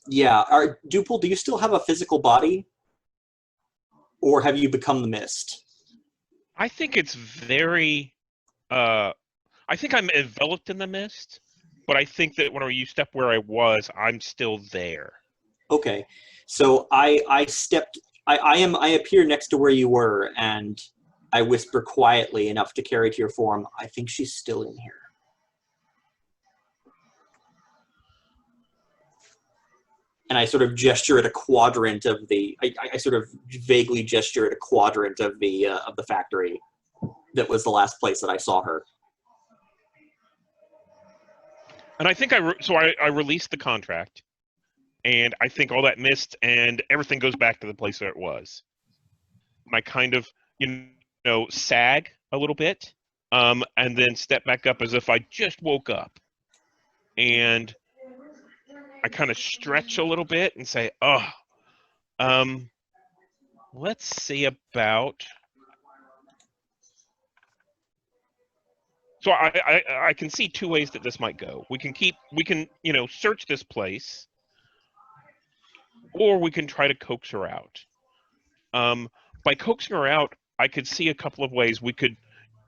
S2: Yeah. Dupool, do you still have a physical body, or have you become the mist?
S3: I think it's very. I think I'm enveloped in the mist, but I think that when you step where I was, I'm still there.
S2: Okay, so I appear next to where you were, and I whisper quietly enough to carry to your form. I think she's still in here. And I sort of gesture at a quadrant of the. I sort of vaguely gesture at a quadrant of the factory. That was the last place that I saw her.
S3: And I think I released the contract, and I think all that mist and everything goes back to the place where it was. I kind of sag a little bit, and then step back up as if I just woke up, and I kind of stretch a little bit and say, let's see about. So I can see 2 ways that this might go. We can search this place, or we can try to coax her out. By coaxing her out, I could see a couple of ways. We could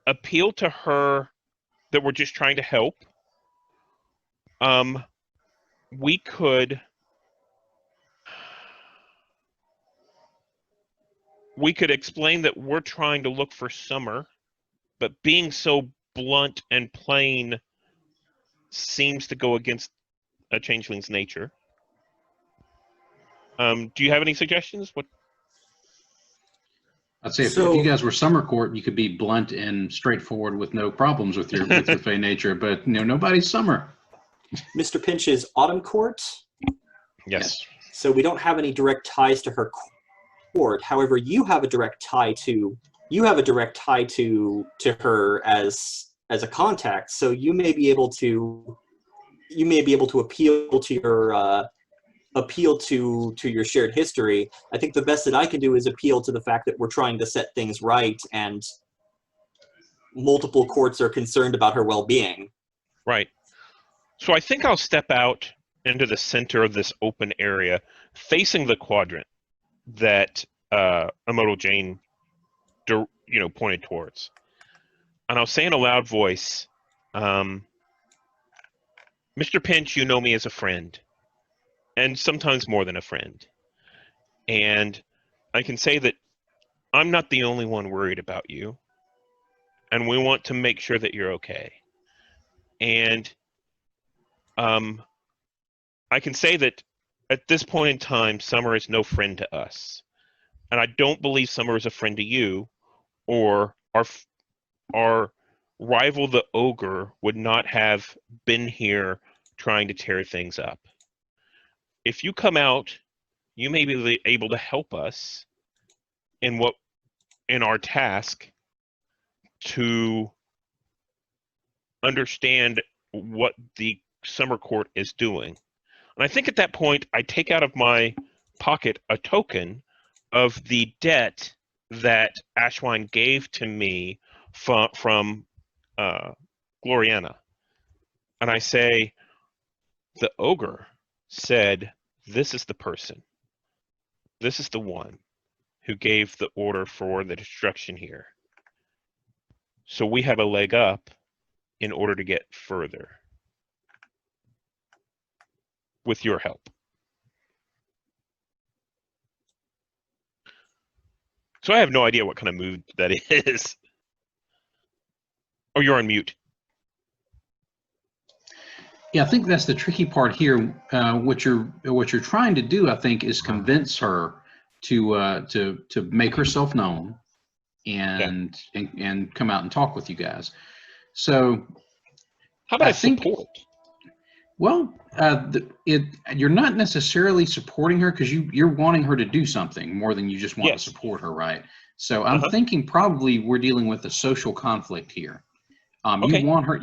S3: appeal to her that we're just trying to help. We could explain that we're trying to look for Summer, but being so blunt and plain seems to go against a changeling's nature. Do you have any suggestions? What?
S1: I'd say if you guys were Summer Court, you could be blunt and straightforward with no problems with your fey nature, but nobody's Summer.
S2: Mr. Pinch is Autumn Court.
S3: Yes.
S2: So we don't have any direct ties to her court. However, you have a direct tie to her as a contact. So you may be able to appeal to your shared history. I think the best that I can do is appeal to the fact that we're trying to set things right and multiple courts are concerned about her well-being.
S3: Right. So I think I'll step out into the center of this open area, facing the quadrant that Immortal Jane, pointed towards, and I'll say in a loud voice, "Mr. Pinch, you know me as a friend, and sometimes more than a friend, and I can say that I'm not the only one worried about you, and we want to make sure that you're okay. And I can say that at this point in time, Summer is no friend to us. And I don't believe Summer is a friend to you, or our rival, the Ogre, would not have been here trying to tear things up. If you come out, you may be able to help us in our task to understand what the Summer Court is doing." And I think at that point, I take out of my pocket a token of the debt that Ashwine gave to me from Gloriana. And I say, the Ogre said, this is the person. This is the one who gave the order for the destruction here. So we have a leg up in order to get further. With your help. So I have no idea what kind of mood that is. Oh, you're on mute.
S1: Yeah, I think that's the tricky part here. What you're trying to do, I think, is convince her to make herself known and come out and talk with you guys. So
S3: how about
S1: I think
S3: support?
S1: Well, you're not necessarily supporting her because you're wanting her to do something more than you just want to support her, right? So I'm thinking probably we're dealing with a social conflict here.
S3: Okay.
S1: You want her. I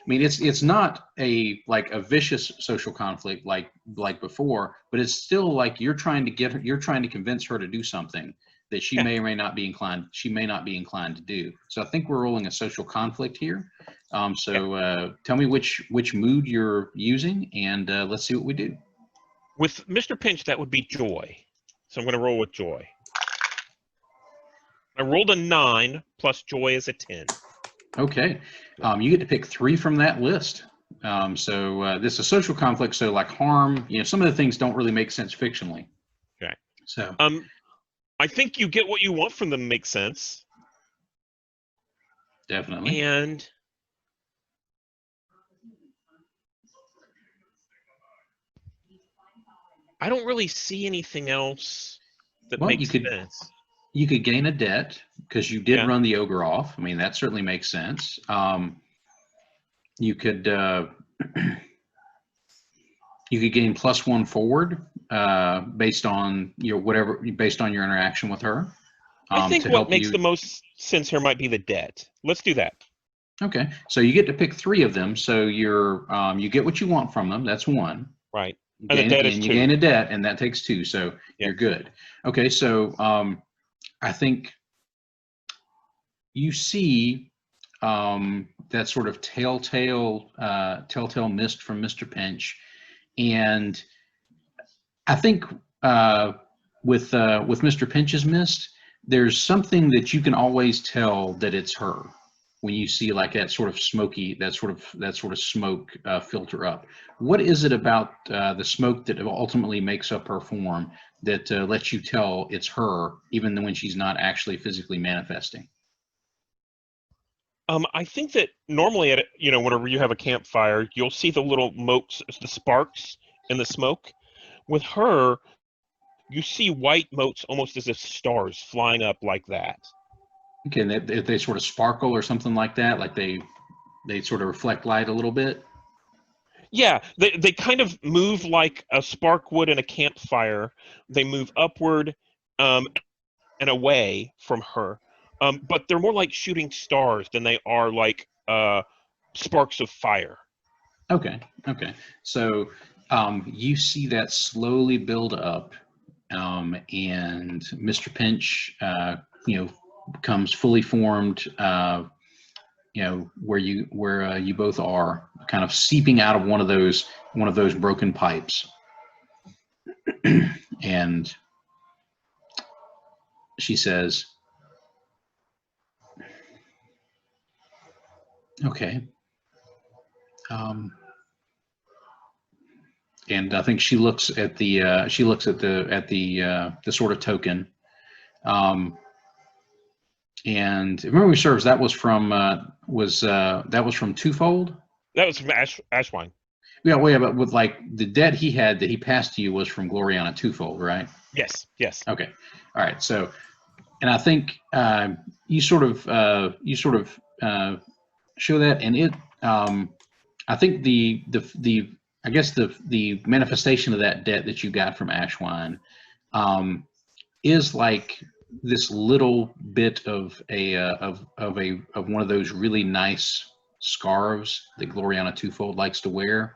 S1: mean, it's not a vicious social conflict like before, but it's still like you're trying to convince her to do something that she may or may not be inclined. She may not be inclined to do. So I think we're rolling a social conflict here. Tell me which mood you're using, and let's see what we do.
S3: With Mr. Pinch, that would be joy. So I'm going to roll with joy. I rolled a 9 plus joy is a 10.
S1: Okay, you get to pick 3 from that list. This is a social conflict, so like harm, some of the things don't really make sense fictionally.
S3: Okay.
S1: So
S3: I think you get what you want from them makes sense.
S1: Definitely.
S3: And I don't really see anything else that makes sense.
S1: You could gain a debt because you did run the Ogre off. I mean, that certainly makes sense. You could gain +1 forward based on your interaction with her.
S3: I think what makes the most sense here might be the debt. Let's do that.
S1: Okay, so you get to pick 3 of them. So you get what you want from them. That's 1.
S3: Right. And the debt is 2.
S1: You gain a debt, and that takes 2. So you're good. Okay, so I think you see that sort of telltale mist from Mr. Pinch, and I think with Mr. Pinch's mist, there's something that you can always tell that it's her when you see like that sort of smoky, that sort of smoke filter up. What is it about the smoke that ultimately makes up her form that lets you tell it's her, even when she's not actually physically manifesting?
S3: I think that normally whenever you have a campfire, you'll see the little motes, the sparks in the smoke. With her, you see white motes almost as if stars flying up like that.
S1: Okay, and they sort of sparkle or something like that, like they sort of reflect light a little bit.
S3: Yeah, they kind of move like a spark would in a campfire. They move upward and away from her. But they're more like shooting stars than they are like sparks of fire.
S1: Okay. Okay. So you see that slowly build up, and Mr. Pinch, comes fully formed. Where you both are, kind of seeping out of one of those broken pipes, and she says, "Okay." And I think she looks at the sort of token. And if memory serves, that was from Twofold.
S3: That was from Ashwine.
S1: Yeah, well, yeah, but with like the debt he had that he passed to you was from Gloriana Twofold, right?
S3: Yes.
S1: Okay, all right. So, and I think you sort of show that, and it. I think I guess the manifestation of that debt that you got from Ashwine is like this little bit of one of those really nice scarves that Gloriana Twofold likes to wear.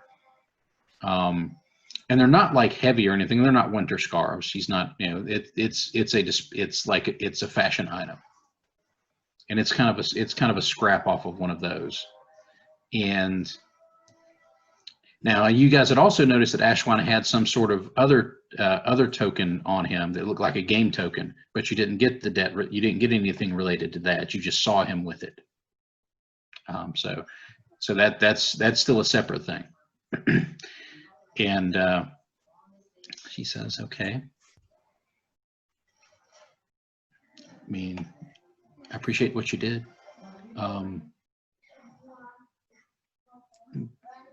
S1: And they're not like heavy or anything. They're not winter scarves. She's not, it's a fashion item, and it's kind of a scrap off of one of those. And now you guys had also noticed that Ashwan had some sort of other token on him that looked like a game token, but you didn't get the debt. You didn't get anything related to that. You just saw him with it. So that's still a separate thing. And she says, "Okay. I mean, I appreciate what you did,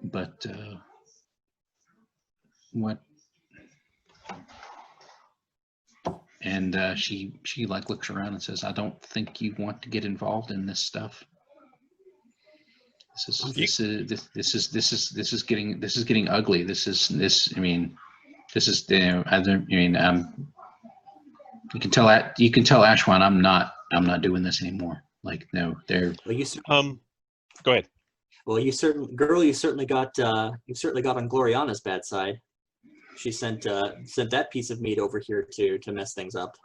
S1: but what?" And she like looks around and says, "I don't think you want to get involved in this stuff. This is getting ugly. You can tell Ashwan I'm not doing this anymore. Like, no, they're."
S2: Well,
S3: go ahead.
S2: Well, you certainly got on Gloriana's bad side. She sent that piece of meat over here to mess things up.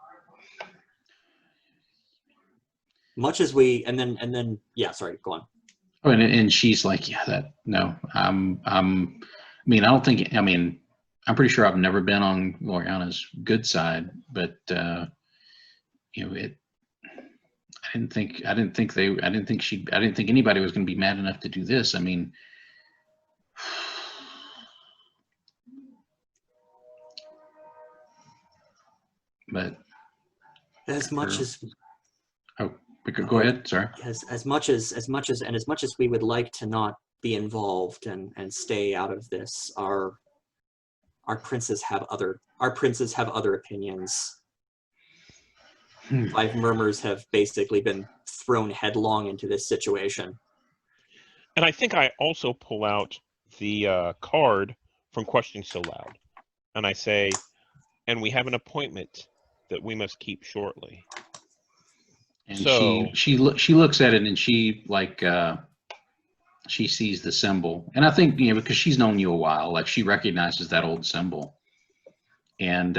S2: Much as we and then yeah, sorry, go on.
S1: Oh, and she's like, "Yeah, I'm pretty sure I've never been on Gloriana's good side, but I didn't think anybody was going to be mad enough to do this. I mean, but
S2: as much as
S1: go ahead, sorry.
S2: As much as we would like to not be involved and stay out of this, our princes have other opinions. 5 murmurs have basically been thrown headlong into this situation.
S3: And I think I also pull out the card from Question So Loud, and I say, "And we have an appointment that we must keep shortly."
S1: And so she looks at it, and she sees the symbol, and I think because she's known you a while, like she recognizes that old symbol. And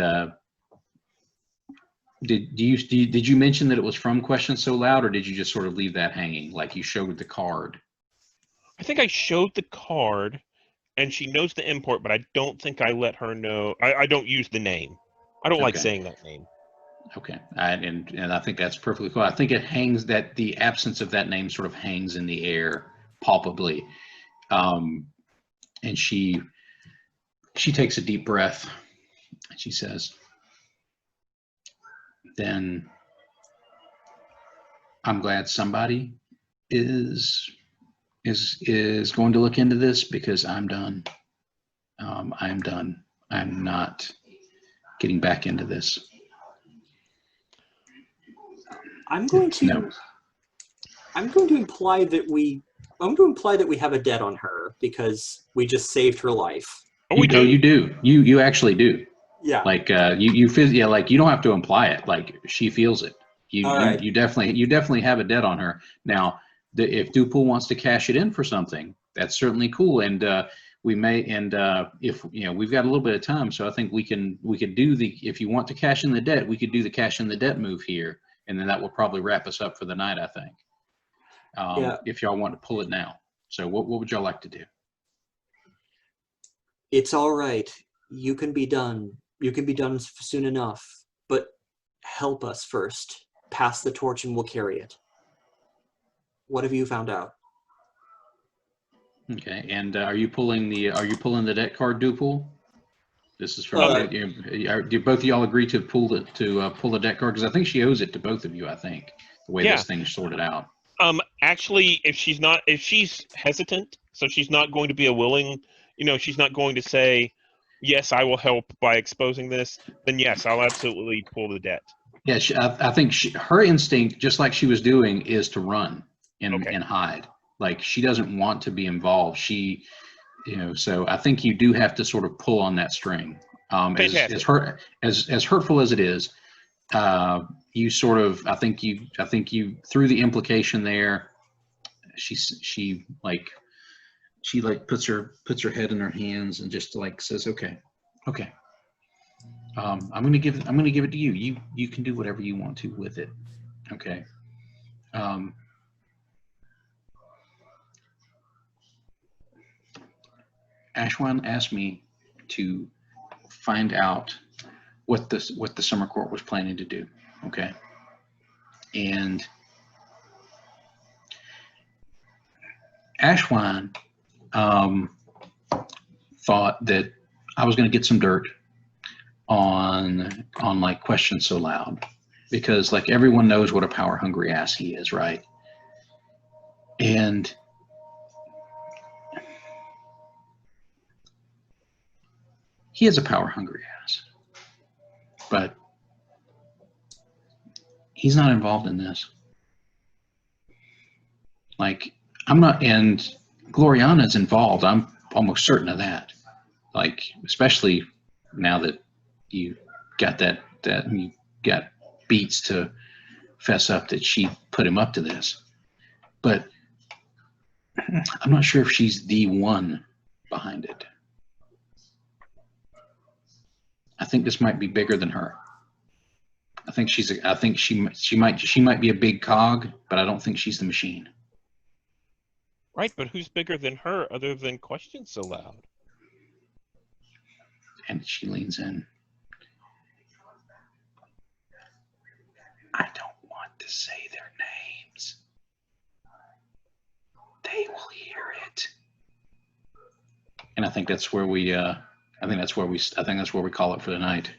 S1: did you mention that it was from Question So Loud, or did you just sort of leave that hanging, like you showed the card?
S3: I think I showed the card, and she knows the import, but I don't think I let her know. I don't use the name. I don't like saying that name.
S1: Okay, and I think that's perfectly cool. I think it hangs, that the absence of that name sort of hangs in the air palpably. And she takes a deep breath, and she says, "Then I'm glad somebody is going to look into this, because I'm done. I am done. I'm not getting back into this."
S2: I'm going to imply that we I'm going to imply that we have a debt on her because we just saved her life.
S3: Oh, we do.
S1: You do. You actually do.
S2: Yeah.
S1: Like you feel, yeah, like you don't have to imply it. Like she feels it.
S2: All right.
S1: You definitely have a debt on her. Now, if Dupool wants to cash it in for something, that's certainly cool. And we may, and if we've got a little bit of time, so I think we could do the, if you want to cash in the debt, we could do the cash in the debt move here, and then that will probably wrap us up for the night, I think.
S2: Yeah.
S1: If y'all want to pull it now. So what would y'all like to do?
S2: It's all right. You can be done. You can be done soon enough. But help us first. Pass the torch and we'll carry it. What have you found out?
S1: Okay, and are you pulling the debt card, Dupool? This is from do both of y'all agree to pull the debt card? Because I think she owes it to both of you. I think the way this thing's sorted out.
S3: Actually, if she's hesitant, so she's not going to be a willing, she's not going to say, yes, I will help by exposing this, then yes, I'll absolutely pull the debt.
S1: Yeah, I think her instinct, just like she was doing, is to run and hide. Like she doesn't want to be involved. So I think you do have to sort of pull on that string. As hurtful as it is, you sort of, I think you through the implication there, she puts her head in her hands and just like says, okay, I'm gonna give it to you. You can do whatever you want to with it. Okay. Ashwan asked me to find out what the summer court was planning to do. Okay. And Ashwan thought that I was going to get some dirt on like Questions So Loud, because like everyone knows what a power hungry ass he is, right? And he is a power hungry ass, but he's not involved in this. Like I'm not, and Gloriana's involved. I'm almost certain of that. Like, especially now that you got that you got Beats to fess up that she put him up to this. But I'm not sure if she's the one behind it. I think this might be bigger than her. I think she might be a big cog, but I don't think she's the machine.
S3: Right, but who's bigger than her other than Questions So Loud?
S1: And she leans in. I don't want to say their names. They will hear it. And I think that's where we call it for the night.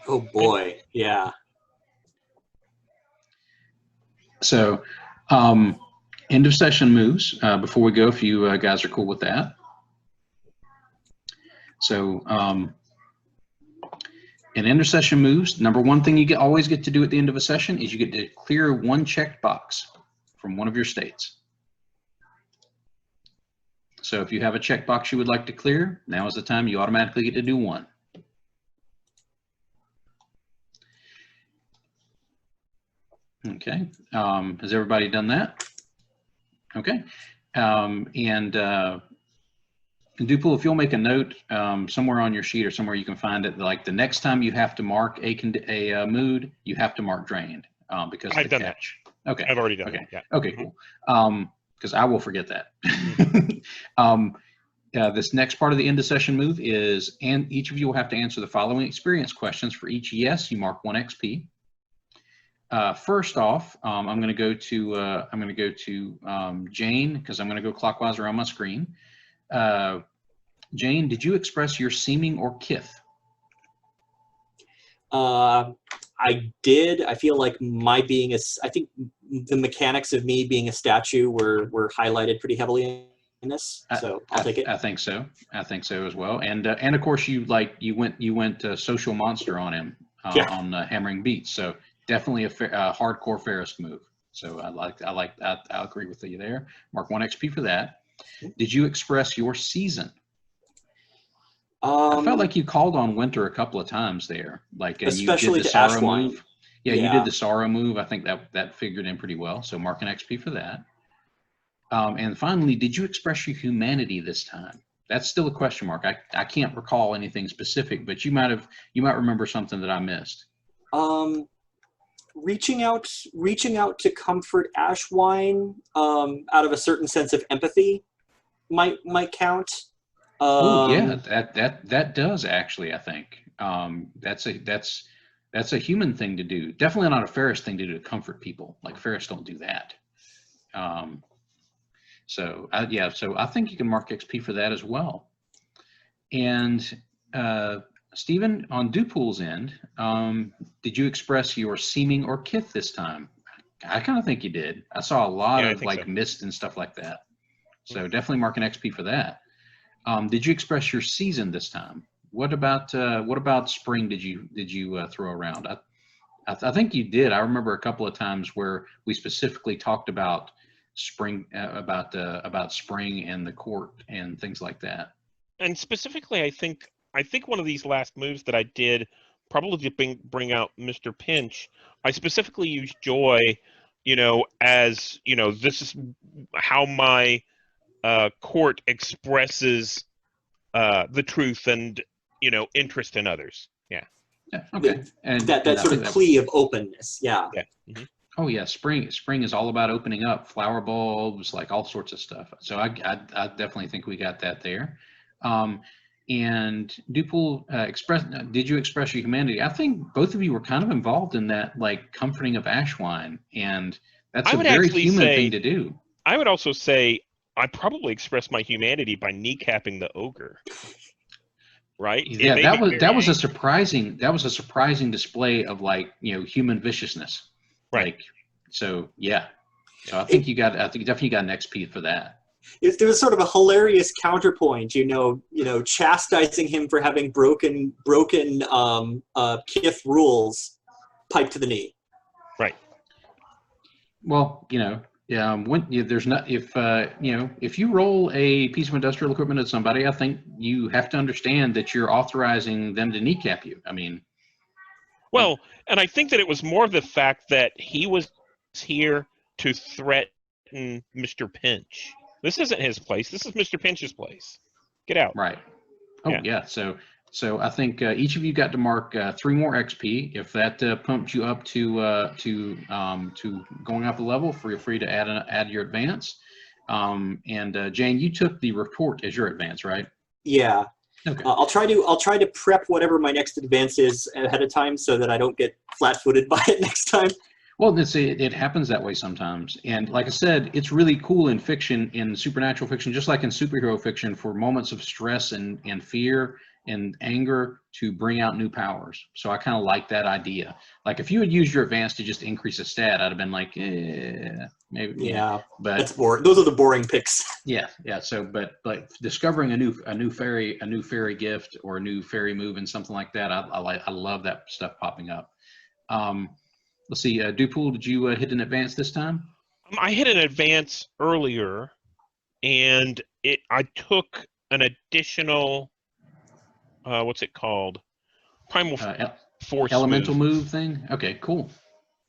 S2: Oh boy, yeah.
S1: So, end of session moves. Before we go, if you guys are cool with that. So, in end of session moves, number one thing you always get to do at the end of a session is you get to clear one checked box from one of your states. So if you have a checkbox you would like to clear, now is the time you automatically get to do one. Okay, has everybody done that? Okay, and Dupool, if you'll make a note somewhere on your sheet or somewhere you can find it, like the next time you have to mark a mood, you have to mark drained because of the catch.
S3: That.
S1: Okay,
S3: I've already done it. Yeah.
S1: Okay, cool. Because I will forget that. This next part of the end of session move is, and each of you will have to answer the following experience questions. For each yes, you mark 1 XP. First off, I'm going to go to Jane, because I'm going to go clockwise around my screen. Jane, did you express your seeming or kith?
S2: I did. I feel like my being I think the mechanics of me being a statue were highlighted pretty heavily in this, so I'll take it.
S1: I think so. I think so as well. And of course you went social monster on him on hammering beats. So definitely a hardcore Ferris move. So I agree with you there. Mark 1 XP for that. Did you express your season? I felt like you called on winter a couple of times there. Like you did
S2: especially
S1: the
S2: to
S1: sorrow
S2: Ashwine.
S1: move. Yeah, you did the sorrow move. I think that figured in pretty well. So mark an XP for that. And finally, did you express your humanity this time? That's still a question mark. I can't recall anything specific, but you might remember something that I missed.
S2: Reaching out to comfort Ashwine out of a certain sense of empathy might count.
S1: Oh yeah, that does actually. I think that's a human thing to do. Definitely not a Ferris thing to do to comfort people. Like Ferris don't do that. So I think you can mark XP for that as well. And Stephen, on Dupool's end, did you express your seeming or kith this time? I kind of think you did. I saw a lot of like mist and stuff like that. So definitely mark an XP for that. Did you express your season this time? What about spring? Did you throw around? I think you did. I remember a couple of times where we specifically talked about spring, about spring and the court and things like that.
S3: And specifically, I think one of these last moves that I did, probably to bring out Mr. Pinch, I specifically used joy, as this is how my court expresses the truth and interest in others. Yeah.
S1: Okay. And
S2: that sort of plea of openness. Yeah.
S3: Mm-hmm.
S1: Oh yeah, spring is all about opening up, flower bulbs, like all sorts of stuff. So I definitely think we got that there. And Dupool, did you express your humanity? I think both of you were kind of involved in that, like comforting of Ashwine, and that's a very human thing to do.
S3: I would also say I probably expressed my humanity by kneecapping the ogre. Right?
S1: Yeah, that was a surprising display of like human viciousness.
S3: Right.
S1: Like, so yeah. So I think you definitely got an XP for that.
S2: There was sort of a hilarious counterpoint, chastising him for having broken Kith rules, pipe to the knee.
S3: Right.
S1: Well, there's not if you roll a piece of industrial equipment at somebody, I think you have to understand that you're authorizing them to kneecap you. I mean,
S3: well, and I think that it was more of the fact that he was here to threaten Mr. Pinch. This isn't his place. This is Mr. Pinch's place. Get out.
S1: Right. Oh yeah. So I think each of you got to mark 3 more XP. If that pumped you up to going up a level, feel free to add your advance. And Jane, you took the report as your advance, right?
S2: Yeah.
S1: Okay.
S2: I'll try to prep whatever my next advance is ahead of time so that I don't get flat-footed by it next time.
S1: Well, it happens that way sometimes. And like I said, it's really cool in fiction, in supernatural fiction, just like in superhero fiction, for moments of stress and fear and anger to bring out new powers. So I kind of like that idea. Like if you had used your advance to just increase a stat, I'd have been like, maybe.
S2: Yeah,
S1: but
S2: that's boring. Those are the boring picks.
S1: Yeah. So, but discovering a new fairy gift or a new fairy move and something like that, I love that stuff popping up. Let's see, Dupool, did you hit an advance this time?
S3: I hit an advance earlier, and I took an additional, what's it called? Primal Force
S1: elemental move thing? Okay, cool.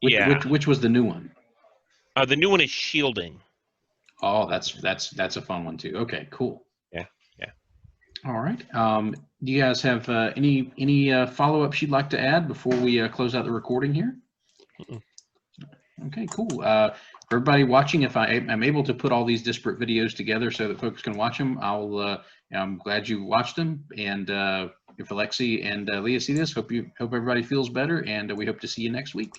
S1: Which was the new one?
S3: The new one is shielding.
S1: Oh, that's a fun one too. Okay, cool.
S3: Yeah.
S1: All right. Do you guys have any follow-ups you'd like to add before we close out the recording here? Okay, cool. For everybody watching, if I'm able to put all these disparate videos together so that folks can watch them, I'm glad you watched them. And if Alexi and Leah see this, hope everybody feels better, and we hope to see you next week.